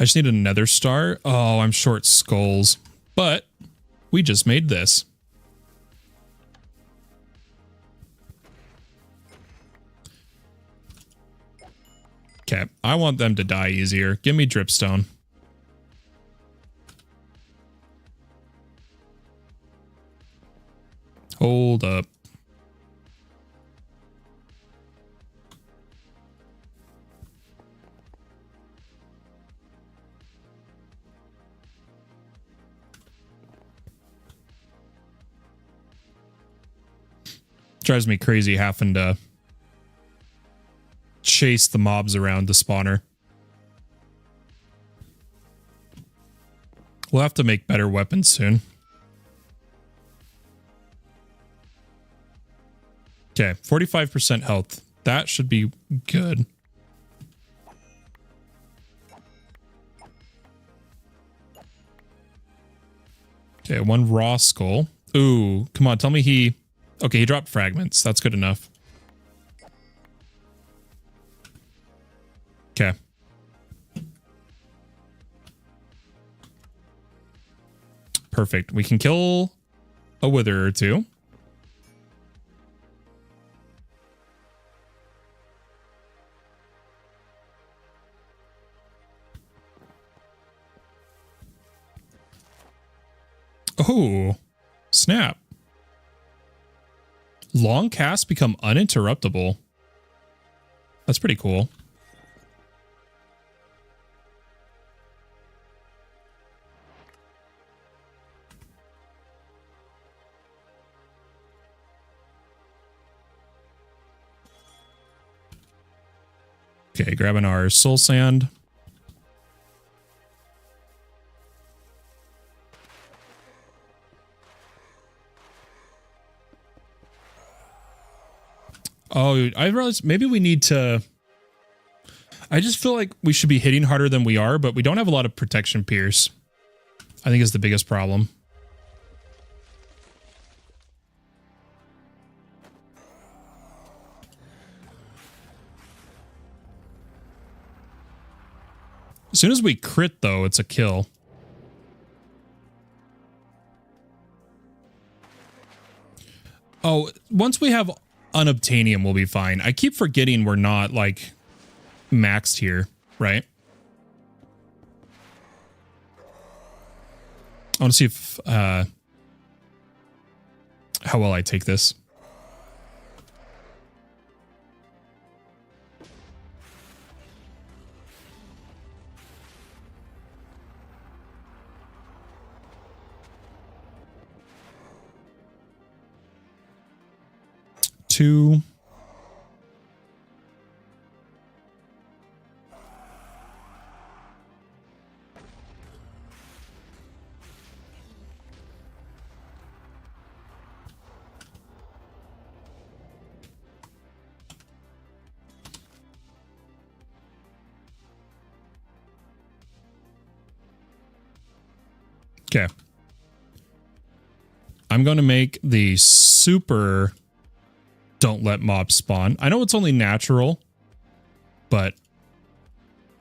I just need another star. Oh, I'm short skulls. But we just made this. Okay, I want them to die easier. Give me dripstone. Hold up. Drives me crazy having to chase the mobs around the spawner. We'll have to make better weapons soon. Okay, 45% health. That should be good. Okay, 1 raw skull. Ooh, come on, tell me he... Okay, he dropped fragments. That's good enough. Okay. Perfect. We can kill a wither or two. Oh, snap. Long casts become uninterruptible. That's pretty cool. Okay, grabbing our soul sand. Oh, I realized maybe we need to... I just feel like we should be hitting harder than we are, but we don't have a lot of protection pierce. I think is the biggest problem. As soon as we crit, though, it's a kill. Oh, once we have unobtainium, we'll be fine. I keep forgetting we're not, like, maxed here, right? I want to see if how well I take this. Two. Okay. I'm going to make the super don't let mobs spawn. I know it's only natural, but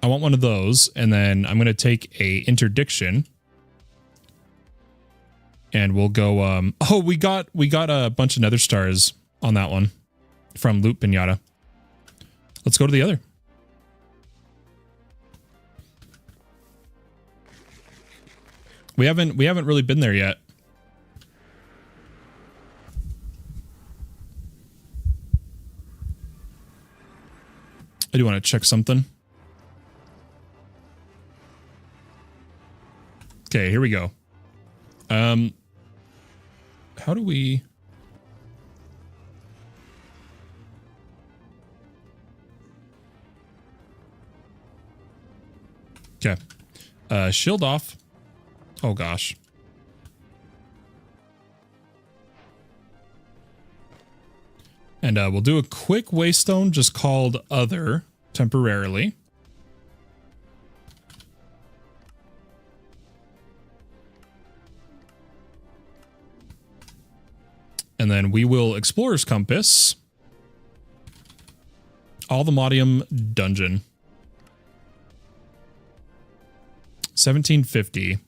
I want one of those. And then I'm going to take a interdiction. And we'll go, oh, we got a bunch of nether stars on that one from Loot Pinata. Let's go to the other. We haven't really been there yet. I do want to check something. Okay, here we go. How do we... Okay. Shield off. Oh, gosh. And we'll do a quick waystone just called Other temporarily. And then we will Explorer's Compass all the Modium Dungeon. 1750.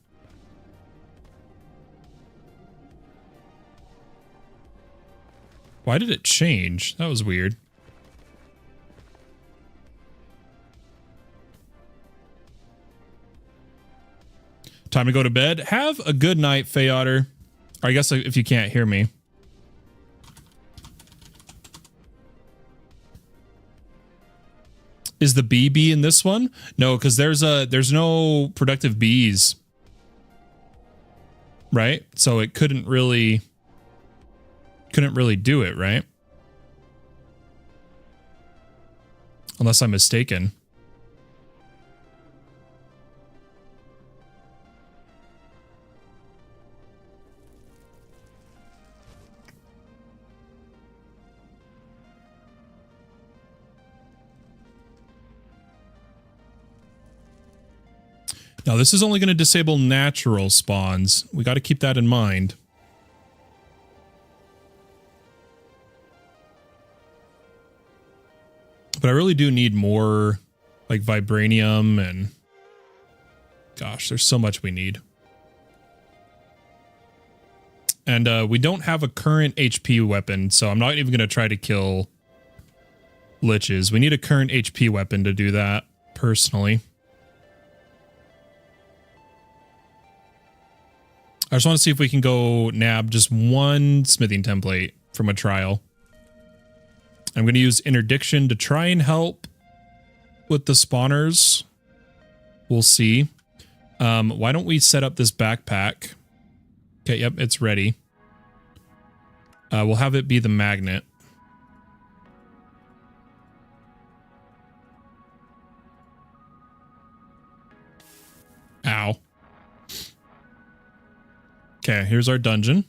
Why did it change? That was weird. Time to go to bed. Have a good night, Feyotter. Or I guess if you can't hear me. Is the bee in this one? No, because there's no productive bees. Right? So it couldn't really do it, right? Unless I'm mistaken. Now, this is only going to disable natural spawns. We got to keep that in mind. But I really do need more, like, vibranium and... Gosh, there's so much we need. And we don't have a current HP weapon, so I'm not even going to try to kill liches. We need a current HP weapon to do that, personally. I just want to see if we can go nab just one smithing template from a trial. I'm going to use interdiction to try and help with the spawners. We'll see. Why don't we set up this backpack? Okay, yep, it's ready. We'll have it be the magnet. Ow. Okay, here's our dungeon.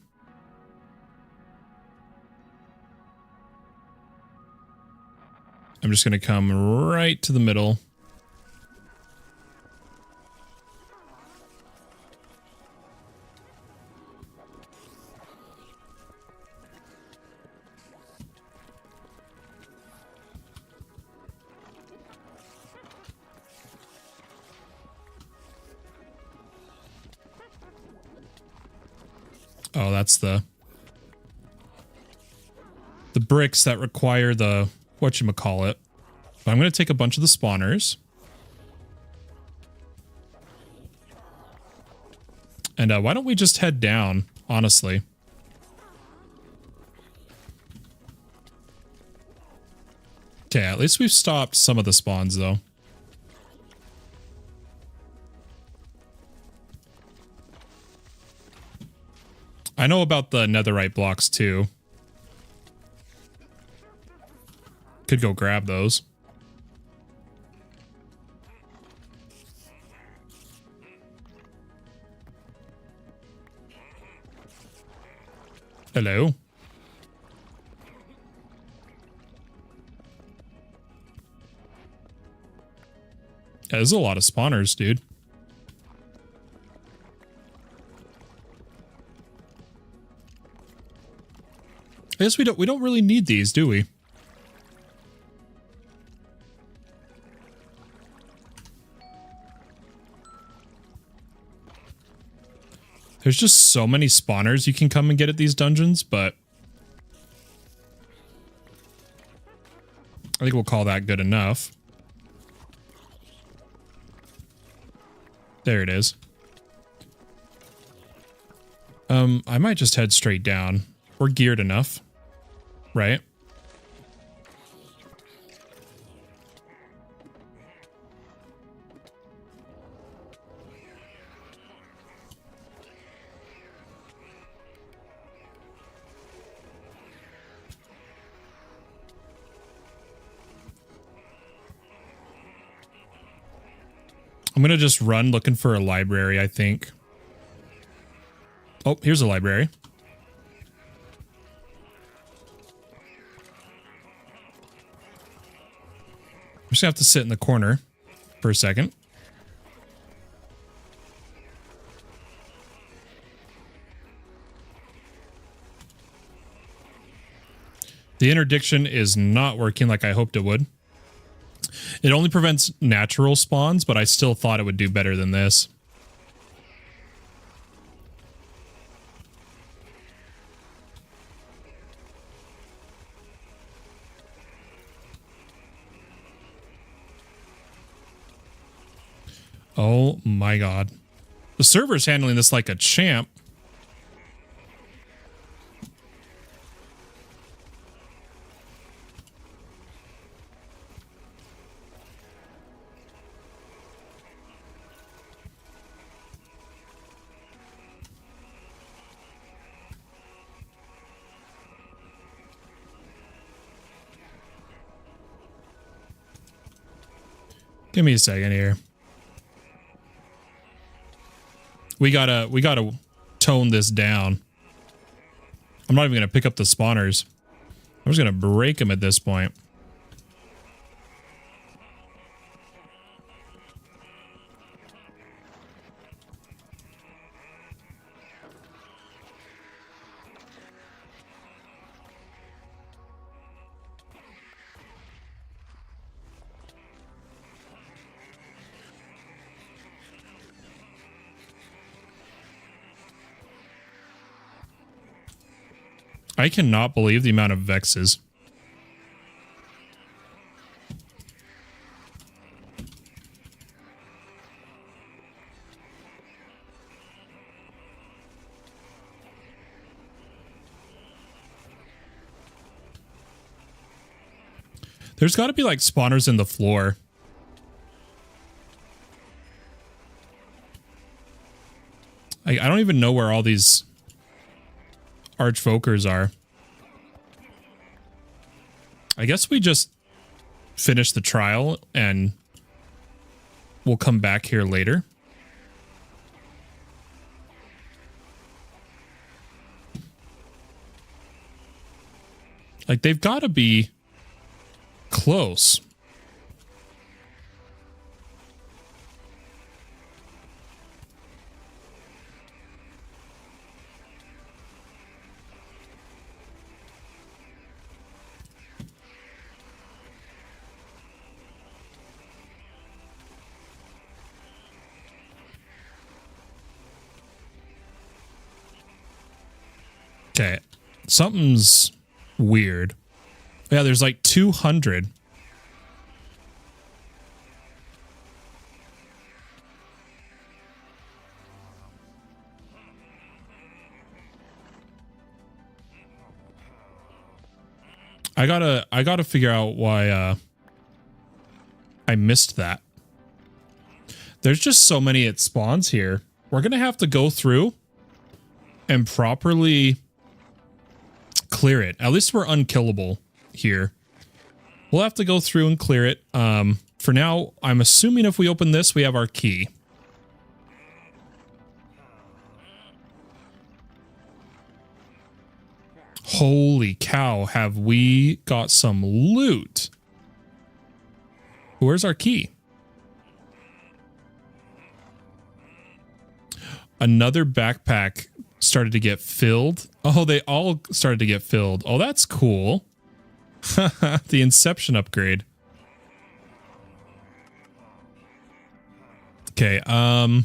I'm just going to come right to the middle. Oh, that's the bricks that require the whatchamacallit. But I'm going to take a bunch of the spawners. And why don't we just head down, honestly? Okay, at least we've stopped some of the spawns, though. I know about the netherite blocks, too. Could go grab those. Hello. Yeah, there's a lot of spawners, dude. I guess we don't really need these, do we? There's just so many spawners you can come and get at these dungeons, but I think we'll call that good enough. There it is. I might just head straight down. We're geared enough, right? I'm gonna just run looking for a library, I think. Oh, here's a library. I'm just gonna have to sit in the corner for a second. The interdiction is not working like I hoped it would. It only prevents natural spawns, but I still thought it would do better than this. Oh my god. The server's handling this like a champ. Give me a second here. We gotta tone this down. I'm not even gonna pick up the spawners. I'm just gonna break them at this point. I cannot believe the amount of vexes. There's got to be like spawners in the floor. I don't even know where all these archvokers are. I guess we just finish the trial and we'll come back here later. Like, they've got to be close. Okay, something's weird. Yeah, there's like 200. I gotta figure out why I missed that. There's just so many it spawns here. We're gonna have to go through and properly clear it. At least we're unkillable here. We'll have to go through and clear it. For now, I'm assuming if we open this, we have our key. Holy cow, have we got some loot? Where's our key? Another backpack started to get filled. Oh, they all started to get filled. Oh, that's cool. The Inception upgrade. Okay, I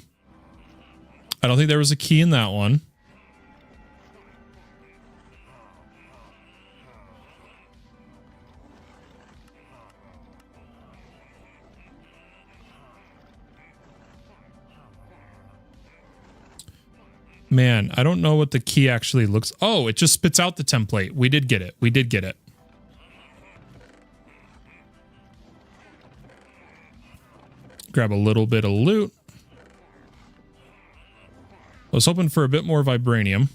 don't think there was a key in that one. Man, I don't know what the key actually looks. Oh, it just spits out the template. We did get it. We did get it. Grab a little bit of loot. I was hoping for a bit more vibranium.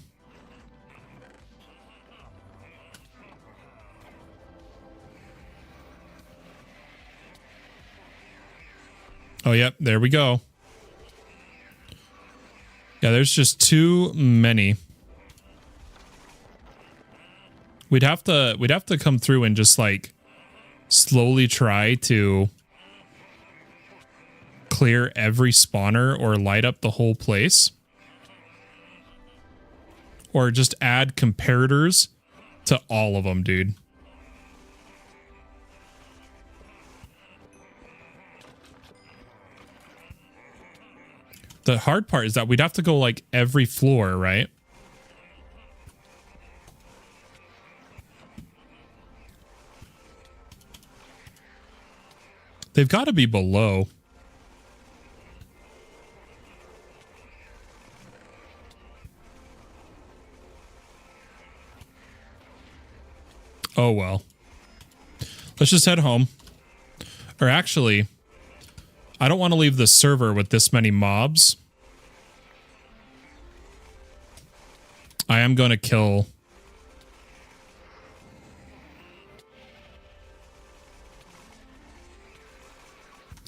Oh, yep. There we go. Yeah, there's just too many. We'd have to come through and just like slowly try to clear every spawner or light up the whole place. Or just add comparators to all of them, dude. The hard part is that we'd have to go like every floor, right? They've got to be below. Oh, well. Let's just head home. Or actually, I don't want to leave the server with this many mobs. I am going to kill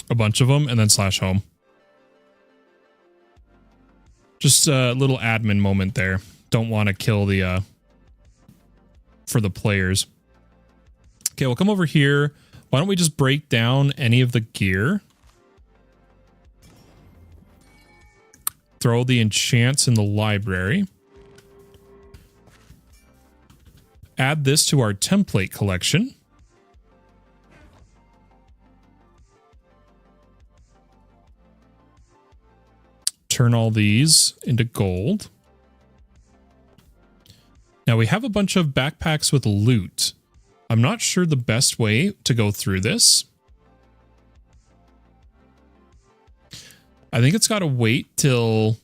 a bunch of them and then slash home. Just a little admin moment there. Don't want to kill the for the players. Okay, we'll come over here. Why don't we just break down any of the gear? Throw the enchants in the library. Add this to our template collection. Turn all these into gold. Now we have a bunch of backpacks with loot. I'm not sure the best way to go through this. I think it's got to wait till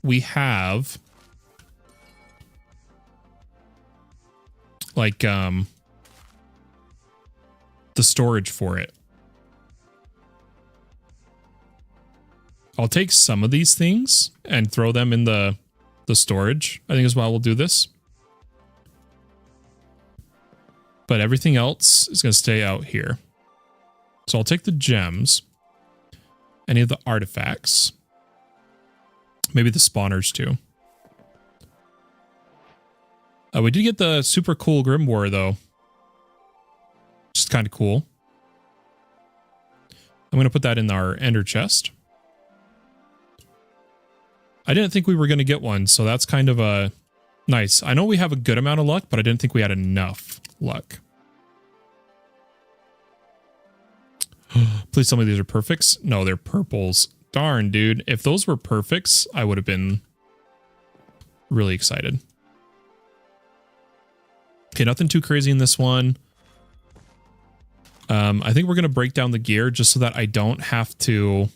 we have like the storage for it. I'll take some of these things and throw them in the storage. I think is why we'll do this. But everything else is going to stay out here. So I'll take the gems. Any of the artifacts. Maybe the spawners too. We did get the super cool Grimoire though. Which is kind of cool. I'm going to put that in our ender chest. I didn't think we were going to get one, so that's kind of a nice. I know we have a good amount of luck, but I didn't think we had enough luck. Please tell me these are perfects. No, they're purples. Darn, dude. If those were perfects, I would have been really excited. Okay, nothing too crazy in this one. I think we're going to break down the gear just so that I don't have to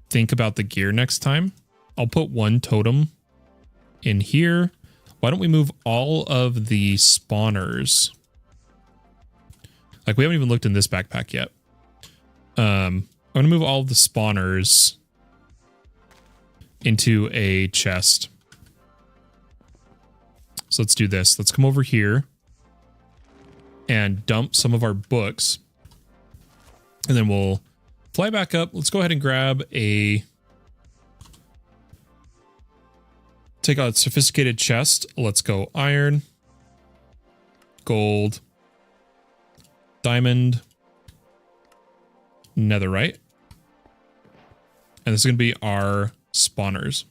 think about the gear next time. I'll put one totem in here. Why don't we move all of the spawners Like, we haven't even looked in this backpack yet. I'm going to move all of the spawners into a chest. So let's do this. Let's come over here and dump some of our books. And then we'll fly back up. Let's go ahead and grab a... Take out a sophisticated chest. Let's go iron, gold, diamond, netherite. And this is going to be our spawners.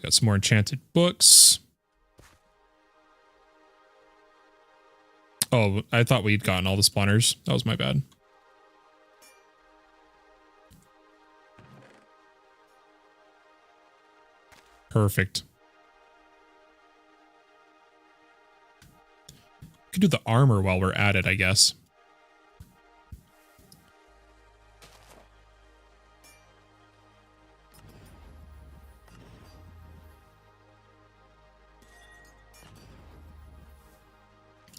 Got some more enchanted books. Oh, I thought we'd gotten all the spawners. That was my bad. Perfect. Could do the armor while we're at it, I guess.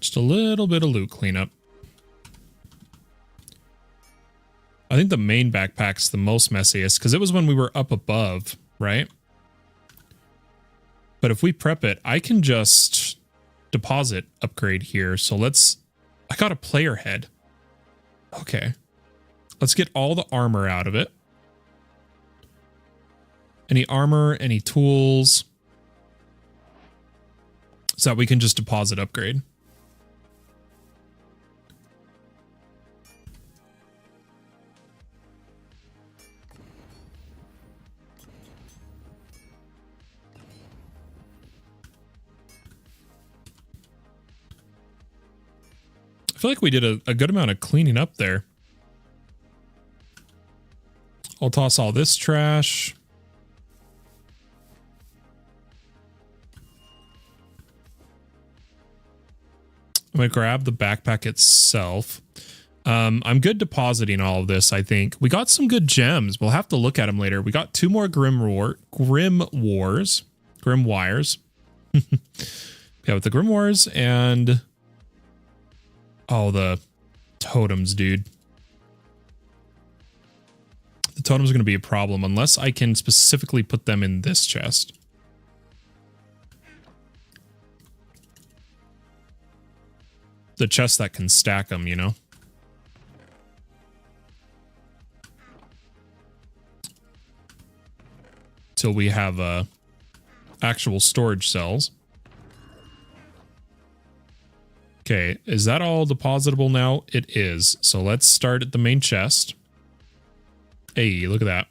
Just a little bit of loot cleanup. I think the main backpack's the most messiest because it was when we were up above, right? But if we prep it, I can just deposit upgrade here. So let's... I got a player head. Okay. Let's get all the armor out of it. Any armor, any tools. So that we can just deposit upgrade. I feel like we did a good amount of cleaning up there. I'll toss all this trash. I'm going to grab the backpack itself. I'm good depositing all of this, I think. We got some good gems. We'll have to look at them later. We got 2 more Grim Wires. Yeah, with the Grim Wars and... Oh, the totems, dude. The totems are going to be a problem unless I can specifically put them in this chest. The chest that can stack them, you know? Till we have actual storage cells. Okay, is that all depositable now? It is. So let's start at the main chest. Hey, look at that.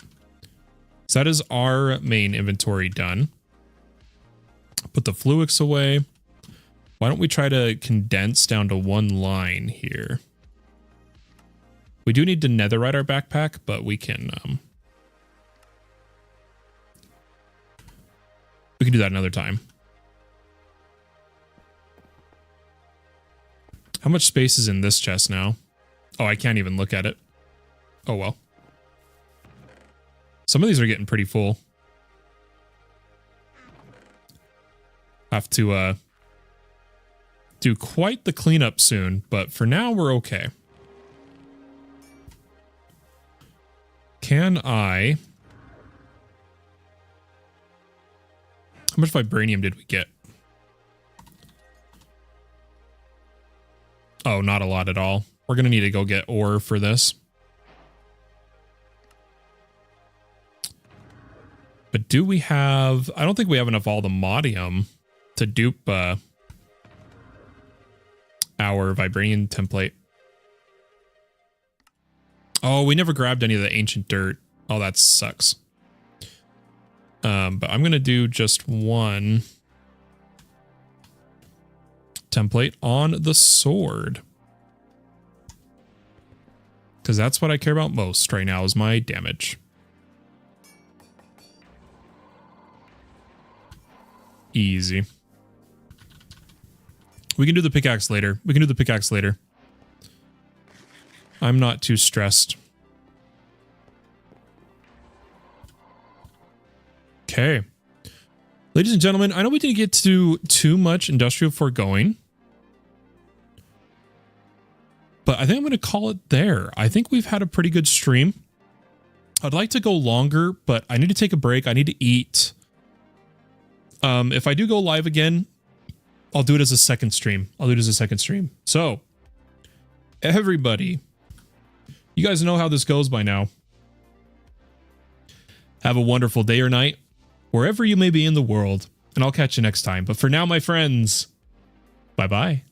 So that is our main inventory done. Put the Fluix away. Why don't we try to condense down to 1 line here? We do need to netherite our backpack, but we can do that another time. How much space is in this chest now? Oh, I can't even look at it. Oh, well. Some of these are getting pretty full. Have to do quite the cleanup soon, but for now we're okay. Can I... How much vibranium did we get? Oh, not a lot at all. We're going to need to go get ore for this. But do we have... I don't think we have enough allthemodium to dupe our vibranium template. Oh, we never grabbed any of the ancient dirt. Oh, that sucks. But I'm going to do just 1... template on the sword. Because that's what I care about most right now is my damage. Easy. We can do the pickaxe later. I'm not too stressed. Okay. Ladies and gentlemen, I know we didn't get to too much Industrial Foregoing, but I think I'm going to call it there. I think we've had a pretty good stream. I'd like to go longer, but I need to take a break. I need to eat. If I do go live again, I'll do it as a second stream. So, everybody, you guys know how this goes by now. Have a wonderful day or night, wherever you may be in the world, and I'll catch you next time. But for now, my friends, bye-bye.